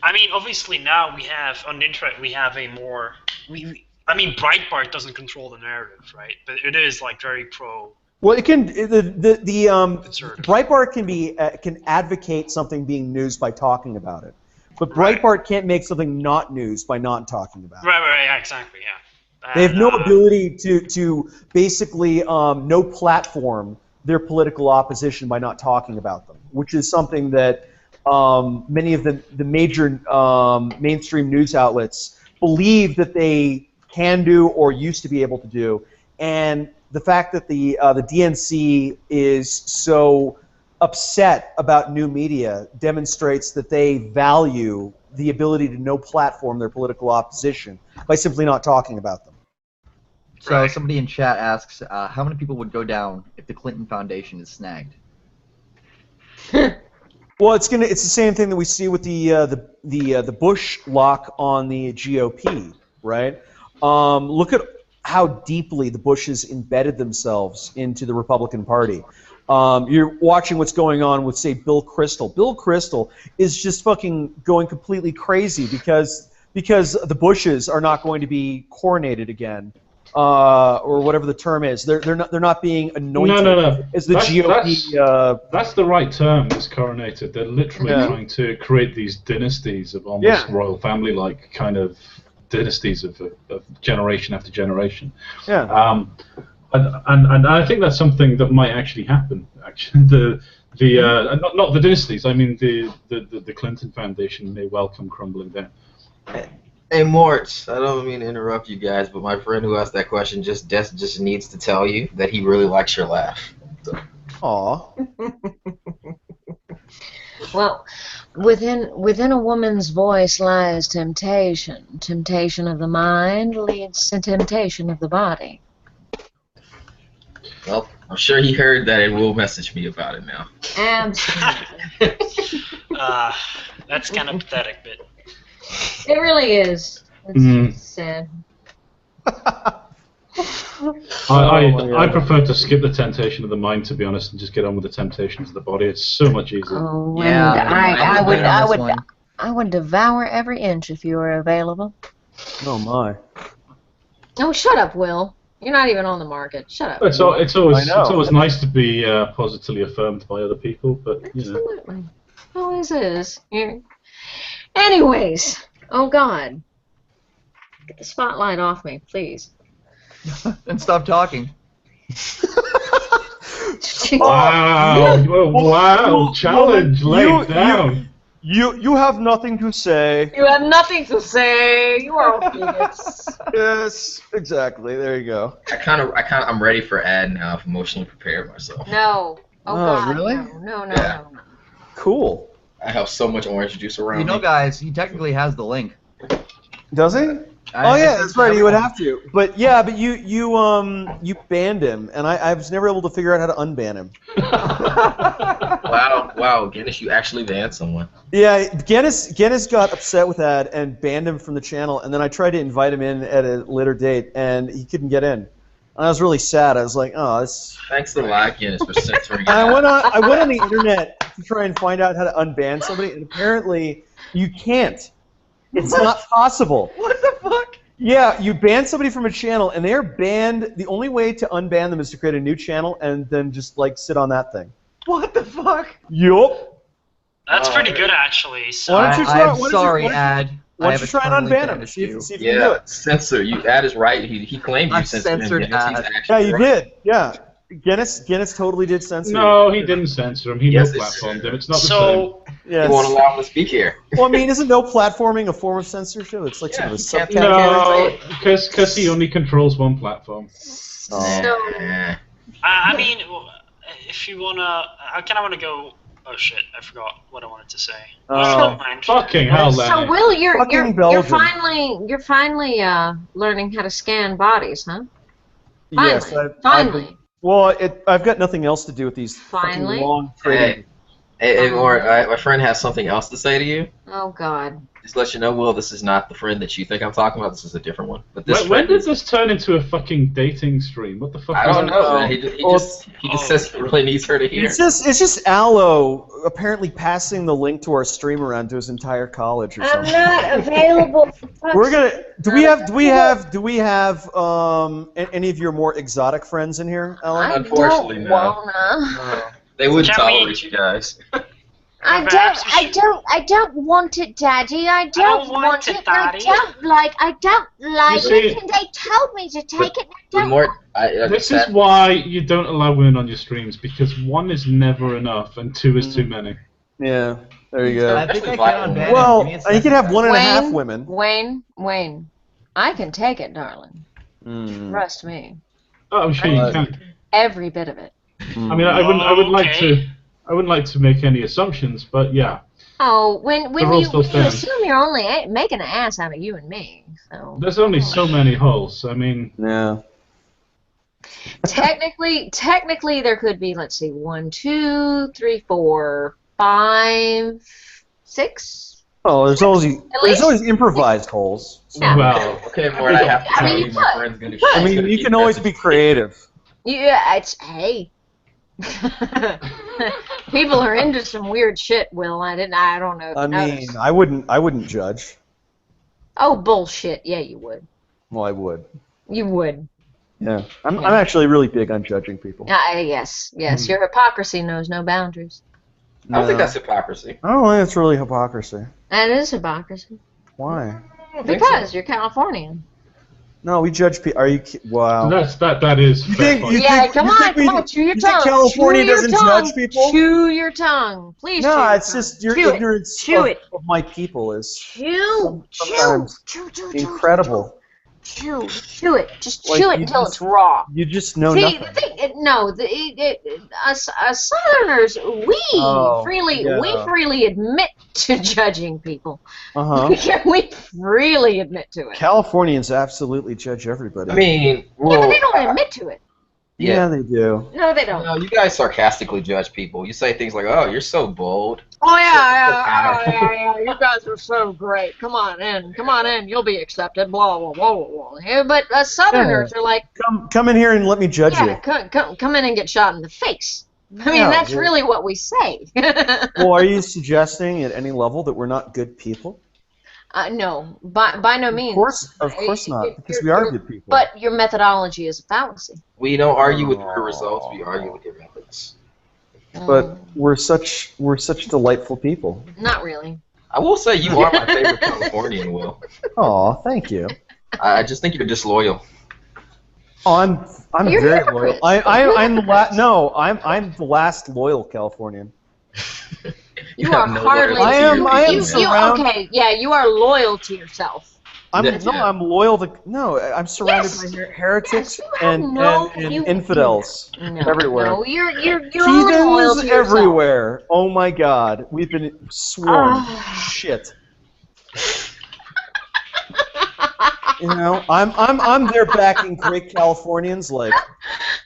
I mean, obviously now we have, on the internet, we have a more, I mean, Breitbart doesn't control the narrative, right? But it is like very pro. Well, it can the conservative. Breitbart can advocate something being news by talking about it. But Breitbart can't make something not news by not talking about it. Right, yeah, exactly, yeah. They have no ability to basically no platform their political opposition by not talking about them, which is something that many of the major mainstream news outlets believe that they can do or used to be able to do. And the fact that the DNC is so upset about new media demonstrates that they value the ability to no platform their political opposition by simply not talking about them. So somebody in chat asks, how many people would go down if the Clinton Foundation is snagged? Well, it's the same thing that we see with the Bush lock on the GOP, right? Look at how deeply the Bushes embedded themselves into the Republican Party. You're watching what's going on with, say, Bill Kristol. Bill Kristol is just fucking going completely crazy because the Bushes are not going to be coronated again, or whatever the term is. They're not being anointed. No. As the GOP. That's the right term. Is coronated. They're literally trying to create these dynasties of almost royal family-like kind of dynasties of generation after generation. Yeah. And I think that's something that might actually happen. Actually, not the dynasties. I mean, the Clinton Foundation may well come crumbling down. Hey, Mort, I don't mean to interrupt you guys, but my friend who asked that question just needs to tell you that he really likes your laugh. So. Aw. Well, within a woman's voice lies temptation. Temptation of the mind leads to temptation of the body. Well, I'm sure he heard that and will message me about it now. Absolutely. That's kind of pathetic, but It really is. It's sad. I prefer to skip the temptation of the mind, to be honest, and just get on with the temptations of the body. It's so much easier. Oh, Yeah, and I would devour every inch if you were available. Oh my. Oh, shut up, Will. You're not even on the market. Shut up. It's always nice to be positively affirmed by other people, but you know. Absolutely. Always is. Yeah. Anyways, oh God. Get the spotlight off me, please. And stop talking. Wow! Wow! Challenge laid down. You have nothing to say. You have nothing to say. You are a bigots. Yes, exactly. There you go. I'm ready for ad now. I've emotionally prepared myself. No. Oh God. Really? No. Cool. I have so much orange juice around You know, me. guys, he technically has the link. Does he? Oh yeah, that's right. You would have to. But you banned him, and I was never able to figure out how to unban him. Wow, Guinness, you actually banned someone. Yeah, Guinness got upset with that and banned him from the channel, and then I tried to invite him in at a later date, and he couldn't get in. And I was really sad. I was like, oh, this. Thanks a lot, Guinness, for censoring And I went on the internet to try and find out how to unban somebody, and apparently you can't. It's not possible. What the fuck? Yeah, you ban somebody from a channel, and they're banned. The only way to unban them is to create a new channel and then just like sit on that thing. What the fuck? Yup. that's pretty good actually. So Why don't you try? I'm sorry, Ad. Why don't you try and unban him? See if you can do it. Censor. Ad is right. He claimed you I censored him. censored Guinness. He's Ad. actually Yeah, you right. did. Yeah. Guinness totally did censor. No, he didn't censor him. He Yes, no it platformed did. him. It's not the same. so Yeah. You won't allow him to speak here. Well, I mean, isn't no platforming a form of censorship? It's like Yeah, sort of a you can't subcategory. No, because he only controls one platform. Nah. I mean, if you wanna, I kind of want to go. Oh shit! I forgot what I wanted to say. Oh. Never mind. Fucking hell, So Lenny. Will, you're Fucking Belgium. finally learning how to scan bodies, huh? Yes. Finally. I've got nothing else to do with these fucking Finally? long trading. Hey, Mort, my friend has something else to say to you. Oh God. Just to let you know, Will, this is not the friend that you think I'm talking about. This is a different one. But this When friend did is- this turn into a fucking dating stream? What the fuck? I was don't that? know, man. He just says he really needs her to hear. It's just Allo apparently passing the link to our stream around to his entire college or I'm something. not available for fuck's We're gonna. Do we have any of your more exotic friends in here, Ellen? I Unfortunately, don't no. wanna. They wouldn't Can we- tolerate you guys. I don't want it, Daddy. I don't want it. Daddy. I don't like You see- it, and they told me to take it. I But don't. Mort, This is why you don't allow women on your streams, because one is never enough and two is too many. Yeah. There you go. I think I Especially can violent. unban Well, it. Give me a you second. can have 1.5 Wayne, women. Wayne, I can take it, darling. Mm. Trust me. Oh, I'm sure you Right. can. Every bit of it. I mean, I wouldn't like to. I wouldn't like to make any assumptions, but yeah, Oh, when The rule still you stands. assume you're only making an ass out of you and me, so there's only so many holes. I mean, Yeah. technically there could be, let's see, 1, 2, 3, 4, 5, 6. Oh, there's least. always improvised holes. So- Yeah. well, Okay, Mort, I have to I tell mean, you, you my could. friend's gonna. I I mean, you can always be creative. Yeah, it's hey. People are into some weird shit, Will. I don't know if I you mean, noticed. I wouldn't judge. Oh, bullshit. Yeah, you would. Well, I would. You would. Yeah. I'm actually really big on judging people. Yes. Your hypocrisy knows no boundaries. I don't think No. that's hypocrisy. I don't think it's really hypocrisy. That is hypocrisy. Why? I don't think Because you're Californian. No, we judge people. Are you? Wow. that is. You fair think- point. you Yeah, think- come you on, think we- come on, chew your you think tongue. California Chew your doesn't tongue. judge people? Chew your tongue. Please chew No, your it's tongue. just your Chew it. ignorance Chew it. of my people is Chew. sometimes incredible. Chew it. Just Like, chew it you until just- it's raw. You just know See, nothing. the thing, no, us Southerners, we Oh, we freely admit to judging people. Uh-huh. We freely admit to it. Californians absolutely judge everybody. I mean, Yeah, well, but they don't admit to it. yeah, they do. No, they don't. no, you guys sarcastically judge people. You say things like, "Oh, you're so bold." Oh yeah, you guys are so great. Come on in, you'll be accepted. Blah blah blah blah blah. Yeah, but us Southerners are like, Come in here and let me judge yeah, you. come in and get shot in the face. I mean, Yeah, that's well- really what we say. Well, are you suggesting at any level that we're not good people? No, by no means. Of course not, You're- because we are you're- good people. But your methodology is a fallacy. We don't argue with your results. We argue with your methods. But we're such delightful people. Not really. I will say you are my favorite Californian, Will. Aw, thank you. I just think you're disloyal. Oh, I'm You're very hypocrites. loyal. I'm the last loyal Californian. You are no hardly. loyalty to your I am people. surrounded- Okay, yeah, you are loyal to yourself. I'm Yeah. loyal to I'm surrounded Yes. by heretics Yes, you have and you- infidels No, everywhere. No, you're only loyal Heathens to yourself. everywhere. Oh my God, we've been swarmed. Ah. Shit. You know, I'm there backing great Californians like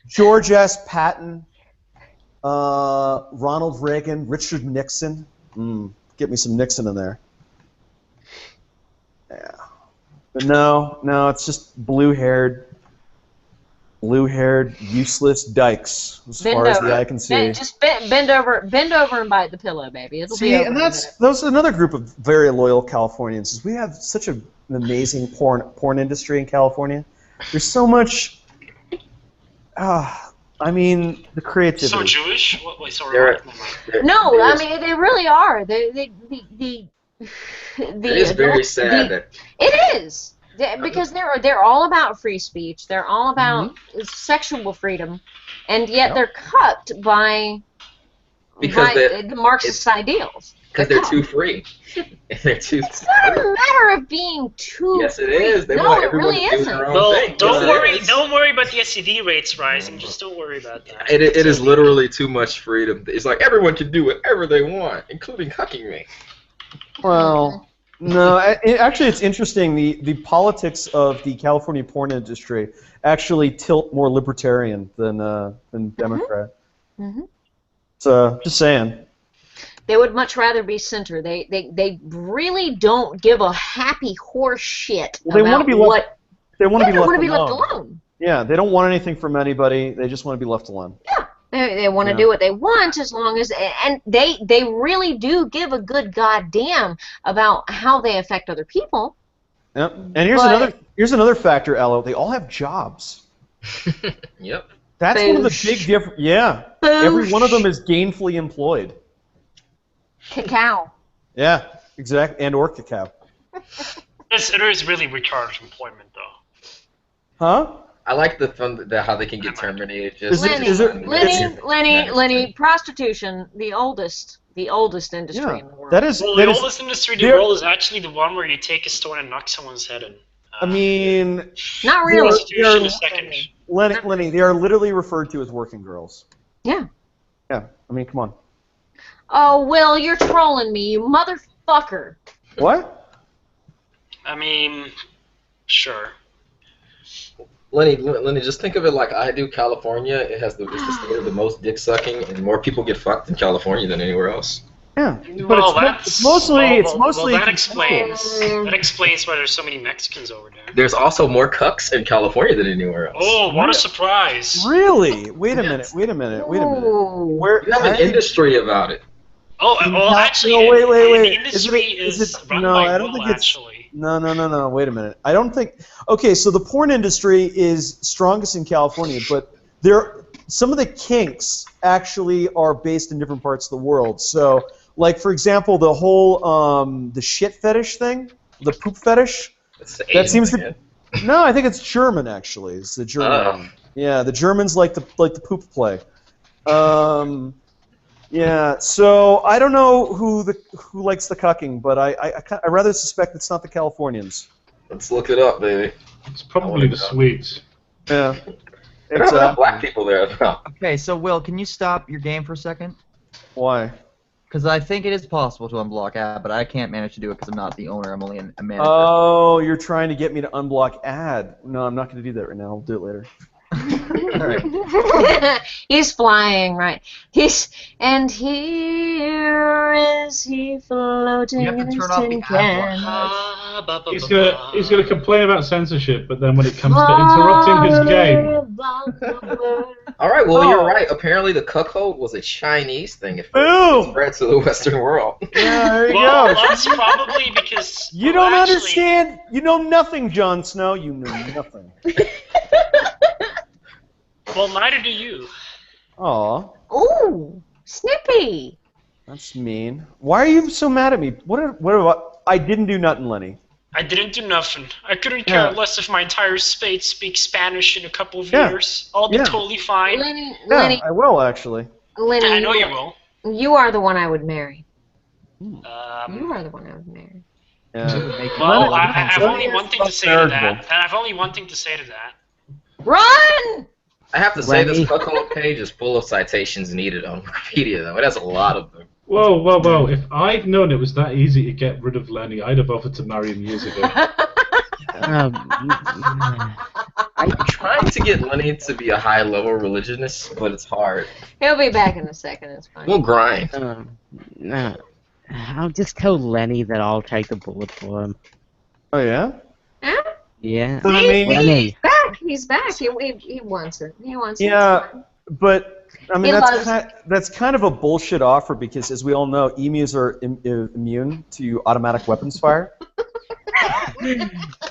George S. Patton, Ronald Reagan, Richard Nixon. Get me some Nixon in there. Yeah. But no, it's just blue-haired, useless dykes as Bend far as over. the eye can see. Just bend over and bite the pillow, baby. It'll be See, over and in a minute. those another group of very loyal Californians. Is we have such an amazing porn industry in California. There's so much. I mean, the creativity. So Jewish? Wait, sorry. There- what? No, I mean they really are. The It is very adults- sad that It is. Because they're all about free speech. They're all about sexual freedom, and yet they're cucked by the Marxist ideals. because they're too free. They're too. It's not a matter of being too. Yes, it free. is. They no, want it everyone really to do isn't. their own Well, thing. don't Yes, it worry. is. Don't worry about the STD rates rising. Just don't worry about that. It is literally too much freedom. It's like everyone can do whatever they want, including cucking me. Well, no. Actually, it's interesting. The politics of the California porn industry actually tilt more libertarian than Democrat. Mhm. So, just saying. They would much rather be center. They really don't give a happy horse shit Well, they about want to be what. left. They want to Yeah, be they left want to be left alone. alone. Yeah, they don't want anything from anybody. They just want to be left alone. Yeah, they want to Yeah. do what they want as long as, and they really do give a good goddamn about how they affect other people. Yep. And here's another factor, Aloe. They all have jobs. Yep. That's one of the Boosh. big difference. Yeah. Every one of them is gainfully employed. Cacao. Yeah, exactly. And or cacao. It is really retarded employment, though. Huh? I like how they can get terminated. Just Is it- Lenny, is it- Lenny, prostitution, the oldest The oldest industry Yeah, in the world. that is. Well, that the is- oldest industry in the there- world is actually the one where you take a stone and knock someone's head in. I mean, Not really. Constitution is second. Lenny, they are literally referred to as working girls. Yeah. Yeah, I mean, come on. Oh, Will, you're trolling me, you motherfucker. What? I mean, sure. Lenny, just think of it like I do. California, it's the state of the most dick sucking, and more people get fucked in California than anywhere else. Yeah, but Well, it's mostly well, that explains why there's so many Mexicans over there. There's also more cucks in California than anywhere else. Oh, what a surprise! Really? Wait a minute. Yes. Wait a minute. Ooh. Where? You have an industry about it. Oh, well, actually, No, wait. the industry is run No, by I don't Will, think it's. actually. No. Wait a minute. I don't think. Okay, so the porn industry is strongest in California, but some of the kinks actually are based in different parts of the world. So, like for example, the whole the shit fetish thing, the poop fetish. It's That Asian, seems to. man. No, I think it's German actually. It's the German one. Yeah, the Germans like the poop play. Yeah, so I don't know who likes the cucking, but I rather suspect it's not the Californians. Let's look it up, baby. It's probably the Swedes. Yeah. There are enough black people there as well. Okay, so Will, can you stop your game for a second? Why? Because I think it is possible to unblock ad, but I can't manage to do it because I'm not the owner. I'm only a manager. Oh, you're trying to get me to unblock ad. No, I'm not going to do that right now. I'll do it later. All right. He's flying, right? And here is he floating You have to in his turn off tin the ad can. He's gonna complain about censorship, but then when it comes to interrupting his game, All right, well, you're right. Apparently, the cuckold was a Chinese thing. It Boom! spread to the Western world. Yeah, there you Well, go. that's probably because You well, don't actually, understand. You know nothing, Jon Snow. You know nothing. Well, neither do you. Aw, Ooh, Snippy. that's mean. Why are you so mad at me? I didn't do nothing, Lenny. I didn't do nothing. I couldn't care Yeah. less if my entire state speaks Spanish in a couple of Yeah. years. I'll be Yeah. totally fine. Lenny, Yeah, I will actually. Lenny, I know you will. You are the one I would marry. You Um, are the one I would marry. Yeah. well, I Lenny- have only one thing to say to that, marriageable. and I've only one thing to say to that. Run! I have to say, this Lenny. cuckold page is full of citations needed on Wikipedia, though. It has a lot of them. whoa! If I'd known it was that easy to get rid of Lenny, I'd have offered to marry him years ago. I'm trying to get Lenny to be a high-level religionist, but it's hard. He'll be back in a second. It's fine. We'll grind. No. I'll just tell Lenny that I'll take the bullet for him. Oh yeah. Huh? Yeah. But I mean, Lenny. He's back. He's back. He wants it. He wants it. yeah, but I mean He that's loves- that's kind of a bullshit offer because, as we all know, emus are immune to automatic weapons fire.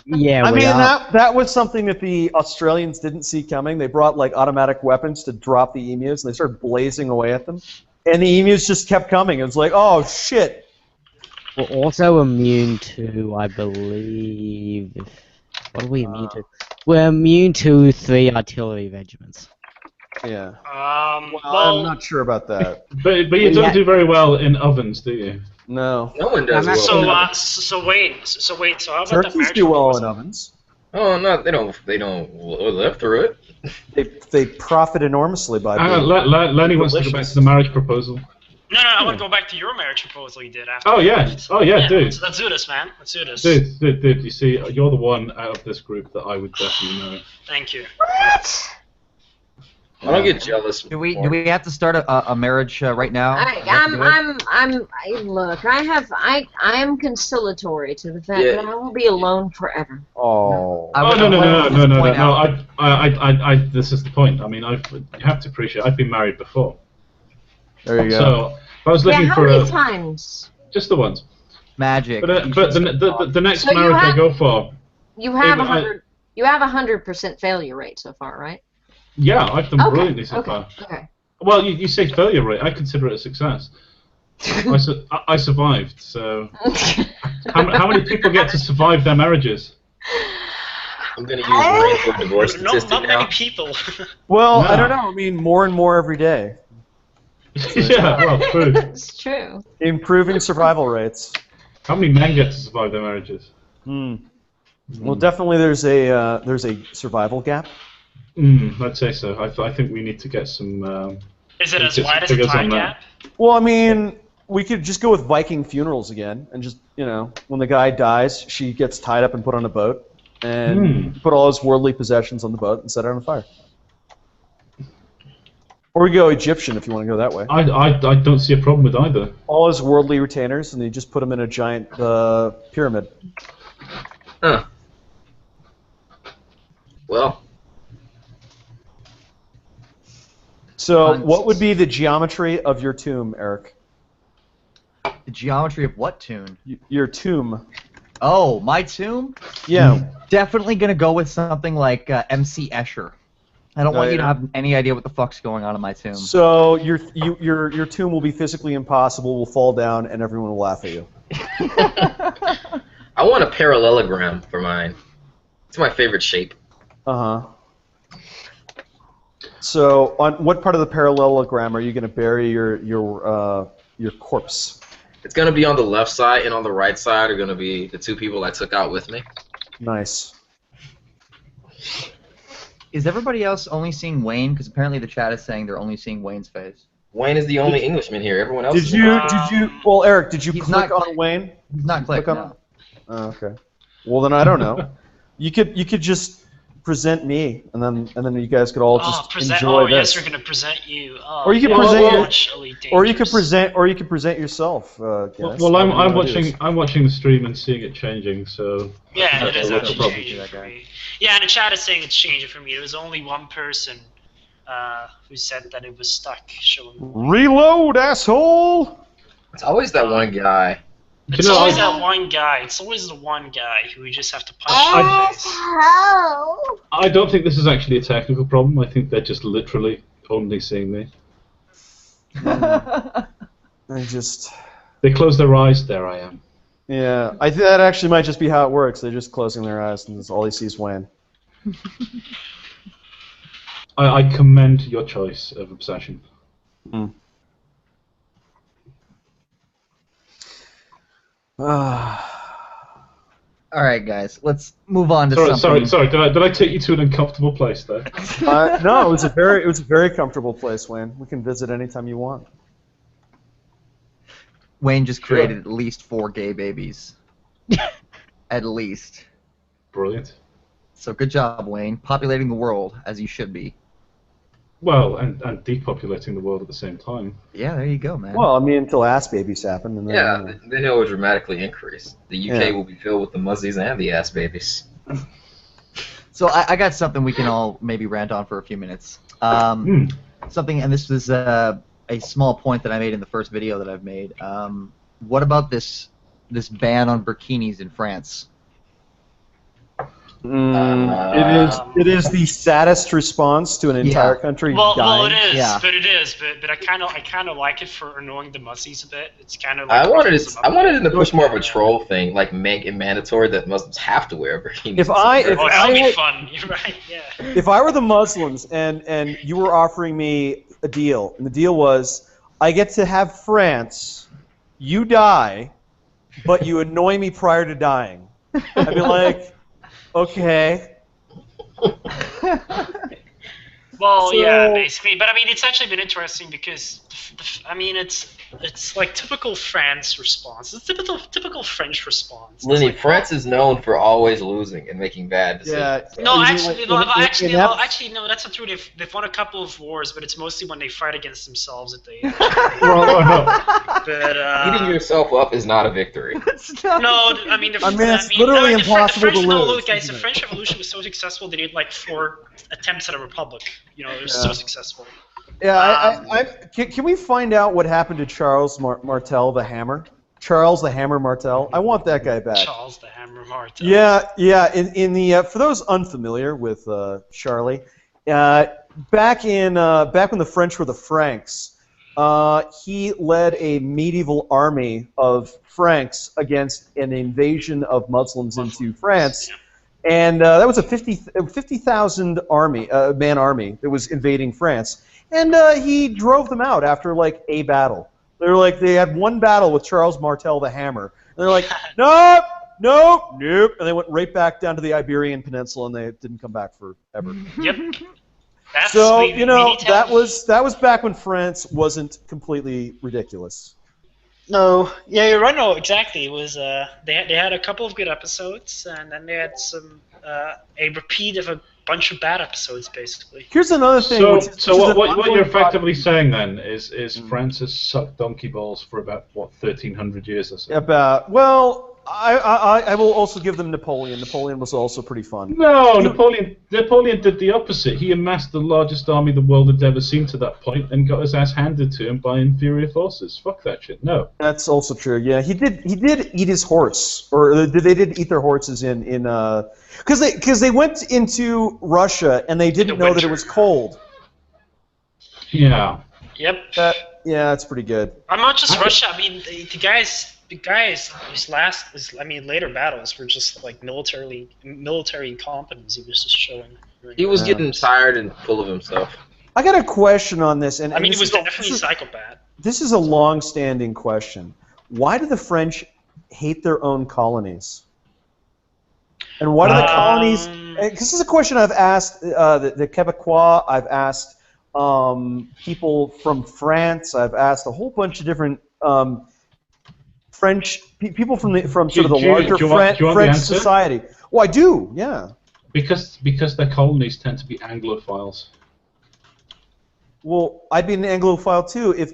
Yeah, I we mean are. that was something that the Australians didn't see coming. They brought like automatic weapons to drop the emus, and they started blazing away at them. And the emus just kept coming. It was like, oh shit. We're also immune to, I believe. What are we immune to? We're immune to 3 artillery regiments. Yeah. Well, I'm not sure about that. But you don't do very well in ovens, do you? No. No one does well. so wait. So how about that Turkeys marriage do well in proposal? ovens. Oh no, they don't live through it. They profit enormously by Hang on, being Lenny wants to go back delicious. to the marriage proposal. No, I want to go back to your marriage proposal you did after. Oh yeah, dude. Let's do this, man. Let's do this. Dude, you see, you're the one out of this group that I would definitely know. Thank you. What? I don't get jealous. Do we have to start a marriage right now? Look, I am conciliatory to the fact Yeah. that I will be alone forever. Oh. I Oh would no! like to point out- I this is the point. I mean, you have to appreciate. I've been married before, There you go. so if I was looking How for many times? just the ones. Magic. But the next So you marriage I have- go for, You have Even 100. You have 100% failure rate so far, right? yeah, I've done Okay. brilliantly so Okay. far. Okay. Well, you say failure rate. I consider it a success. I survived. So how many people get to survive their marriages? I'm gonna use rain for divorce Not statistic many now. people. Well, I No. don't know. I mean, more and more every day. Yeah, well, true. It's true. Improving survival rates. How many men get to survive their marriages? Well, definitely there's a survival gap. I'd say so. I think we need to get some. Is it as get some wide as a figures time on that. gap? Well, I mean, we could just go with Viking funerals again, and just when the guy dies, she gets tied up and put on a boat, and put all his worldly possessions on the boat and set it on fire. Or we go Egyptian if you want to go that way. I don't see a problem with either. All his worldly retainers, and you just put them in a giant pyramid. Huh. Well, So, what would be the geometry of your tomb, Eric? The geometry of what tune? Your tomb. Oh, my tomb? Yeah. Definitely gonna go with something like MC Escher. I don't want you to have any idea what the fuck's going on in my tomb. So your tomb will be physically impossible, will fall down, and everyone will laugh at you. I want a parallelogram for mine. It's my favorite shape. Uh-huh. So, on what part of the parallelogram are you going to bury your corpse? It's going to be on the left side, and on the right side are going to be the two people I took out with me. Nice. Is everybody else only seeing Wayne? Because apparently the chat is saying they're only seeing Wayne's face. Wayne is the only Englishman here. Everyone else Did is you? Well, Eric, did you He's click not- on Wayne? He's not clicked, Click no. Oh, okay. Well, then I don't know. You could just present me, and then you guys could all just enjoy yes, this. we're gonna present you. Oh, Or you could yeah, present your- much Elite Or you could Dangerous. present yourself. Guys. Well, I'm Whatever you wanna do. watching the stream and seeing it changing. So Yeah, it Okay, is what's the actually problem? changing for me. Yeah, and the chat is saying it's changing for me. There was only one person who said that it was stuck showing. Reload, asshole! It's always that one guy. It's know, always I- that one guy. It's always the one guy who we just have to punch Oh. in the face. Asshole! I don't think this is actually a technical problem. I think they're just literally only seeing me. I just. They close their eyes. There I am. Yeah, I think that actually might just be how it works. They're just closing their eyes, and that's all they see is Wayne. I commend your choice of obsession. All right, guys, let's move on to Sorry. something. Did I take you to an uncomfortable place there? No, it was a very comfortable place, Wayne. We can visit anytime you want. Wayne just created at least 4 gay babies. At least. Brilliant. So good job, Wayne. Populating the world as you should be. Well, and depopulating the world at the same time. Yeah, there you go, man. Well, I mean, until ass babies happen, and then. Yeah, then it will dramatically increase. The UK Yeah. will be filled with the muzzies and the ass babies. So I got something we can all maybe rant on for a few minutes. Something, and this was a small point that I made in the first video that I've made. What about this ban on burkinis in France? It is the saddest response to an entire country Well, dying. it is, Yeah. but I kind of like it for annoying the mussies a bit. It's kind of like I wanted it to push more of a troll thing, like make it mandatory that Muslims have to wear bikinis. If Oh, that would be had- fun. You're right. Yeah. If I were the Muslims and you were offering me a deal, and the deal was, I get to have France, you die, but you annoy me prior to dying, I'd be like, okay. Well, So- yeah, basically. But I mean, it's actually been interesting because, I mean, it's like typical France response. It's typical French response. It's Lenny, like, France is known for always losing and making bad decisions. Yeah. No, You mean actually, like- no, in- in- actually, in no, that- actually, no. That's not true. They've won a couple of wars, but it's mostly when they fight against themselves that they. But Beating yourself up is not a victory. no, I mean, it's literally impossible the French, to no, lose, look, guys, isn't the it? French Revolution was so successful they did like 4 attempts at a republic. You know, it was so successful. Yeah, can we find out what happened to Charles Martel the Hammer? Charles the Hammer Martel? I want that guy back. Charles the Hammer Martel. Yeah. In the for those unfamiliar with Charlie, back when the French were the Franks, he led a medieval army of Franks against an invasion of Muslims into France, And that was a 50,000 army, man army that was invading France. And he drove them out after like a battle. They had one battle with Charles Martel the Hammer. And they're like, nope, nope, nope. And they went right back down to the Iberian Peninsula, and they didn't come back forever. Yep. That's So we need to that have- was back when France wasn't completely ridiculous. No, yeah, you're right. No, exactly. It was they had a couple of good episodes, and then they had some a repeat of a bunch of bad episodes, basically. Here's another thing. So, which is so an what you're ongoing effectively saying then is France has sucked donkey balls for about 1,300 years or so. I will also give them Napoleon. Napoleon was also pretty fun. No, Napoleon did the opposite. He amassed the largest army the world had ever seen to that point and got his ass handed to him by inferior forces. Fuck that shit. No. That's also true. Yeah, he did eat his horse, or they did eat their horses in because they went into Russia and they didn't know that it was cold. Yeah. Yep. Yeah, that's pretty good. I'm not just Russia. I mean, the guys, later battles were just like military incompetence. He was just showing. He was getting tired and full of himself. I got a question on this, and I mean, this he was is a- definitely psychopath. This is a long-standing question. Why do the French hate their own colonies? And why do the colonies? Because this is a question I've asked the Quebecois. I've asked people from France. I've asked a whole bunch of different French people from sort of the larger do you want the French answer? society. Well, I do. Yeah. Because their colonies tend to be Anglophiles. Well, I'd be an Anglophile too if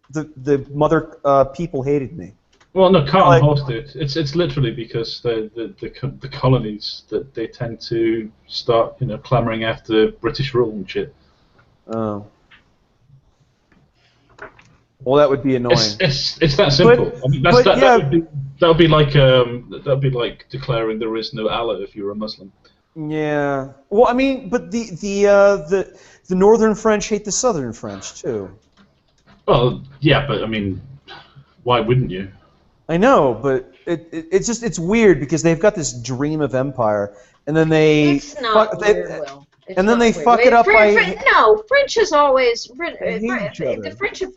the mother people hated me. Well, no, cart and horse, dude. It's literally because the colonies that they tend to start clamoring after British rule and shit. Oh. Well, that would be annoying. It's that simple. I mean, that would be like declaring there is no Allah if you're a Muslim. Yeah. Well, I mean, but the northern French hate the southern French too. Well, yeah, but I mean, why wouldn't you? I know, but it's weird because they've got this dream of empire, and then they It's not weird, Will. It's and then not they weird. fuck it up by No, French has always each other. the French have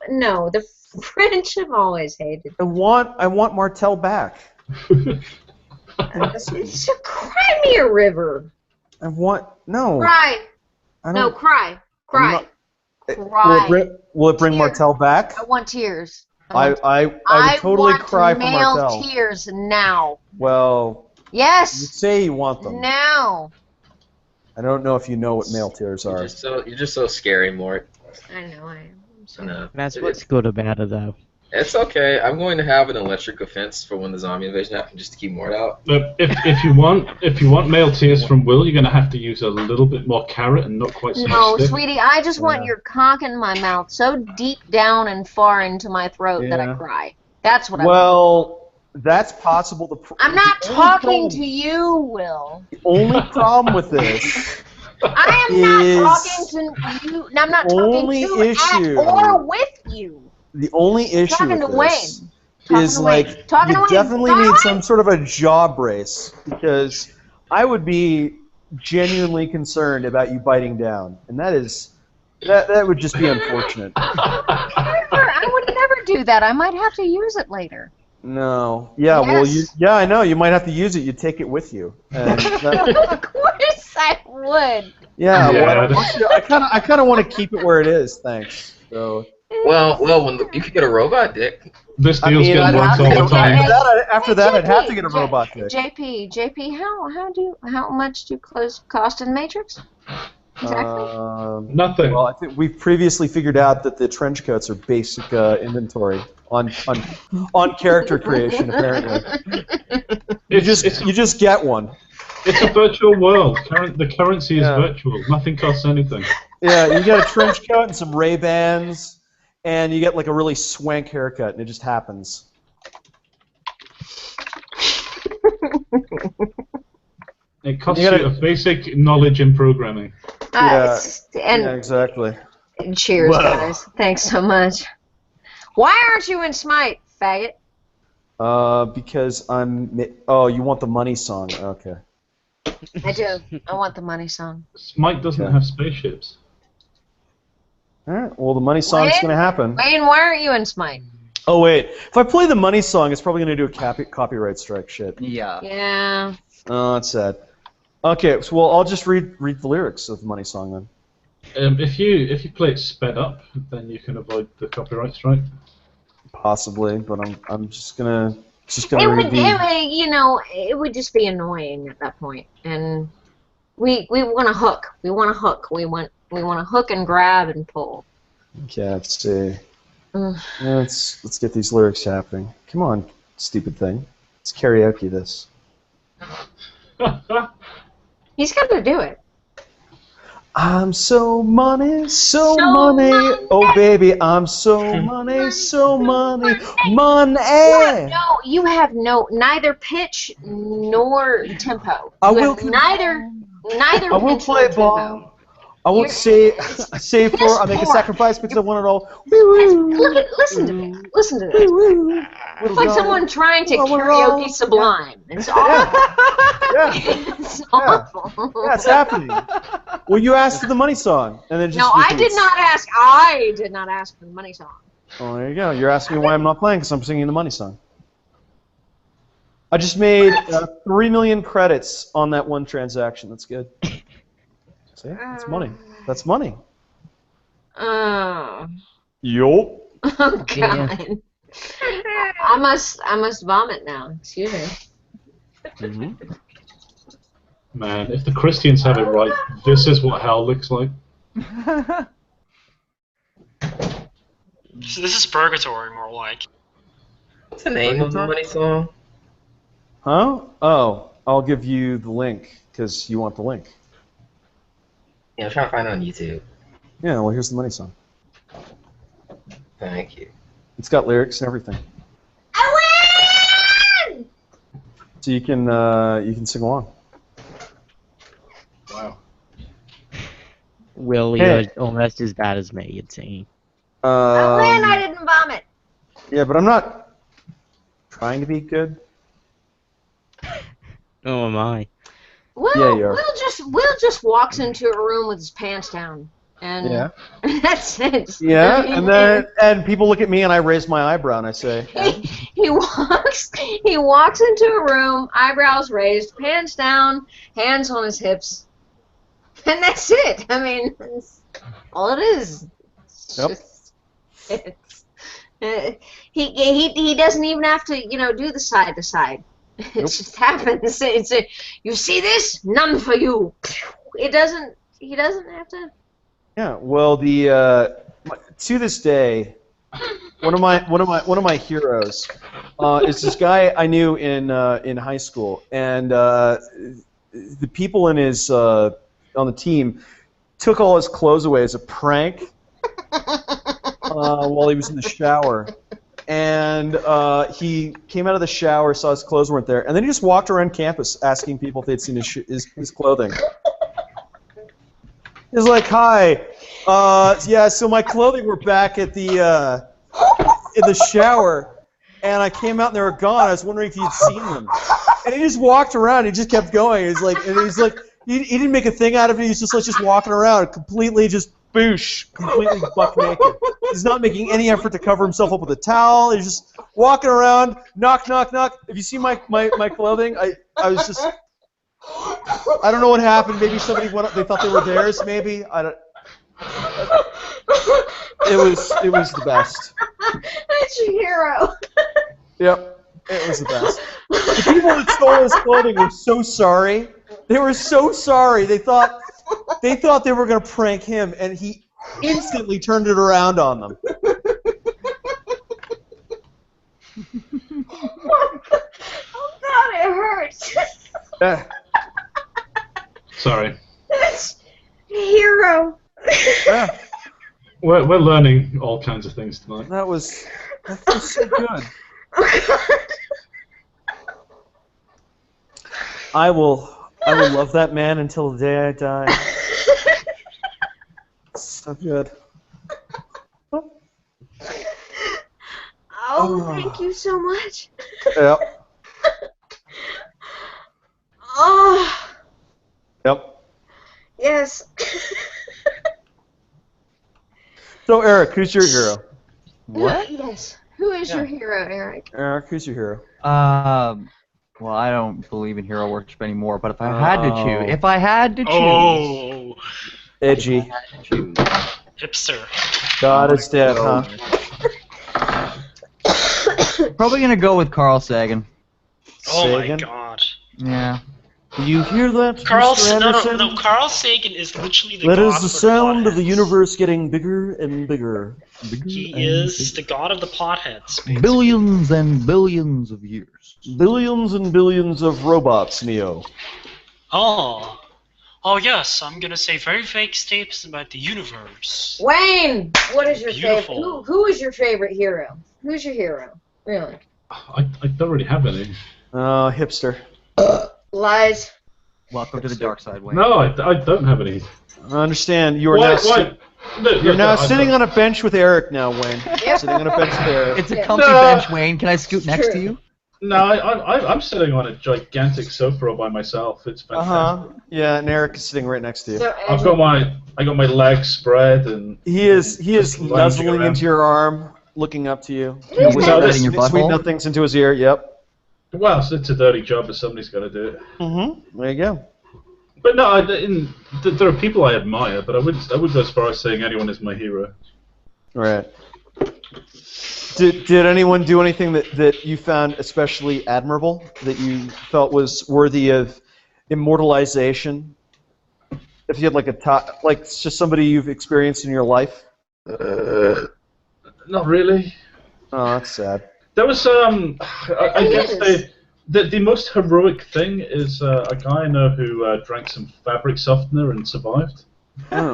French have always hated. I want Martel back. It's a Crimea River. I want no. Cry. I don't, No, cry. Cry. Will it bring Tears. Martel back? I want tears. I would totally want cry for male Martel. tears now. Well, you Yes. say you want them. Now. I don't know if you know what male tears are. You're just so scary, Mort. I know I am. I'm sorry. No. That's what's good about it, though. It's okay. I'm going to have an electric offense for when the zombie invasion happens, just to keep Mort out. Look, if you want male tears from Will, you're going to have to use a little bit more carrot and not quite so No, much stick. sweetie, I just want your cock in my mouth so deep down and far into my throat that I Yeah. cry. That's what I want. Well, that's possible. I'm not talking to you, Will. The only problem with this. I am not talking to you. I'm not talking only to issue- at or with you. The only issue Talking with to this Wayne. is Talking to Wayne. like Talking to you Wayne. definitely Talking to need Wayne. some sort of a jaw brace because I would be genuinely concerned about you biting down, and that would just be unfortunate. I would never do that. I might have to use it later. No. Yeah. Well, Yes. I know. You might have to use it. You take it with you. And Of course I would. yeah. Yeah. Well, I kind of want to keep it where it is. Thanks. So. Well, you could get a robot dick. This I deal's mean, getting worse all the time. After that, I'd have to get a robot dick. JP, how much do clothes cost in Matrix? Exactly. Nothing. Well, I think we've previously figured out that the trench coats are basic inventory on character creation. Apparently, you just get one. It's a virtual world. The currency is Yeah. virtual. Nothing costs anything. Yeah, you get a trench coat and some Ray-Bans, and you get like a really swank haircut, and it just happens. It costs you a basic knowledge in programming. Yeah, and yeah, exactly. cheers, Whoa. guys. Thanks so much. Why aren't you in Smite, faggot? Because I'm. Oh, you want the money song? Okay. I do. I want the money song. Smite doesn't Okay. have spaceships. All right. Well, the money song's Wayne? going to happen. Wayne, why aren't you in Smite? Oh wait, if I play the money song, it's probably going to do a copyright strike. Shit. Yeah. Yeah. Oh, that's sad. Okay, so well, I'll just read the lyrics of the money song then. If you play it sped up, then you can avoid the copyright strike. Possibly, but I'm just gonna It read would, the. you know, it would just be annoying at that point. And we want to hook. We want to hook. We want to hook and grab and pull. Okay, let's see. Mm. Let's get these lyrics happening. Come on, stupid thing. Let's karaoke this. He's got to do it. I'm so money, so So money. money. Oh baby, I'm so money, so money, money. No, you have neither pitch nor tempo. I You will. have neither I will pitch play nor tempo. ball. I won't You're- say for. I make a Piss poor. sacrifice because I want it all. Listen to this. Listen to this. It's like someone trying to karaoke Sublime. It's awful. Yeah, It's awful. yeah, it's happening. Well, you asked for the money song, and then just. No, I did not ask. I did not ask for the money song. Oh, there you go. You're asking me why I'm not playing because I'm singing the money song. I just made 3 million credits on that one transaction. That's good. See, that's money. That's money. Oh, Yup. oh God. I must vomit now. Excuse me. Mm-hmm. Man, if the Christians have it right, this is what hell looks like. So this is purgatory, more like. What's the name of the money song? Huh? Oh, I'll give you the link because you want the link. Yeah, I'm trying to find it on YouTube. Yeah, well, here's the money song. Thank you. It's got lyrics and everything, I win! so you can sing along. Wow. Will, Hey. you're almost as bad as me at singing. I win! I didn't vomit. Yeah, but I'm not trying to be good. Oh, am I? Will, Yeah, you are. Will just walks into a room with his pants down, and Yeah. that's it. Yeah, and people look at me and I raise my eyebrow and I say, he walks into a room, eyebrows raised, pants down, hands on his hips, and that's it. I mean, that's all it is. It's Yep. just- he doesn't even have to do the side to side. It Nope. just happens. It's a, you see this? None for you. It doesn't. He doesn't have to. yeah. Well, to this day, one of my heroes is this guy I knew in high school, and the people in his on the team took all his clothes away as a prank while he was in the shower. And he came out of the shower, saw his clothes weren't there, and then he just walked around campus asking people if they'd seen his clothing. He was like, "Hi, yeah, so my clothing were back at the in the shower, and I came out and they were gone. I was wondering if you'd seen them." And he just walked around. He just kept going. He didn't make a thing out of it. He was just walking around, completely just boosh, completely buck naked. He's not making any effort to cover himself up with a towel. He's just walking around, knock, knock, knock. Have you seen my clothing? I was just, I don't know what happened. Maybe somebody went up. They thought they were theirs. Maybe I don't. It was the best. That's your hero. Yep, it was the best. The people that stole his clothing were so sorry. They were so sorry. They thought they were going to prank him, and he instantly turned it around on them. Oh God, it hurts. Yeah. Sorry. That's hero. Yeah, We're learning all kinds of things tonight. that was so good. I will love that man until the day I die. So good. Oh, thank you so much. Yeah. Oh, Yes. So, Eric, who's your hero? What? Yes. Who is your hero, Eric? Eric, who's your hero? Well, I don't believe in hero worship anymore. But if I had to choose, Oh, Edgy. choose. hipster. God is dead, huh? Probably gonna go with Carl Sagan. Oh my Sagan? god. Yeah. Do you hear that, Carl, Mr. no, Anderson? no, Carl Sagan is literally the That god is the for sound of the potheads. universe getting bigger and bigger. He is the god of the potheads. basically. Billions and billions of years. Billions and billions of robots, Neo. Oh. Oh yes, I'm gonna say very fake statements about the universe. Wayne, what is your Beautiful. favorite? Who is your favorite hero? Who's your hero? Really? I don't really have any. Oh, hipster. Lies. Welcome to the dark side, Wayne. No, I don't have any. I understand. You are Why? now, Why? you're now sitting on a bench with Eric now, Wayne. Yep. Sitting on a bench with Eric. It's a Yeah. comfy No. bench, Wayne. Can I scoot next to you? No, I'm sitting on a gigantic sofa all by myself. It's fantastic. Uh-huh. Yeah, and Eric is sitting right next to you. So, I got my legs spread and He is Just lounging nuzzling around. into your arm, looking up to you. Yeah, Whispering letting your sweet butthole? nothings into his ear. Yep. well, it's a dirty job, but somebody's got to do it. Mm-hmm. There you go. But no, there are people I admire, but I wouldn't go as far as saying anyone is my hero. Right. Did anyone do anything that you found especially admirable, that you felt was worthy of immortalization? If you had like a top, like it's just somebody you've experienced in your life? Not really. Oh, that's sad. There was I guess the most heroic thing is a guy I know who drank some fabric softener and survived. Oh.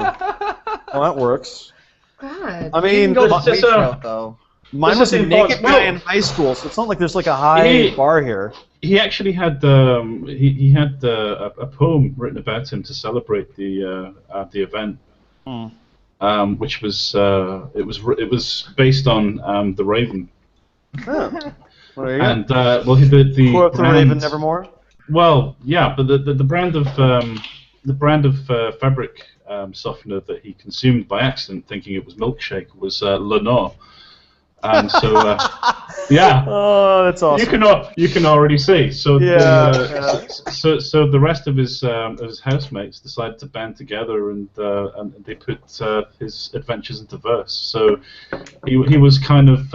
Well, that works. God. I You mean, can go this the is, weight route, though. mine this was is a the naked impossible. guy in high school, so it's not like there's like a high He- bar here. He actually had he had a poem written about him to celebrate the event, which was it was based on the Raven. Oh. Well, there you go. And well, the Quote the brand- Raven nevermore. Well, yeah, but the brand of fabric softener that he consumed by accident, thinking it was milkshake, was Lenore. And so, yeah, Oh, that's awesome. you can already see. So Yeah, so the rest of his housemates decided to band together and they put his adventures into verse. So he was kind of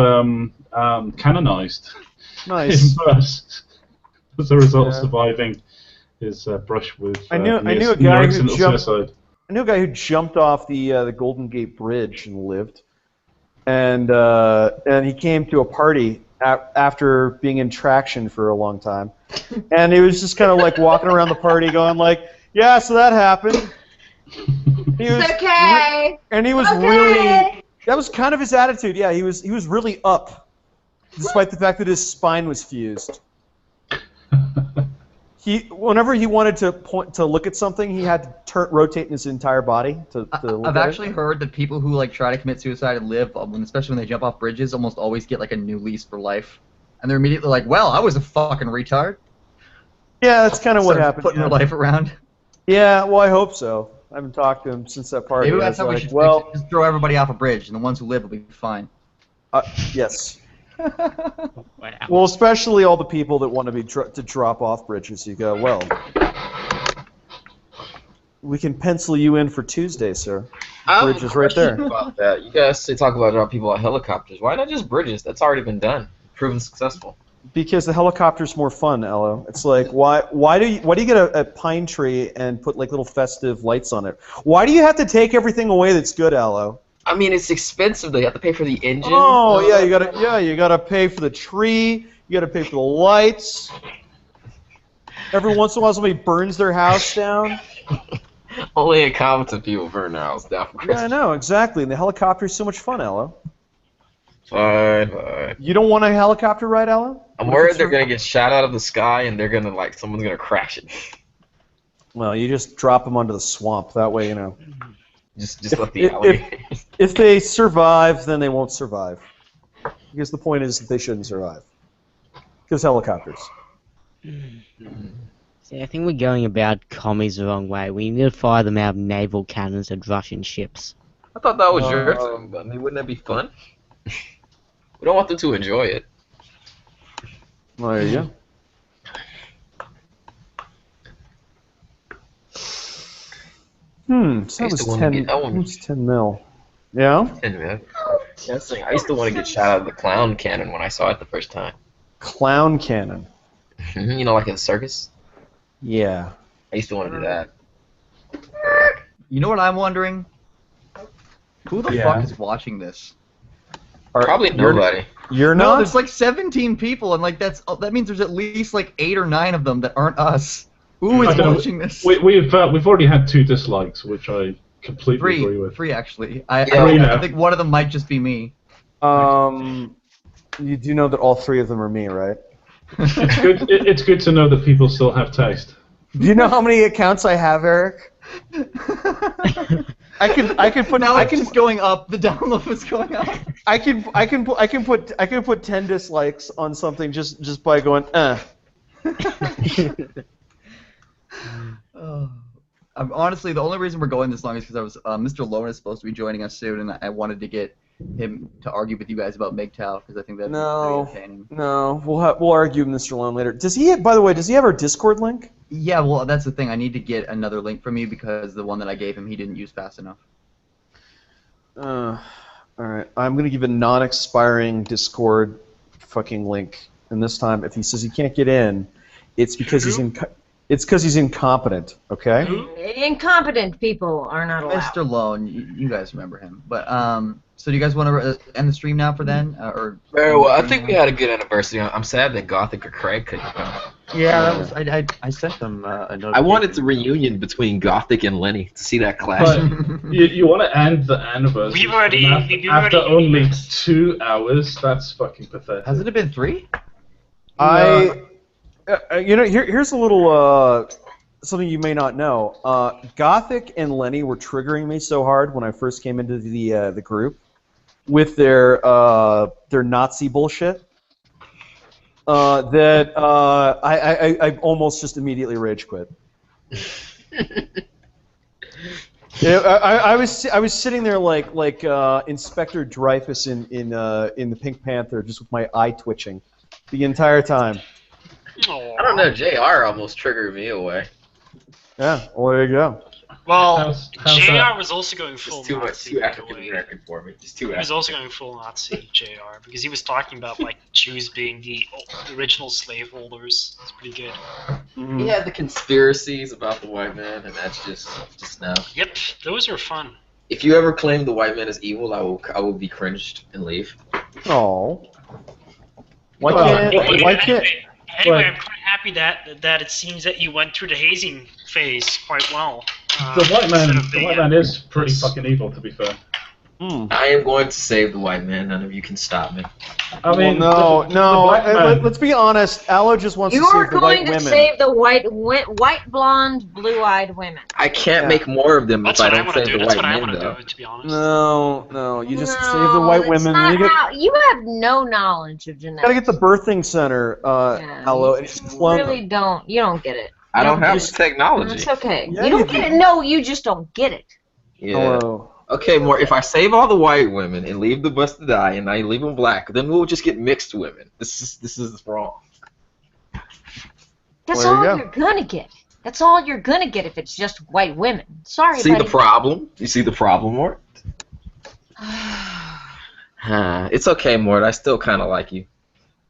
canonized Nice. in verse as a result of Yeah. surviving his brush with I knew a New guy York's who Little jumped. Suicide. I knew a guy who jumped off the Golden Gate Bridge and lived, and he came to a party after being in traction for a long time, and he was just kind of like walking around the party, going like, "Yeah, so that happened." He was, It's okay. and he was Okay. really. That was kind of his attitude. Yeah, he was really up, despite the fact that his spine was fused. Whenever he wanted to look at something, he had to rotate his entire body to look I've at actually heard that people who like try to commit suicide and live, especially when they jump off bridges, almost always get like a new lease for life, and they're immediately like, "Well, I was a fucking retard." Yeah, that's kind of what Starts happened. Putting Yeah. their life around. Yeah, well, I hope so. I haven't talked to him since that party. Maybe I that's was how we like, should well, fix it. Just throw everybody off a bridge, and the ones who live will be fine. Yes. Wow. Well, especially all the people that want to be to drop off bridges. You go, well, we can pencil you in for Tuesday, sir. Bridge is right there. About that, you guys talk about dropping people on helicopters. Why not just bridges? That's already been done, proven successful. Because the helicopter's more fun, Ello. It's like, why do you get a pine tree and put like little festive lights on it? Why do you have to take everything away that's good, Ello? I mean, it's expensive though. You have to pay for the engine. Oh yeah, you gotta pay for the tree. You gotta pay for the lights. Every once in a while, somebody burns their house down. Only incompetent people burn their house down for Yeah, I Christmas. know exactly. And the helicopter's so much fun, Ello. Fine. You don't want a helicopter ride, Ello? I'm worried they're gonna get shot out of the sky and they're gonna someone's gonna crash it. Well, you just drop them onto the swamp. That way, you know. Just let the alligators. If they survive, then they won't survive. Because the point is that they shouldn't survive. Because helicopters. See, I think we're going about commies the wrong way. We need to fire them out of naval cannons at Russian ships. I thought that was your thing, but I mean, wouldn't that be fun? We don't want them to enjoy it. Well, there you go. So that was 10. That was 10 mil. Yeah. 10 mil. I used to want to get shot out of the clown cannon when I saw it the first time. Clown cannon. You know, like in a circus. Yeah. I used to want to do that. You know what I'm wondering? Who the fuck is watching this? Probably nobody. You're No, not? there's like 17 people, and like that means there's at least like 8 or 9 of them that aren't us. Who is watching this? We've already had 2 dislikes, which I completely agree with. 3 actually. I think one of them might just be me. You do know that all 3 of them are me, right? It's good to know that people still have taste. Do you know how many accounts I have, Eric? I can put now it's just going up. The download is going up. I can put 10 dislikes on something just by going Honestly, the only reason we're going this long is because Mr. Lone is supposed to be joining us soon, and I wanted to get him to argue with you guys about MGTOW because I think that's very entertaining. No, we'll argue with Mr. Lone later. Does he? By the way, does he have our Discord link? Yeah, well, that's the thing. I need to get another link from you because the one that I gave him he didn't use fast enough. All right, I'm gonna give a non-expiring Discord fucking link, and this time, if he says he can't get in, it's because he's incompetent. Okay. Incompetent people are not allowed. Mr. Lone, you guys remember him, but so do you guys want to end the stream now for then, or? Very well. I think we had a good anniversary. I'm sad that Gothic or Craig couldn't come. Yeah, that was, I sent them a notification. I wanted the reunion between Gothic and Lenny to see that clash. But you want to end the anniversary after only 2 hours? That's fucking pathetic. Hasn't it been 3? Here's a little something you may not know. Gothic and Lenny were triggering me so hard when I first came into the group with their Nazi bullshit that I almost just immediately rage quit. I was sitting there like Inspector Dreyfus in the Pink Panther, just with my eye twitching the entire time. I don't know, JR almost triggered me away. Yeah, well, there you go. Well, how's JR that? was also going full Nazi. Too African American for me. Just too He African. was also going full Nazi, JR, because he was talking about like Jews being the original slaveholders. It's pretty good. He had the conspiracies about the white man, and that's just no. Yep, those were fun. If you ever claim the white man is evil, I will be cringed and leave. Oh. Why can't? Anyway, I'm quite happy that it seems that you went through the hazing phase quite well. The white man is pretty fucking evil, to be fair. I am going to save the white man. None of you can stop me. I mean, no. Let's be honest. Aloe just wants to save the white women. You are going to save the white, blonde, blue-eyed women. I can't make more of them if I don't save the white men, though. To be honest. No. You just save the white women. You have no knowledge of genetics. You gotta get the birthing center, Aloe. You really don't. You don't get it. I don't have the technology. It's okay. Yeah, you don't get it. No, you just don't get it. Yeah. Hello. Okay, more. If I save all the white women and leave the bus to die, and I leave them black, then we'll just get mixed women. This is wrong. That's all you're gonna get. That's all you're gonna get if it's just white women. Sorry, See buddy. the problem? You see the problem, Mort? It's okay, Mort. I still kind of like you.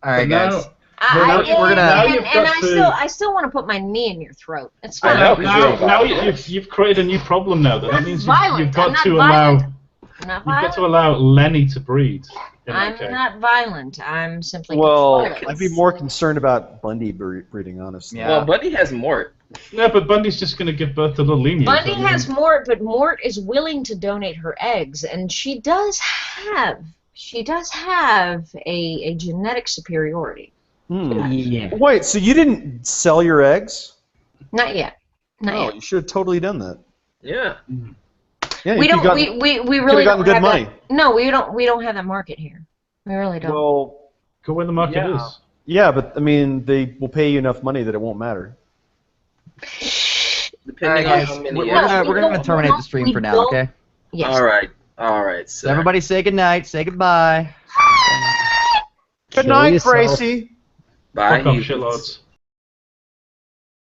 All right, guys. I still want to put my knee in your throat. It's fine. Now you've created a new problem now. That means you've got to allow Lenny to breed. I'm not violent. I'm simply I'd be more concerned about Bundy breeding, honestly. Yeah. Well, Bundy has Mort. No, but Bundy's just going to give birth to little lenius. Bundy has Mort, but Mort is willing to donate her eggs, and she does have a genetic superiority. Yeah. Wait, so you didn't sell your eggs? Not yet. Not yet. You should have totally done that. Yeah. Yeah, We don't. We really gotten don't good have money. that. No, we don't. We don't have that market here. We really don't. Well, go where the market is. Yeah, but I mean, they will pay you enough money that it won't matter. Depending Alright, on guys, how many. we're gonna terminate the stream for now, okay? Yes. All right. So everybody say goodnight, say goodbye. Good Kill night, yourself. Gracie. Bye. Fuck off, heathens. shitlords.